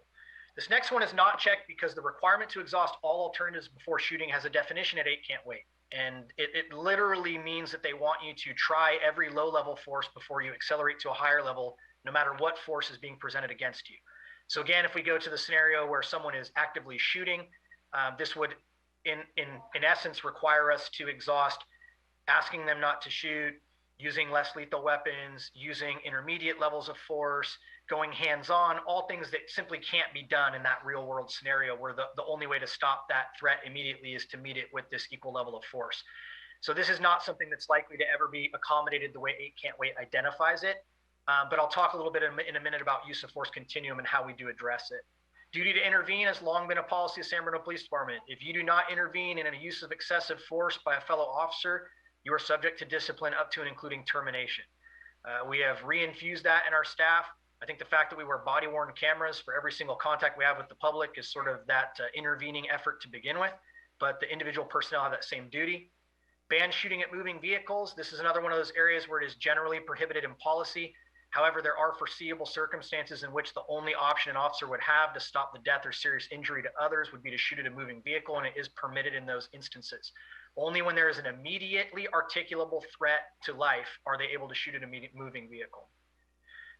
This next one is not checked because the requirement to exhaust all alternatives before shooting has a definition at 8 Can't Wait. And it literally means that they want you to try every low-level force before you accelerate to a higher level, no matter what force is being presented against you. So again, if we go to the scenario where someone is actively shooting, this would, in essence, require us to exhaust asking them not to shoot, using less lethal weapons, using intermediate levels of force, going hands-on, all things that simply can't be done in that real-world scenario where the only way to stop that threat immediately is to meet it with this equal level of force. So this is not something that's likely to ever be accommodated the way 8 Can't Wait identifies it. but I'll talk a little bit in a minute about use of force continuum and how we do address it. Duty to intervene has long been a policy of San Bruno Police Department. If you do not intervene in a use of excessive force by a fellow officer, you are subject to discipline up to and including termination. We have reinfused that in our staff. I think the fact that we wear body-worn cameras for every single contact we have with the public is sort of that intervening effort to begin with, but the individual personnel have that same duty. Ban shooting at moving vehicles. This is another one of those areas where it is generally prohibited in policy. However, there are foreseeable circumstances in which the only option an officer would have to stop the death or serious injury to others would be to shoot at a moving vehicle, and it is permitted in those instances. Only when there is an immediately articulable threat to life are they able to shoot at a moving vehicle.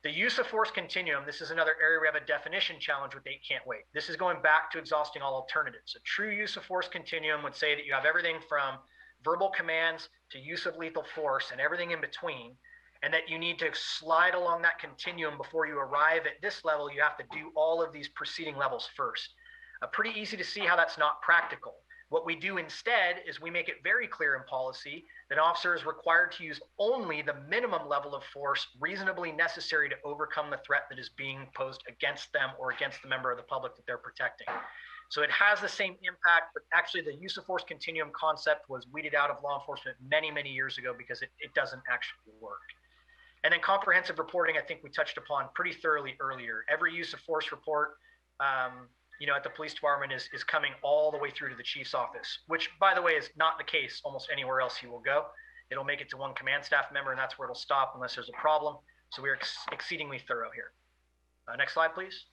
The use of force continuum, this is another area we have a definition challenge with 8 can't wait. This is going back to exhausting all alternatives. A true use of force continuum would say that you have everything from verbal commands to use of lethal force and everything in between, and that you need to slide along that continuum before you arrive at this level. You have to do all of these preceding levels first. Pretty easy to see how that's not practical. What we do instead is we make it very clear in policy that an officer is required to use only the minimum level of force reasonably necessary to overcome the threat that is being posed against them or against the member of the public that they're protecting. So it has the same impact, but actually the use of force continuum concept was weeded out of law enforcement many, many years ago because it doesn't actually work. And then comprehensive reporting, I think we touched upon pretty thoroughly earlier. Every use of force report, at the police department is coming all the way through to the chief's office, which, by the way, is not the case almost anywhere else you will go. It'll make it to one command staff member, and that's where it'll stop unless there's a problem. So we're exceedingly thorough here. Next slide, please.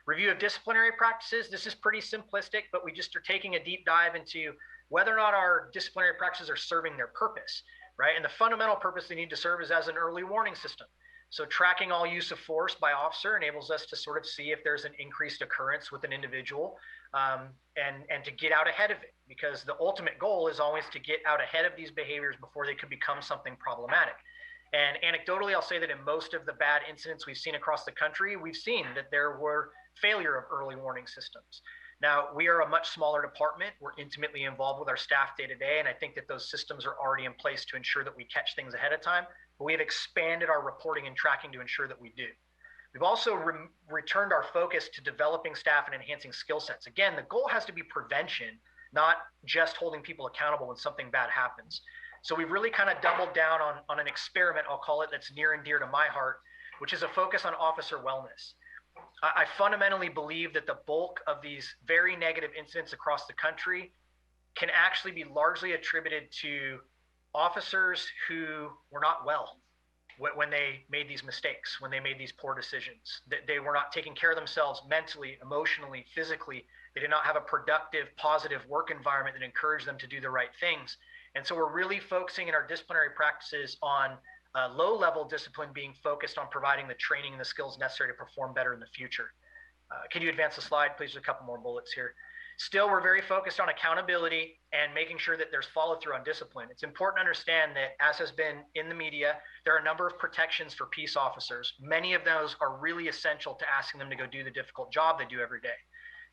Review of disciplinary practices. This is pretty simplistic, but we just are taking a deep dive into whether or not our disciplinary practices are serving their purpose, right? And the fundamental purpose they need to serve is as an early warning system. So tracking all use of force by officer enables us to sort of see if there's an increased occurrence with an individual and to get out ahead of it, because the ultimate goal is always to get out ahead of these behaviors before they could become something problematic. And anecdotally, I'll say that in most of the bad incidents we've seen across the country, we've seen that there were failure of early warning systems. Now, we are a much smaller department. We're intimately involved with our staff day to day, and I think that those systems are already in place to ensure that we catch things ahead of time, but we have expanded our reporting and tracking to ensure that we do. We've also returned our focus to developing staff and enhancing skill sets. Again, the goal has to be prevention, not just holding people accountable when something bad happens. So we've really kind of doubled down on an experiment, I'll call it, that's near and dear to my heart, which is a focus on officer wellness. I fundamentally believe that the bulk of these very negative incidents across the country can actually be largely attributed to officers who were not well when they made these mistakes, when they made these poor decisions. They were not taking care of themselves mentally, emotionally, physically. They did not have a productive, positive work environment that encouraged them to do the right things. And so we're really focusing in our disciplinary practices on low-level discipline being focused on providing the training and the skills necessary to perform better in the future. Can you advance the slide, please? There's a couple more bullets here. Still, we're very focused on accountability and making sure that there's follow-through on discipline. It's important to understand that, as has been in the media, there are a number of protections for peace officers. Many of those are really essential to asking them to go do the difficult job they do every day.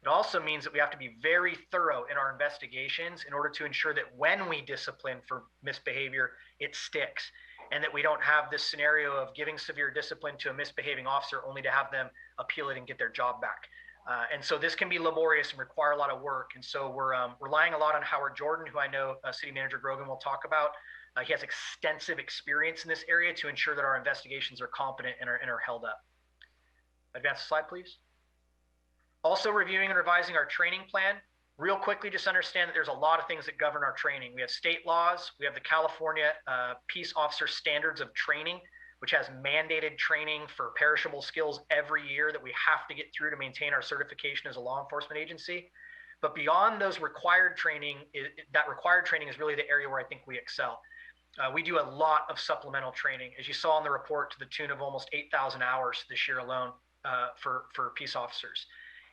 It also means that we have to be very thorough in our investigations in order to ensure that when we discipline for misbehavior, it sticks, and that we don't have this scenario of giving severe discipline to a misbehaving officer only to have them appeal it and get their job back. And so this can be laborious and require a lot of work. And so we're relying a lot on Howard Jordan, who I know City Manager Grogan will talk about. He has extensive experience in this area to ensure that our investigations are competent and are held up. Advance the slide, please. Also reviewing and revising our training plan. Real quickly, just understand that there's a lot of things that govern our training. We have state laws. We have the California Peace Officer Standards of Training, which has mandated training for perishable skills every year that we have to get through to maintain our certification as a law enforcement agency. But beyond those required training, that required training is really the area where I think we excel. We do a lot of supplemental training, as you saw in the report, to the tune of almost 8,000 hours this year alone for peace officers.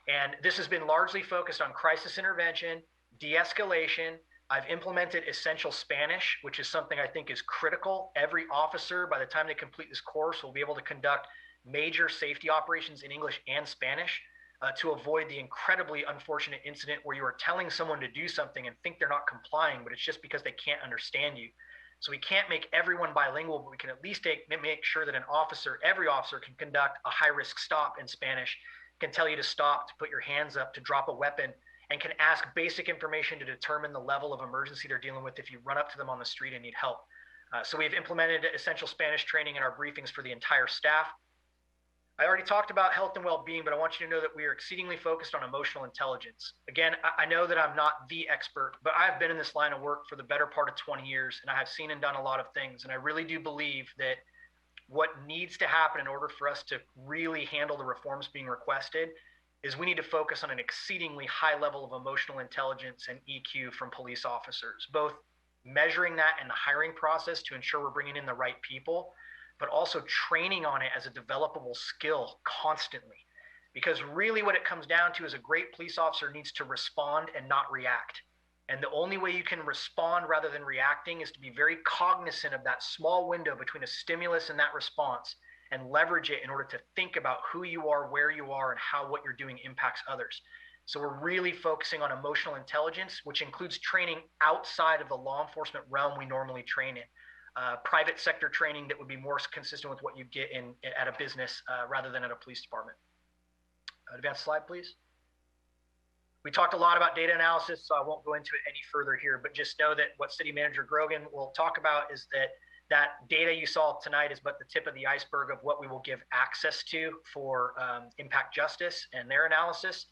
And this has been largely focused on crisis intervention, de-escalation. I've implemented essential Spanish, which is something I think is critical. Every officer, by the time they complete this course, will be able to conduct major safety operations in English and Spanish to avoid the incredibly unfortunate incident where you are telling someone to do something and think they're not complying, but it's just because they can't understand you. So we can't make everyone bilingual, but we can at least make sure that every officer can conduct a high-risk stop in Spanish, can tell you to stop, to put your hands up, to drop a weapon, and can ask basic information to determine the level of emergency they're dealing with if you run up to them on the street and need help. So we've implemented essential Spanish training in our briefings for the entire staff. I already talked about health and well-being, but I want you to know that we are exceedingly focused on emotional intelligence. Again, I know that I'm not the expert, but I've been in this line of work for the better part of 20 years, and I have seen and done a lot of things. And I really do believe that what needs to happen in order for us to really handle the reforms being requested is we need to focus on an exceedingly high level of emotional intelligence and EQ from police officers, both measuring that in the hiring process to ensure we're bringing in the right people, but also training on it as a developable skill constantly. Because really what it comes down to is a great police officer needs to respond and not react. And the only way you can respond rather than reacting is to be very cognizant of that small window between a stimulus and that response, and leverage it in order to think about who you are, where you are, and how what you're doing impacts others. So we're really focusing on emotional intelligence, which includes training outside of the law enforcement realm we normally train in. Private sector training that would be more consistent with what you get at a business rather than at a police department. Advance slide, please. We talked a lot about data analysis, so I won't go into it any further here, but just know that what City Manager Grogan will talk about is that data you saw tonight is but the tip of the iceberg of what we will give access to for impact justice and their analysis.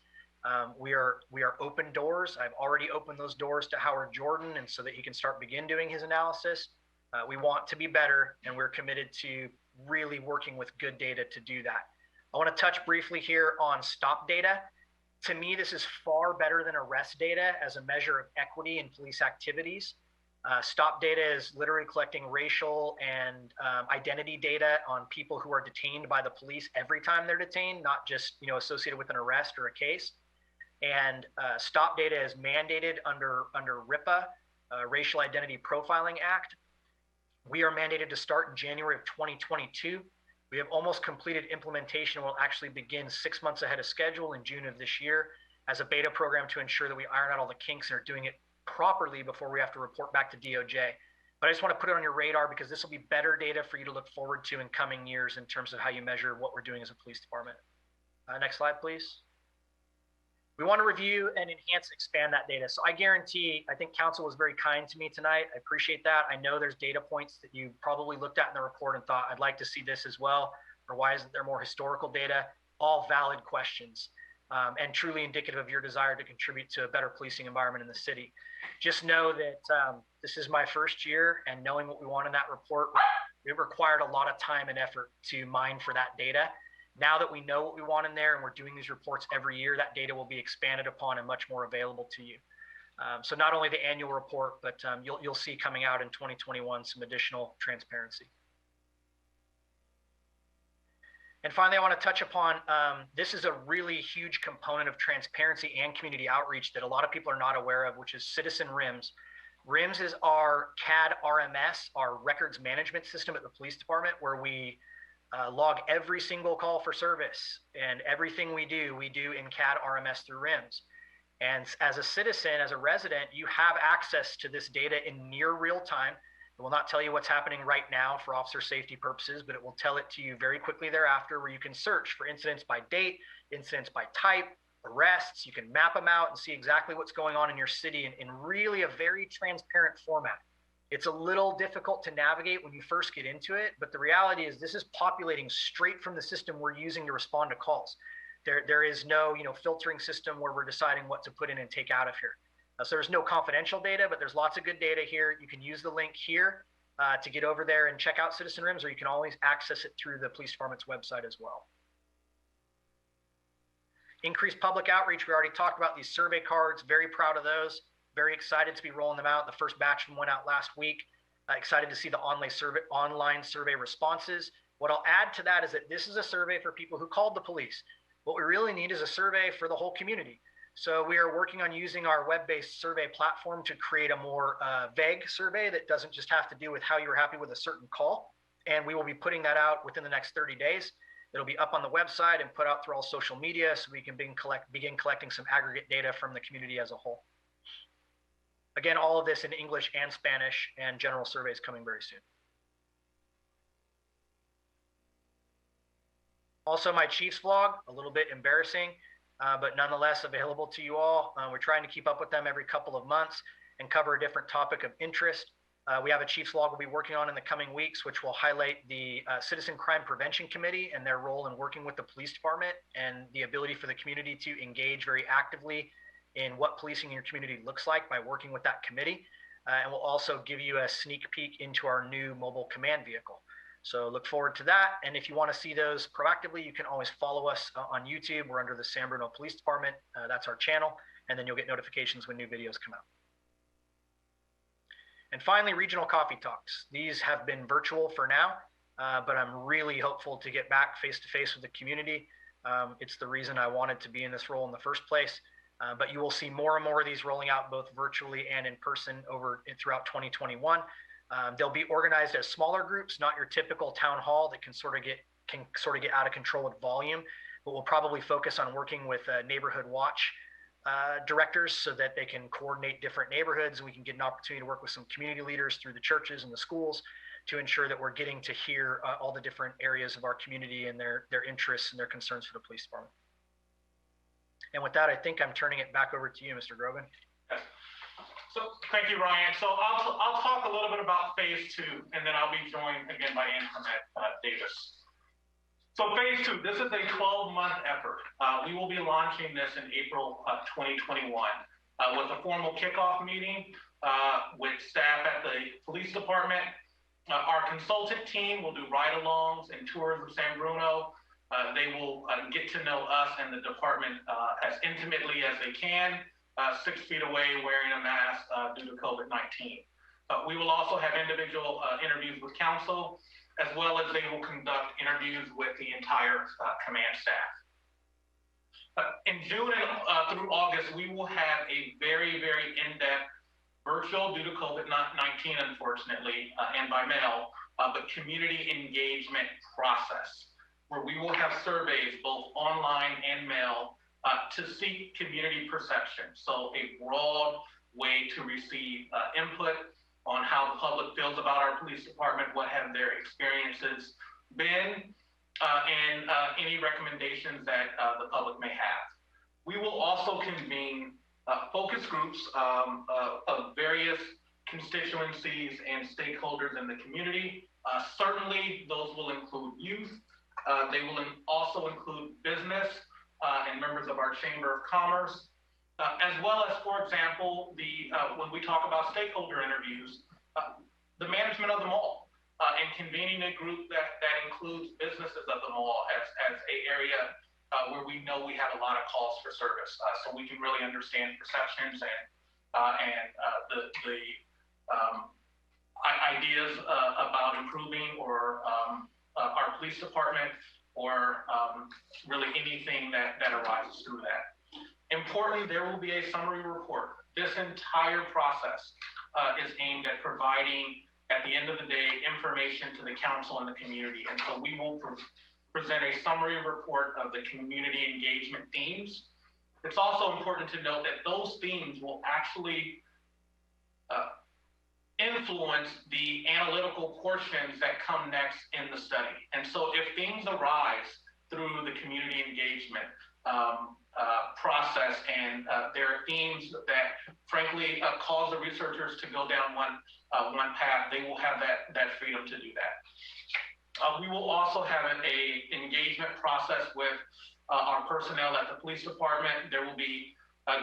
We are open doors. I've already opened those doors to Howard Jordan, and so that he can begin doing his analysis. We want to be better, and we're committed to really working with good data to do that. I want to touch briefly here on stop data. To me, this is far better than arrest data as a measure of equity in police activities. Stop data is literally collecting racial and identity data on people who are detained by the police every time they're detained, not just associated with an arrest or a case. And stop data is mandated under RIPA, Racial Identity Profiling Act. We are mandated to start in January of 2022. We have almost completed implementation and will actually begin 6 months ahead of schedule in June of this year as a beta program to ensure that we iron out all the kinks and are doing it properly before we have to report back to DOJ. But I just want to put it on your radar because this will be better data for you to look forward to in coming years in terms of how you measure what we're doing as a police department. Next slide, please. We want to review and enhance and expand that data. So I guarantee, I think council was very kind to me tonight. I appreciate that. I know there's data points that you probably looked at in the report and thought, I'd like to see this as well, or why isn't there more historical data? All valid questions and truly indicative of your desire to contribute to a better policing environment in the city. Just know that this is my first year, and knowing what we want in that report, it required a lot of time and effort to mine for that data. Now that we know what we want in there and we're doing these reports every year, that data will be expanded upon and much more available to you. So not only the annual report, but you'll see coming out in 2021 some additional transparency. And finally, I want to touch upon, this is a really huge component of transparency and community outreach that a lot of people are not aware of, which is Citizen RIMS. RIMS is our CAD RMS, our records management system at the police department, where we log every single call for service, and everything we do in CAD RMS through RIMS. And as a citizen, as a resident, you have access to this data in near real time. It will not tell you what's happening right now for officer safety purposes, but it will tell it to you very quickly thereafter, where you can search for incidents by date, incidents by type, arrests. You can map them out and see exactly what's going on in your city in really a very transparent format. It's a little difficult to navigate when you first get into it, but the reality is this is populating straight from the system we're using to respond to calls. There is no filtering system where we're deciding what to put in and take out of here. So there's no confidential data, but there's lots of good data here. You can use the link here to get over there and check out Citizen RIMS, or you can always access it through the police department's website as well. Increased public outreach. We already talked about these survey cards. Very proud of those. Very excited to be rolling them out. The first batch of them went out last week. Excited to see the online survey responses. What I'll add to that is that this is a survey for people who called the police. What we really need is a survey for the whole community. So we are working on using our web-based survey platform to create a more vague survey that doesn't just have to do with how you were happy with a certain call. And we will be putting that out within the next 30 days. It'll be up on the website and put out through all social media so we can begin collecting some aggregate data from the community as a whole. Again, all of this in English and Spanish, and general surveys coming very soon. Also, my Chiefs vlog, a little bit embarrassing, but nonetheless available to you all. We're trying to keep up with them every couple of months and cover a different topic of interest. We have a Chiefs vlog we'll be working on in the coming weeks, which will highlight the Citizen Crime Prevention Committee and their role in working with the police department and the ability for the community to engage very actively in what policing in your community looks like by working with that committee. And we'll also give you a sneak peek into our new mobile command vehicle. So look forward to that. And if you want to see those proactively, you can always follow us on YouTube. We're under the San Bruno Police Department. That's our channel. And then you'll get notifications when new videos come out. And finally, regional coffee talks. These have been virtual for now, but I'm really hopeful to get back face-to-face with the community. It's the reason I wanted to be in this role in the first place. But you will see more and more of these rolling out both virtually and in person throughout 2021. They'll be organized as smaller groups, not your typical town hall that can sort of get out of control with volume. But we'll probably focus on working with neighborhood watch directors so that they can coordinate different neighborhoods. We can get an opportunity to work with some community leaders through the churches and the schools to ensure that we're getting to hear all the different areas of our community and their interests and their concerns for the police department. And with that, I think I'm turning it back over to you, Mr. Grogan. So thank you, Ryan. So I'll talk a little bit about phase 2, and then I'll be joined again by Antoinette Davis. So phase 2, this is a 12-month effort. We will be launching this in April 2021 with a formal kickoff meeting with staff at the police department. Our consultant team will do ride-alongs and tours of San Bruno. They will get to know us and the department as intimately as they can, 6 feet away, wearing a mask due to COVID-19. We will also have individual interviews with counsel, as well as they will conduct interviews with the entire command staff. In June through August, we will have a very, very in-depth virtual, due to COVID-19, unfortunately, and by mail, but community engagement process, where we will have surveys both online and mail to seek community perception. So a broad way to receive input on how the public feels about our police department, what have their experiences been, and any recommendations that the public may have. We will also convene focus groups of various constituencies and stakeholders in the community. Certainly, those will include youth. They will also include business and members of our Chamber of Commerce. As well as, for example, when we talk about stakeholder interviews, the management of the mall, and convening a group that includes businesses of the mall as a area where we know we have a lot of calls for service, so we can really understand perceptions and the ideas about improving or our police department, or really anything that arises through that. Importantly, there will be a summary report. This entire process is aimed at providing, at the end of the day, information to the council and the community. And so we will present a summary report of the community engagement themes. It's also important to note that those themes will actually influence the analytical portions that come next in the study. And so if things arise through the community engagement process, and there are themes that frankly cause the researchers to go down one path, they will have that freedom to do that. We will also have an engagement process with our personnel at the police department. There will be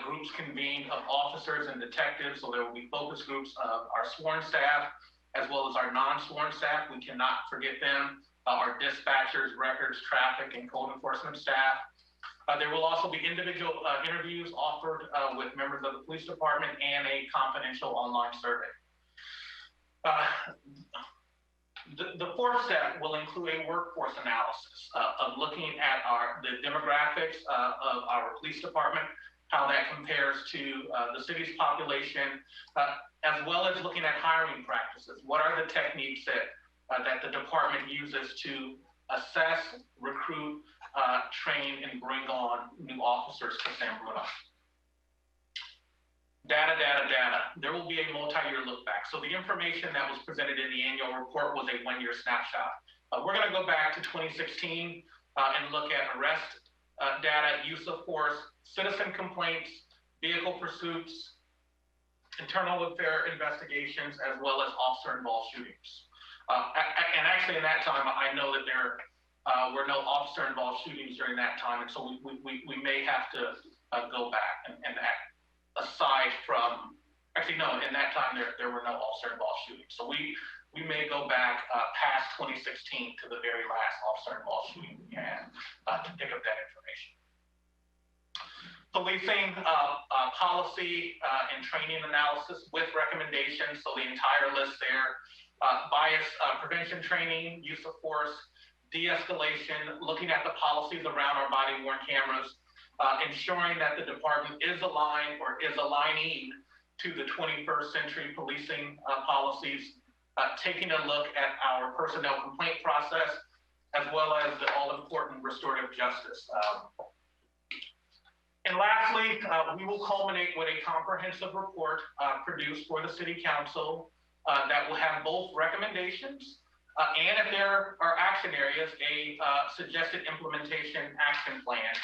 groups convened of officers and detectives, so there will be focus groups of our sworn staff as well as our non-sworn staff. We cannot forget them, our dispatchers, records, traffic, and code enforcement staff. There will also be individual interviews offered with members of the police department and a confidential online survey. The fourth step will include a workforce analysis of looking at the demographics of our police department, how that compares to the city's population, as well as looking at hiring practices. What are the techniques that the department uses to assess, recruit, train, and bring on new officers to San Bruno? Data. There will be a multi-year look back. So the information that was presented in the annual report was a one-year snapshot. We're going to go back to 2016 and look at arrest data, use of force, citizen complaints, vehicle pursuits, internal affair investigations, as well as officer-involved shootings. And actually, in that time, I know that there were no officer-involved shootings during that time, and so we may have to go back and aside from, actually no, in that time there were no officer-involved shootings. So we may go back past 2016 to the very last officer-involved shooting we had to pick up that information. Policing policy and training analysis with recommendations, so the entire list there. Bias prevention training, use of force, de-escalation, looking at the policies around our body-worn cameras, ensuring that the department is aligned or is aligning to the 21st century policing policies, taking a look at our personnel complaint process, as well as the all-important restorative justice. And lastly, we will culminate with a comprehensive report produced for the City Council that will have both recommendations and, if there are action areas, a suggested implementation action plan.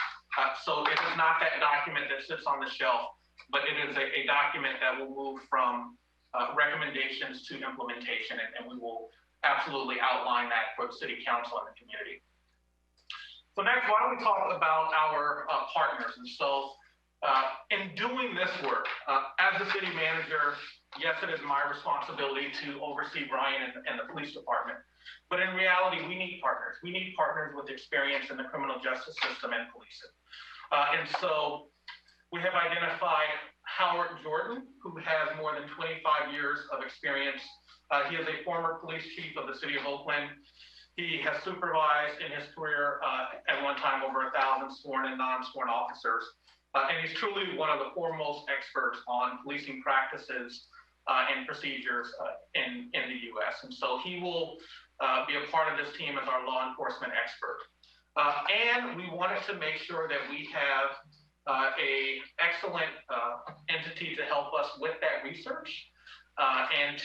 So it is not that document that sits on the shelf, but it is a document that will move from recommendations to implementation, and we will absolutely outline that for the City Council and the community. So next, why don't we talk about our partners? And so in doing this work, as the city manager, yes, it is my responsibility to oversee Brian and the police department. But in reality, we need partners. We need partners with experience in the criminal justice system and policing. And so we have identified Howard Jordan, who has more than 25 years of experience. He is a former police chief of the city of Oakland. He has supervised in his career at one time over 1,000 sworn and non-sworn officers. And he's truly one of the foremost experts on policing practices and procedures in the U.S. And so he will be a part of this team as our law enforcement expert. And we wanted to make sure that we have an excellent entity to help us with that research and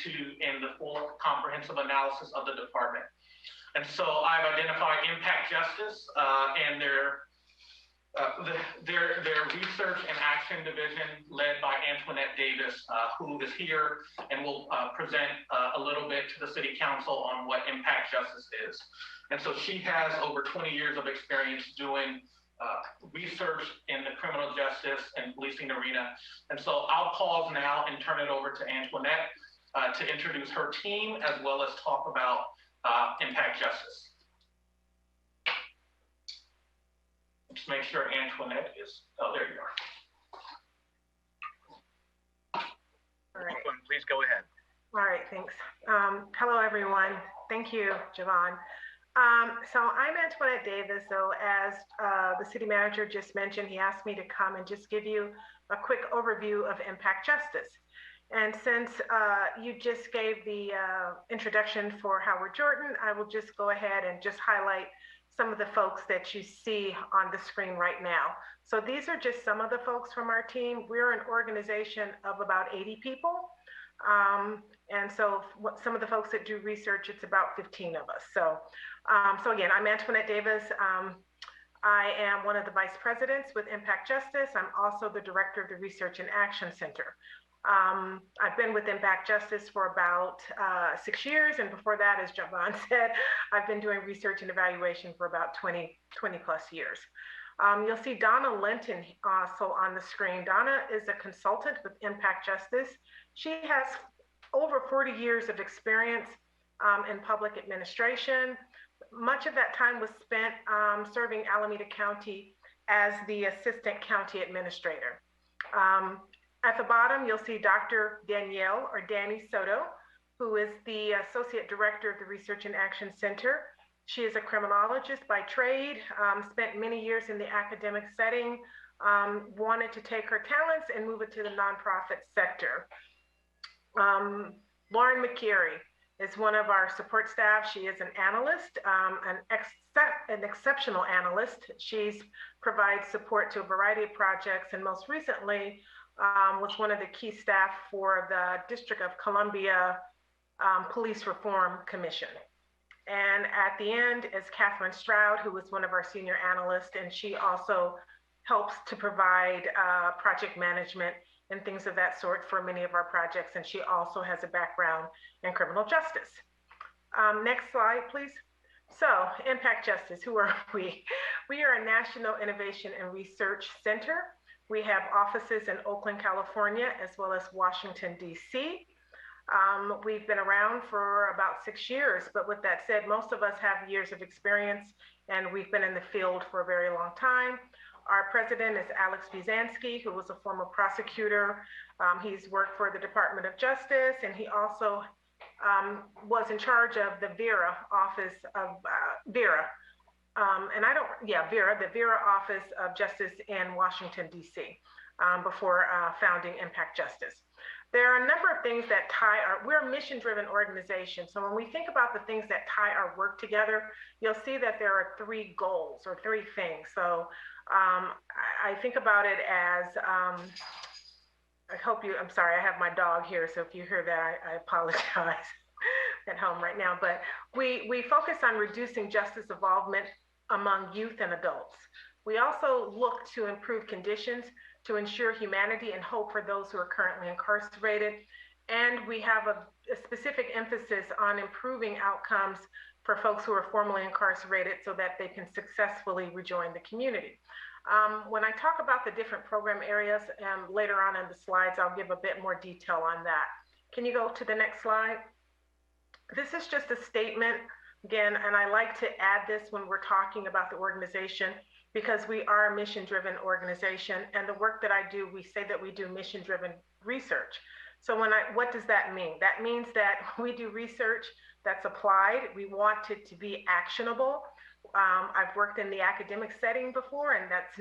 the full comprehensive analysis of the department. And so I've identified Impact Justice and their research and action division led by Antoinette Davis, who is here and will present a little bit to the City Council on what Impact Justice is. And so she has over 20 years of experience doing research in the criminal justice and policing arena. And so I'll pause now and turn it over to Antoinette to introduce her team as well as talk about Impact Justice. Just make sure Antoinette is, oh, there you are. All right. Please go ahead. All right, thanks. Hello, everyone. Thank you, Javon. So I'm Antoinette Davis. So as the city manager just mentioned, he asked me to come and just give you a quick overview of Impact Justice. And since you just gave the introduction for Howard Jordan, I will just go ahead and just highlight some of the folks that you see on the screen right now. So these are just some of the folks from our team. We're an organization of about 80 people. And so some of the folks that do research, it's about 15 of us. So again, I'm Antoinette Davis. I am one of the vice presidents with Impact Justice. I'm also the director of the Research and Action Center. I've been with Impact Justice for about 6 years. And before that, as Javon said, I've been doing research and evaluation for about 20 plus years. You'll see Donna Linton also on the screen. Donna is a consultant with Impact Justice. She has over 40 years of experience in public administration. Much of that time was spent serving Alameda County as the assistant county administrator. At the bottom, you'll see Dr. Danielle or Danny Soto, who is the Associate Director of the Research and Action Center. She is a criminologist by trade, spent many years in the academic setting, wanted to take her talents and move it to the nonprofit sector. Lauren McCary is one of our support staff. She is an analyst, an exceptional analyst. She's provides support to a variety of projects, and most recently was one of the key staff for the District of Columbia Police Reform Commission. And at the end is Catherine Stroud, who was one of our senior analysts, and she also helps to provide project management and things of that sort for many of our projects. And she also has a background in criminal justice. Next slide, please. So, Impact Justice, who are we? We are a National Innovation and Research Center. We have offices in Oakland, California, as well as Washington, D.C. We've been around for about 6 years, but with that said, most of us have years of experience, and we've been in the field for a very long time. Our president is Alex Buzansky, who was a former prosecutor. He's worked for the Department of Justice, and he also was in charge of the VERA office of VERA. VERA, the VERA Office of Justice in Washington, D.C., before founding Impact Justice. There are a number of things that we're a mission-driven organization. So when we think about the things that tie our work together, you'll see that there are 3 goals or 3 things. So I think about it as, I'm sorry, I have my dog here. So if you hear that, I apologize at home right now. But we focus on reducing justice involvement among youth and adults. We also look to improve conditions to ensure humanity and hope for those who are currently incarcerated. And we have a specific emphasis on improving outcomes for folks who are formerly incarcerated so that they can successfully rejoin the community. When I talk about the different program areas, later on in the slides, I'll give a bit more detail on that. Can you go to the next slide? This is just a statement, again, and I like to add this when we're talking about the organization, because we are a mission-driven organization, and the work that I do, we say that we do mission-driven research. So what does that mean? That means that we do research that's applied. We want it to be actionable. I've worked in the academic setting before, and that's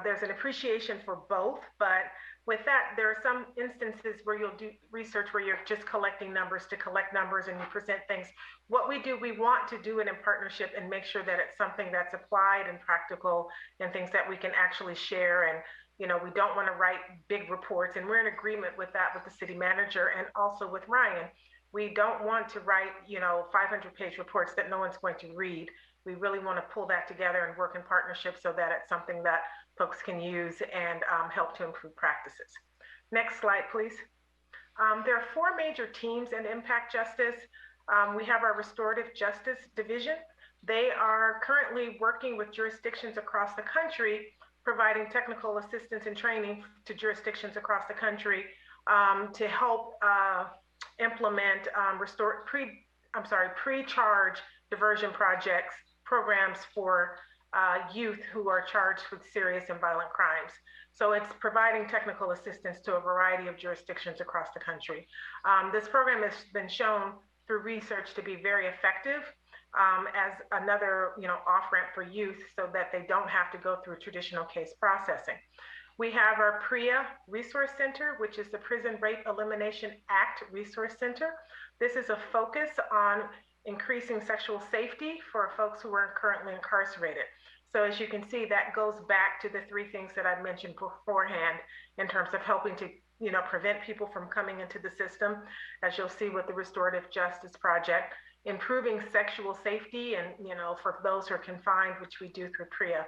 there's an appreciation for both, but with that, there are some instances where you'll do research where you're just collecting numbers to collect numbers and you present things. What we do, we want to do it in partnership and make sure that it's something that's applied and practical and things that we can actually share. And, we don't want to write big reports, and we're in agreement with that with the city manager and also with Ryan. We don't want to write, 500-page reports that no one's going to read. We really want to pull that together and work in partnership so that it's something that folks can use and help to improve practices. Next slide, please. There are 4 major teams in Impact Justice. We have our Restorative Justice Division. They are currently working with jurisdictions across the country, providing technical assistance and training to jurisdictions across the country to help implement pre-charge diversion programs for youth who are charged with serious and violent crimes. So it's providing technical assistance to a variety of jurisdictions across the country. This program has been shown through research to be very effective as another off-ramp for youth so that they don't have to go through traditional case processing. We have our PREA Resource Center, which is the Prison Rape Elimination Act Resource Center. This is a focus on increasing sexual safety for folks who are currently incarcerated. So as you can see, that goes back to the 3 things that I mentioned beforehand in terms of helping to prevent people from coming into the system, as you'll see with the Restorative Justice Project, improving sexual safety and for those who are confined, which we do through PREA.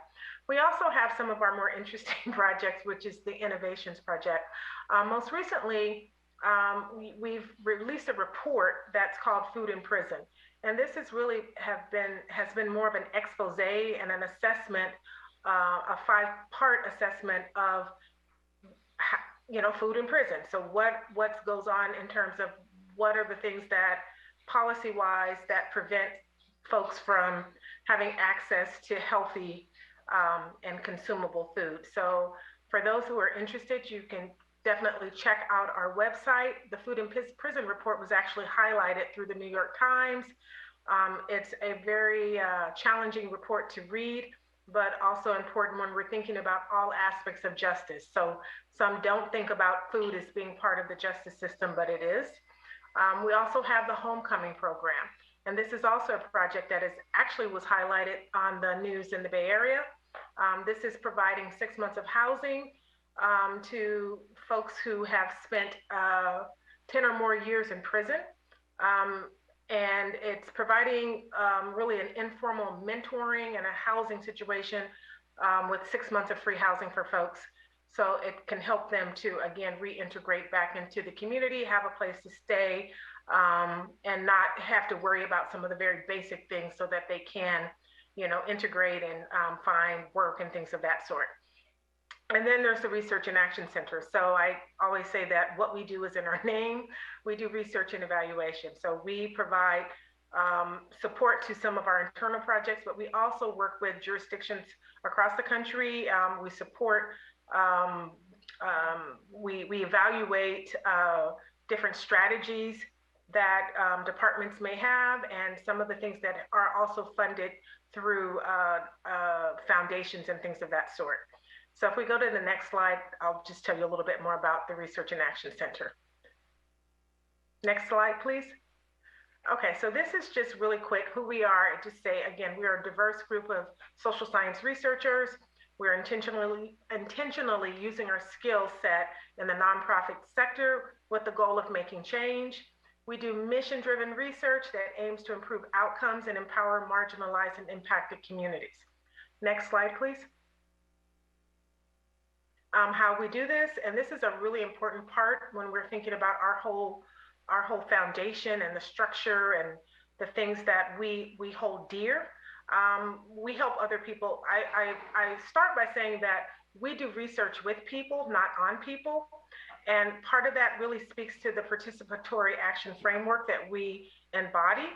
We also have some of our more interesting projects, which is the Innovations Project. Most recently, we've released a report that's called Food in Prison. And this has really has been more of an expose and an assessment, a 5-part assessment of food in prison. So what goes on in terms of what are the things that policy-wise that prevent folks from having access to healthy and consumable food. So for those who are interested, you can definitely check out our website. The Food in Prison report was actually highlighted through the New York Times. It's a very challenging report to read, but also important when we're thinking about all aspects of justice. So some don't think about food as being part of the justice system, but it is. We also have the Homecoming program. And this is also a project that was highlighted on the news in the Bay Area. This is providing 6 months of housing to folks who have spent 10 or more years in prison. And it's providing really an informal mentoring and a housing situation with 6 months of free housing for folks. So it can help them to, again, reintegrate back into the community, have a place to stay, and not have to worry about some of the very basic things so that they can, integrate and find work and things of that sort. And then there's the Research and Action Center. So I always say that what we do is in our name. We do research and evaluation. So we provide support to some of our internal projects, but we also work with jurisdictions across the country. We support, we evaluate different strategies that departments may have, and some of the things that are also funded through foundations and things of that sort. So if we go to the next slide, I'll just tell you a little bit more about the Research and Action Center. Next slide, please. Okay, so this is just really quick who we are. Just say, again, we are a diverse group of social science researchers. We're intentionally using our skill set in the nonprofit sector with the goal of making change. We do mission-driven research that aims to improve outcomes and empower marginalized and impacted communities. Next slide, please. How we do this, and this is a really important part when we're thinking about our whole foundation and the structure and the things that we hold dear. We help other people. I start by saying that we do research with people, not on people. And part of that really speaks to the participatory action framework that we embody,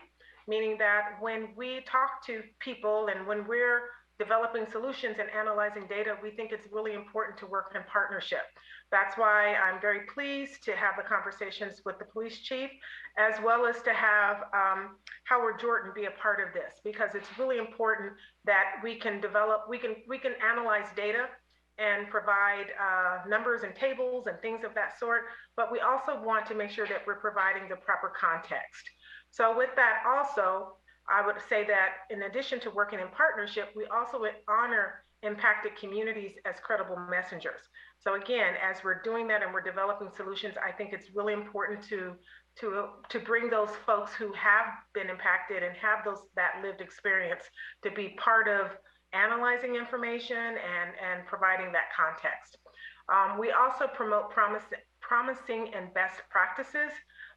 meaning that when we talk to people and when we're developing solutions and analyzing data, we think it's really important to work in partnership. That's why I'm very pleased to have the conversations with the police chief, as well as to have Howard Jordan be a part of this, because it's really important that we can analyze data and provide numbers and tables and things of that sort, but we also want to make sure that we're providing the proper context. So with that also, I would say that in addition to working in partnership, we also honor impacted communities as credible messengers. So again, as we're doing that and we're developing solutions, I think it's really important to bring those folks who have been impacted and have that lived experience to be part of analyzing information and providing that context. We also promote promising and best practices.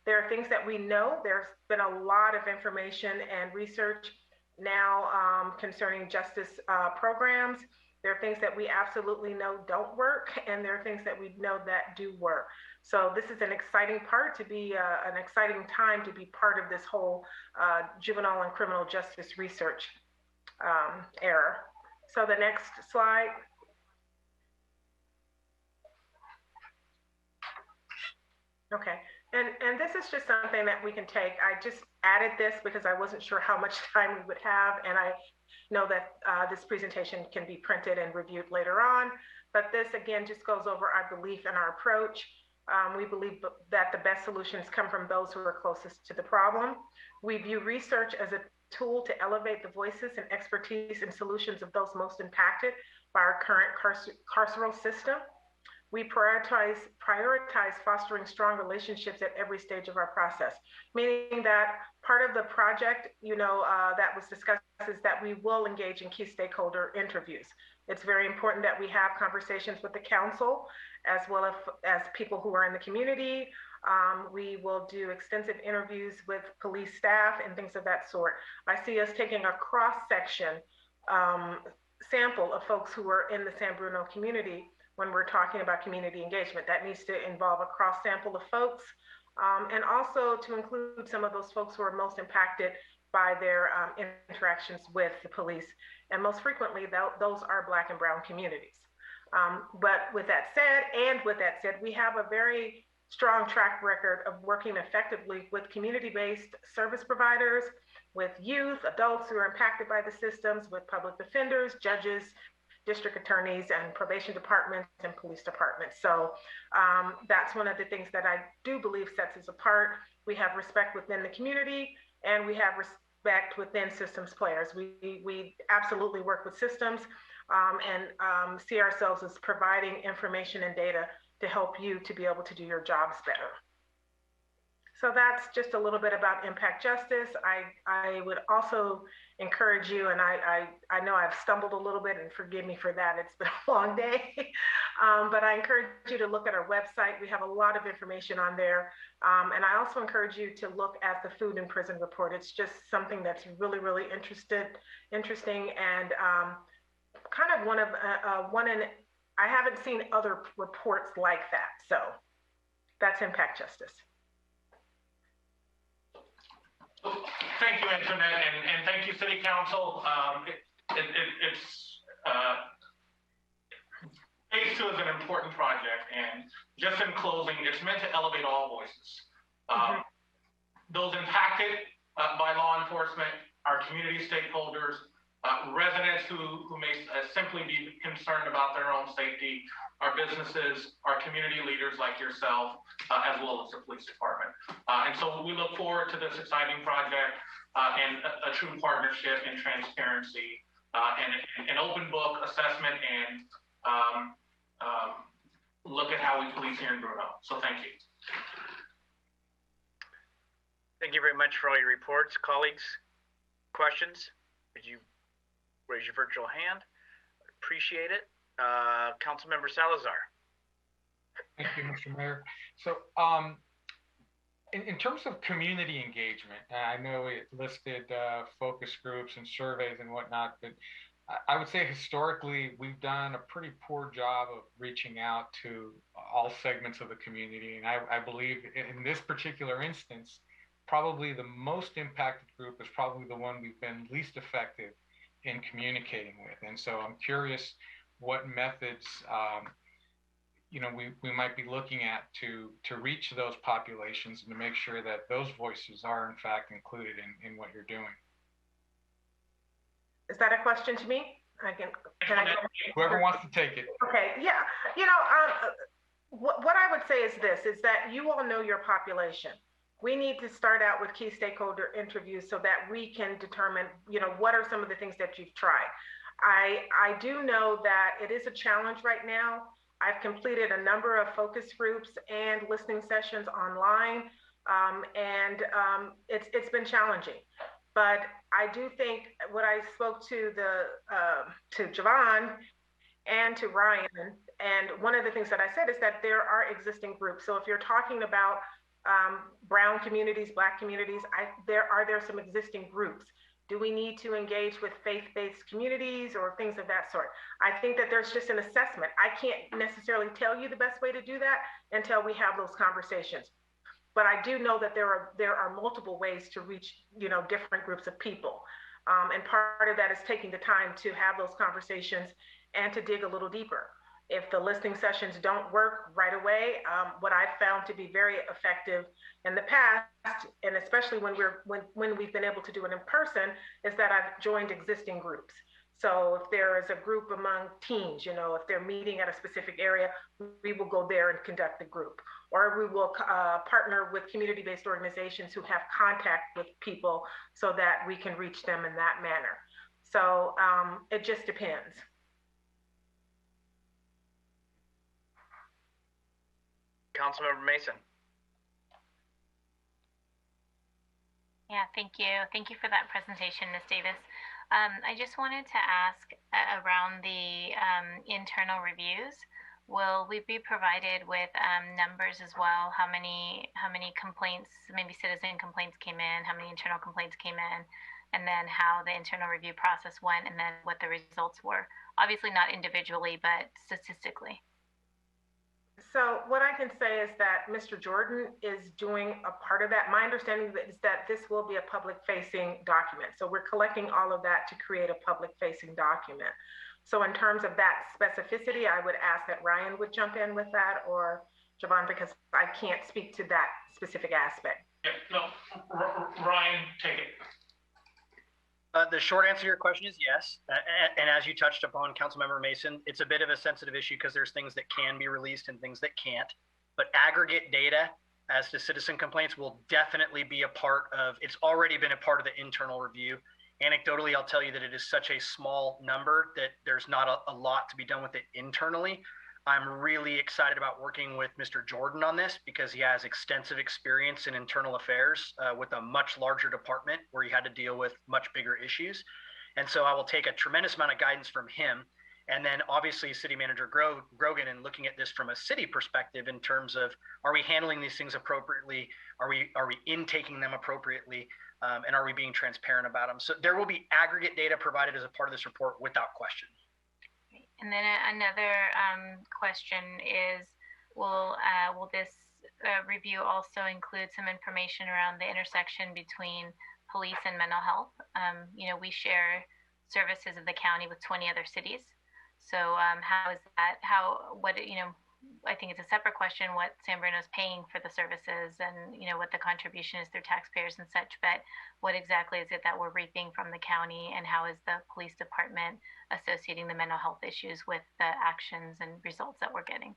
There are things that we know. There's been a lot of information and research now concerning justice programs. There are things that we absolutely know don't work, and there are things that we know that do work. So this is an exciting part to be, an exciting time to be part of this whole juvenile and criminal justice research era. So the next slide. Okay. And this is just something that we can take. I just added this because I wasn't sure how much time we would have, and I know that this presentation can be printed and reviewed later on. But this, again, just goes over our belief and our approach. We believe that the best solutions come from those who are closest to the problem. We view research as a tool to elevate the voices and expertise and solutions of those most impacted by our current carceral system. We prioritize fostering strong relationships at every stage of our process, meaning that part of the project, that was discussed is that we will engage in key stakeholder interviews. It's very important that we have conversations with the council as well as people who are in the community. We will do extensive interviews with police staff and things of that sort. I see us taking a cross-section sample of folks who are in the San Bruno community when we're talking about community engagement. That needs to involve a cross sample of folks, and also to include some of those folks who are most impacted by their interactions with the police. And most frequently, those are Black and Brown communities. But with that said, we have a very strong track record of working effectively with community-based service providers, with youth, adults who are impacted by the systems, with public defenders, judges, district attorneys, and probation departments and police departments. So that's one of the things that I do believe sets us apart. We have respect within the community, and we have respect within systems players. We absolutely work with systems. and see ourselves as providing information and data to help you to be able to do your jobs better. So that's just a little bit about impact justice. I would also encourage you, and I know I've stumbled a little bit, and forgive me for that, it's been a long day, but I encourage you to look at our website. We have a lot of information on there. And I also encourage you to look at the Food in Prison report. It's just something that's really, really interesting, and kind of I haven't seen other reports like that. So that's impact justice. Thank you, Antoinette, and thank you, City Council. Phase 2 is an important project, and just in closing, it's meant to elevate all voices. Those impacted by law enforcement, our community stakeholders, residents who may simply be concerned about their own safety, our businesses, our community leaders like yourself, as well as the police department. And so we look forward to this exciting project and a true partnership and transparency and an open book assessment and look at how we police here in Bruno. So thank you. Thank you very much for all your reports. Colleagues, questions? Could you raise your virtual hand? Appreciate it. Councilmember Salazar. Thank you, Mr. Mayor. So in terms of community engagement, I know it listed focus groups and surveys and whatnot, but I would say historically, we've done a pretty poor job of reaching out to all segments of the community. And I believe in this particular instance, probably the most impacted group is probably the one we've been least effective in communicating with. And so I'm curious what methods we might be looking at to reach those populations and to make sure that those voices are in fact included in what you're doing. Is that a question to me? Can I Whoever wants to take it. Okay, yeah. What I would say is this, is that you all know your population. We need to start out with key stakeholder interviews so that we can determine, what are some of the things that you've tried. I do know that it is a challenge right now. I've completed a number of focus groups and listening sessions online, and it's been challenging. But I do think what I spoke to Javon and to Ryan, and one of the things that I said is that there are existing groups. So if you're talking about brown communities, Black communities, there are some existing groups. Do we need to engage with faith-based communities or things of that sort? I think that there's just an assessment. I can't necessarily tell you the best way to do that until we have those conversations. But I do know that there are multiple ways to reach, different groups of people. And part of that is taking the time to have those conversations and to dig a little deeper. If the listening sessions don't work right away, what I've found to be very effective in the past, and especially when we've been able to do it in person, is that I've joined existing groups. So if there is a group among teens, if they're meeting at a specific area, we will go there and conduct the group. Or we will partner with community-based organizations who have contact with people so that we can reach them in that manner. So it just depends. Councilmember Mason. Yeah, thank you. Thank you for that presentation, Ms. Davis. I just wanted to ask around the internal reviews. Will we be provided with numbers as well? How many complaints, maybe citizen complaints came in, how many internal complaints came in, and then how the internal review process went, and then what the results were? Obviously not individually, but statistically. So what I can say is that Mr. Jordan is doing a part of that. My understanding is that this will be a public-facing document. So we're collecting all of that to create a public-facing document. So in terms of that specificity, I would ask that Ryan would jump in with that, or Javon, because I can't speak to that specific aspect. Yeah, no, Ryan, take it. The short answer to your question is yes. And as you touched upon, Councilmember Mason, it's a bit of a sensitive issue because there's things that can be released and things that can't. But aggregate data as to citizen complaints will definitely be a part of, it's already been a part of the internal review. Anecdotally, I'll tell you that it is such a small number that there's not a lot to be done with it internally. I'm really excited about working with Mr. Jordan on this because he has extensive experience in internal affairs with a much larger department where he had to deal with much bigger issues. And so I will take a tremendous amount of guidance from him. And then obviously City Manager Grogan, and looking at this from a city perspective in terms of, are we handling these things appropriately? Are we intaking them appropriately? And are we being transparent about them? So there will be aggregate data provided as a part of this report without question. And then another question is, will this review also include some information around the intersection between police and mental health? We share services of the county with 20 other cities. So how is that? I think it's a separate question what San Bruno is paying for the services and, what the contribution is through taxpayers and such. But what exactly is it that we're reaping from the county, and how is the police department associating the mental health issues with the actions and results that we're getting?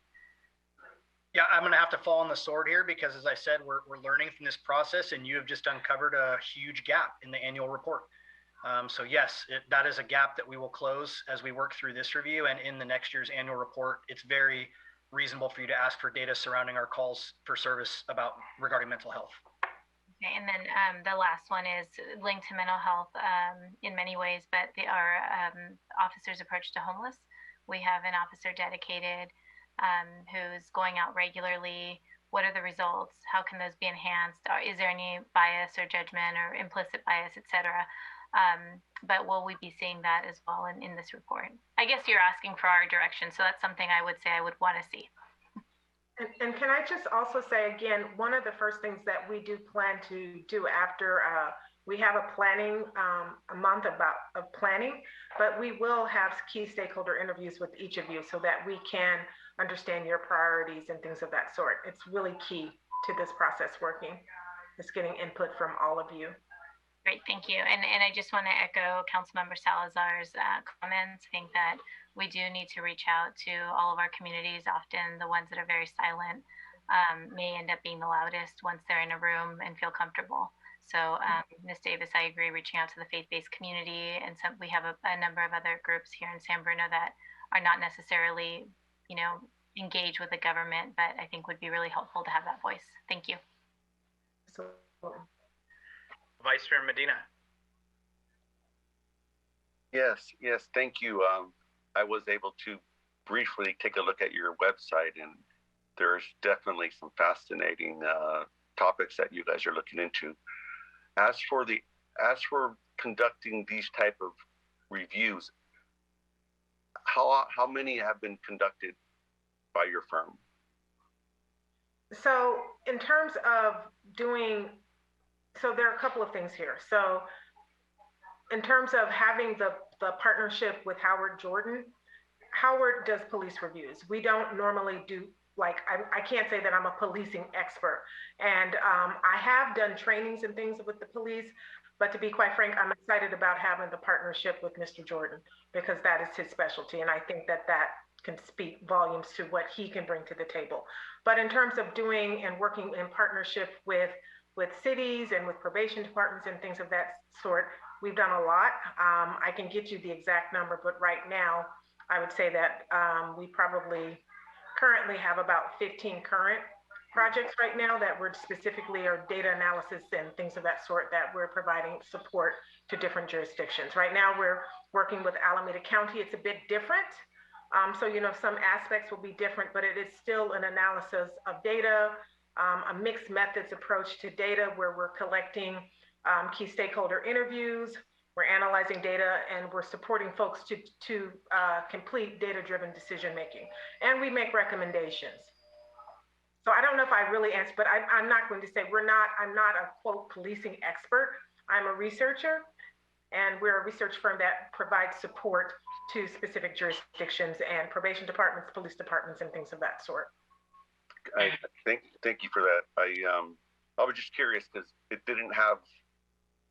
Yeah, I'm going to have to fall on the sword here because, as I said, we're learning from this process, and you have just uncovered a huge gap in the annual report. So yes, that is a gap that we will close as we work through this review, and in the next year's annual report, it's very reasonable for you to ask for data surrounding our calls for service regarding mental health. Okay, and then the last one is linked to mental health in many ways, but our officers' approach to homeless. We have an officer dedicated who's going out regularly. What are the results? How can those be enhanced? Is there any bias or judgment or implicit bias, et cetera? But will we be seeing that as well in this report? I guess you're asking for our direction, so that's something I would say I would want to see. And can I just also say again, one of the first things that we do plan to do after we have a planning, a month of planning, but we will have key stakeholder interviews with each of you so that we can understand your priorities and things of that sort. It's really key to this process working. It's getting input from all of you. Great, thank you. And I just want to echo Councilmember Salazar's comments. I think that we do need to reach out to all of our communities. Often the ones that are very silent may end up being the loudest once they're in a room and feel comfortable. So Ms. Davis, I agree, reaching out to the faith-based community, and we have a number of other groups here in San Bruno that are not necessarily, engaged with the government, but I think would be really helpful to have that voice. Thank you. Vice Chair Medina. Yes, thank you. I was able to briefly take a look at your website, and there's definitely some fascinating topics that you guys are looking into. As for conducting these type of reviews, how many have been conducted by your firm? So in terms of so there are a couple of things here. So in terms of having the partnership with Howard Jordan, Howard does police reviews. We don't normally do, I can't say that I'm a policing expert. And I have done trainings and things with the police, but to be quite frank, I'm excited about having the partnership with Mr. Jordan because that is his specialty. And I think that can speak volumes to what he can bring to the table. But in terms of doing and working in partnership with cities and with probation departments and things of that sort, we've done a lot. I can get you the exact number, but right now, I would say that we probably currently have about 15 current projects right now that we're specifically are data analysis and things of that sort that we're providing support to different jurisdictions. Right now, we're working with Alameda County. It's a bit different. So, some aspects will be different, but it is still an analysis of data, a mixed methods approach to data where we're collecting key stakeholder interviews, we're analyzing data, and we're supporting folks to complete data-driven decision-making. And we make recommendations. So I don't know if I really answered, but I'm not going to say I'm not a quote policing expert. I'm a researcher, and we're a research firm that provides support to specific jurisdictions and probation departments, police departments, and things of that sort. Thank you for that. I was just curious because it didn't have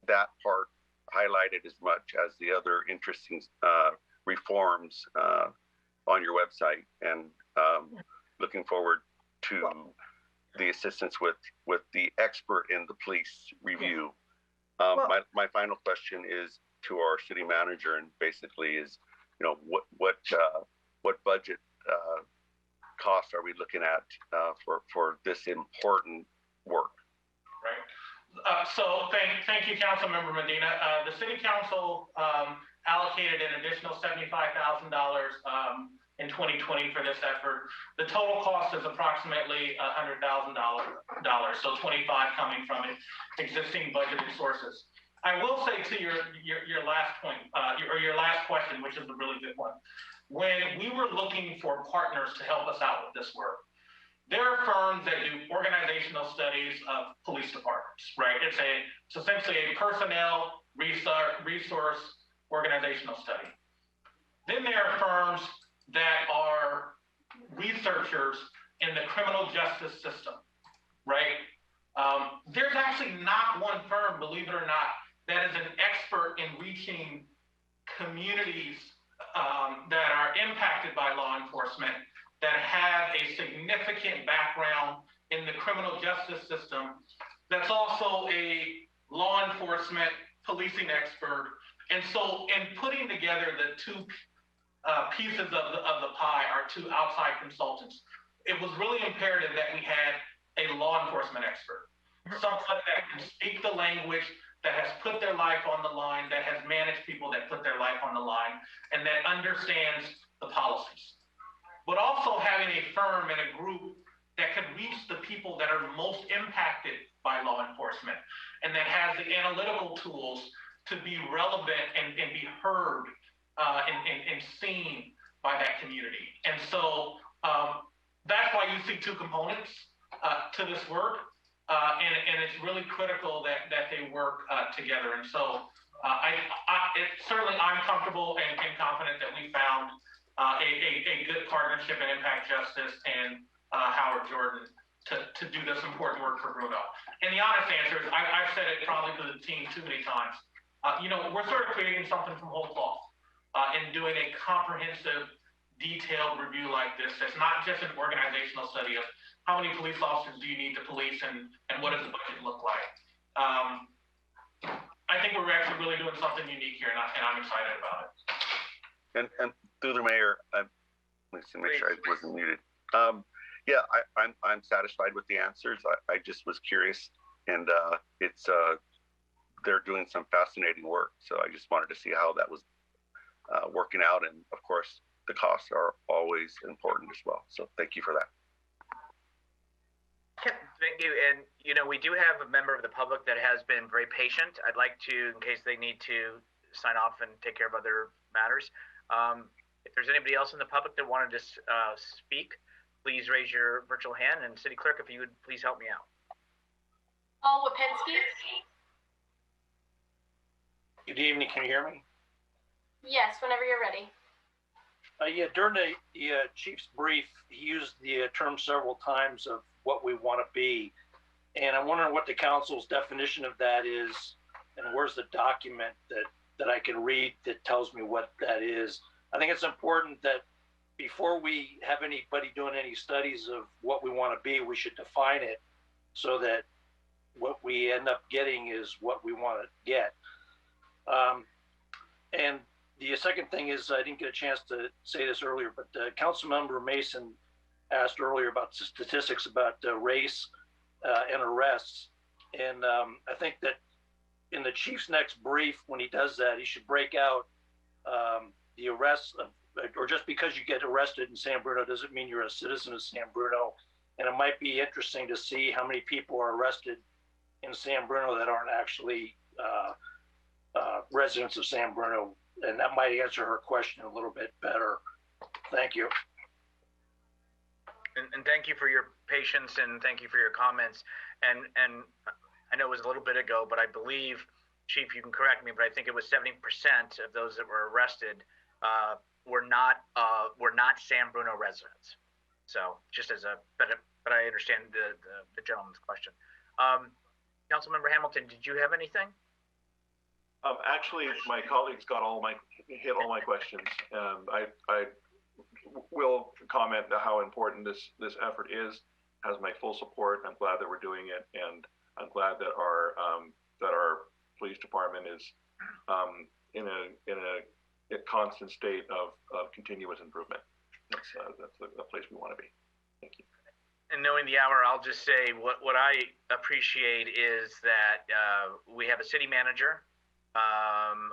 that part highlighted as much as the other interesting reforms on your website, and looking forward to the assistance with the expert in the police review. My final question is, to our city manager and basically is, you know, what budget costs are we looking at for this important work? Right. So thank you, Councilmember Medina. The City Council allocated an additional $75,000 in 2020 for this effort. The total cost is approximately $100,000, so 25 coming from existing budgeted sources. I will say to your last point, or your last question, which is a really good one. When we were looking for partners to help us out with this work, there are firms that do organizational studies of police departments, right? It's essentially a personnel resource organizational study. Then there are firms that are researchers in the criminal justice system, right? There's actually not one firm, believe it or not, that is an expert in reaching communities that are impacted by law enforcement that have a significant background in the criminal justice system, that's also a law enforcement policing expert. And so in putting together the two pieces of the pie, our two outside consultants, it was really imperative that we had a law enforcement expert, someone that can speak the language, that has put their life on the line, that has managed people that put their life on the line, and that understands the policies. But also having a firm and a group that could reach the people that are most impacted by law enforcement, and that has the analytical tools to be relevant and be heard and seen by that community. And so that's why you see two components to this work. And it's really critical that they work together. And so certainly I'm comfortable and confident that we found a good partnership in Impact Justice and Howard Jordan to do this important work for Bruno. And the honest answer is, I've said it probably to the team too many times. We're sort of creating something from whole cloth and doing a comprehensive, detailed review like this. It's not just an organizational study of how many police officers do you need to police and what does the budget look like. I think we're actually really doing something unique here, and I'm excited about it. And through the mayor, let me make sure I wasn't muted. Yeah, I'm satisfied with the answers. I just was curious, and it's they're doing some fascinating work. So I just wanted to see how that was working out, and of course, the costs are always important as well. So thank you for that. Thank you. And, we do have a member of the public that has been very patient. I'd like to, in case they need to sign off and take care of other matters. If there's anybody else in the public that wanted to speak, please raise your virtual hand. And City Clerk, if you would please help me out. Paul Wapinski? Good evening. Can you hear me? Yes, whenever you're ready. Yeah, during the chief's brief, he used the term several times of what we want to be. And I'm wondering what the council's definition of that is, and where's the document that I can read that tells me what that is. I think it's important that before we have anybody doing any studies of what we want to be, we should define it so that what we end up getting is what we want to get. And the second thing is, I didn't get a chance to say this earlier, but Councilmember Mason asked earlier about statistics about race and arrests. And I think that in the chief's next brief, when he does that, he should break out the arrests or just because you get arrested in San Bruno doesn't mean you're a citizen of San Bruno. And it might be interesting to see how many people are arrested in San Bruno that aren't actually residents of San Bruno. And that might answer her question a little bit better. Thank you. And thank you for your patience, and thank you for your comments. And I know it was a little bit ago, but I believe, Chief, you can correct me, but I think it was 70% of those that were arrested were not San Bruno residents. So just as but I understand the gentleman's question. Councilmember Hamilton, did you have anything? Actually, my colleagues hit all my questions. I will comment on how important this effort is. Has my full support. I'm glad that we're doing it, and I'm glad that our police department is a constant state of continuous improvement. That's the place we want to be. Thank you. And knowing the hour, I'll just say what I appreciate is that we have a city manager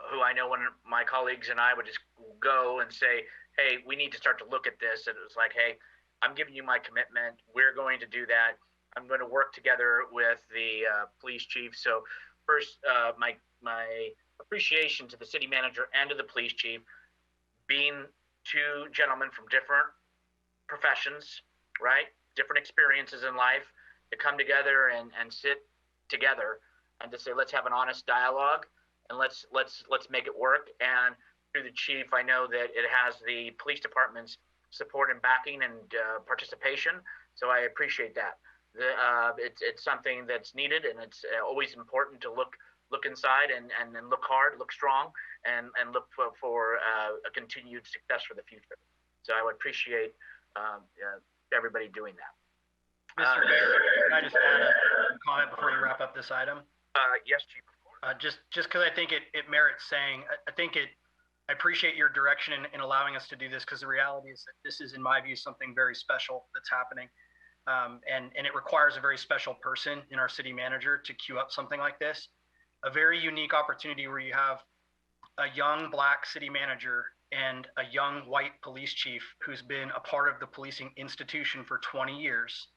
who I know when my colleagues and I would just go and say, hey, we need to start to look at this. And it was like, hey, I'm giving you my commitment. We're going to do that. I'm going to work together with the police chief. So first, my appreciation to the city manager and to the police chief, being two gentlemen from different professions, right? Different experiences in life, to come together and sit together and to say, let's have an honest dialogue and let's make it work. And through the chief, I know that it has the police department's support and backing and participation. So I appreciate that. It's something that's needed, and it's always important to look inside and look hard, look strong, and look for a continued success for the future. So I would appreciate everybody doing that. Mr. Mayor, can I just add a comment before you wrap up this item? Yes, Chief. Just because I think it merits saying, I appreciate your direction in allowing us to do this, because the reality is that this is, in my view, something very special that's happening. And it requires a very special person in our city manager to queue up something like this. A very unique opportunity where you have a young Black city manager and a young white police chief who's been a part of the policing institution for 20 years,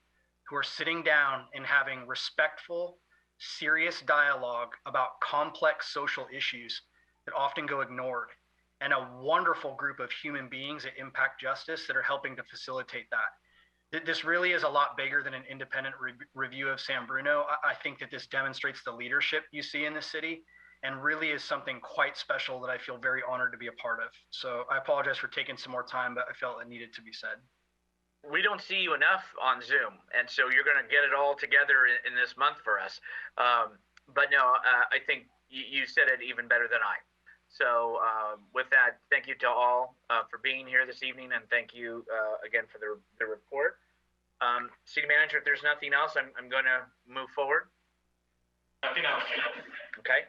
who are sitting down and having respectful, serious dialogue about complex social issues that often go ignored, and a wonderful group of human beings that impact justice that are helping to facilitate that. This really is a lot bigger than an independent review of San Bruno. I think that this demonstrates the leadership you see in the city, and really is something quite special that I feel very honored to be a part of. So I apologize for taking some more time, but I felt it needed to be said. We don't see you enough on Zoom, and so you're going to get it all together in this month for us. But no, I think you said it even better than I. So with that, thank you to all for being here this evening, and thank you again for the report. City Manager, if there's nothing else, I'm going to move forward. Nothing else. Okay.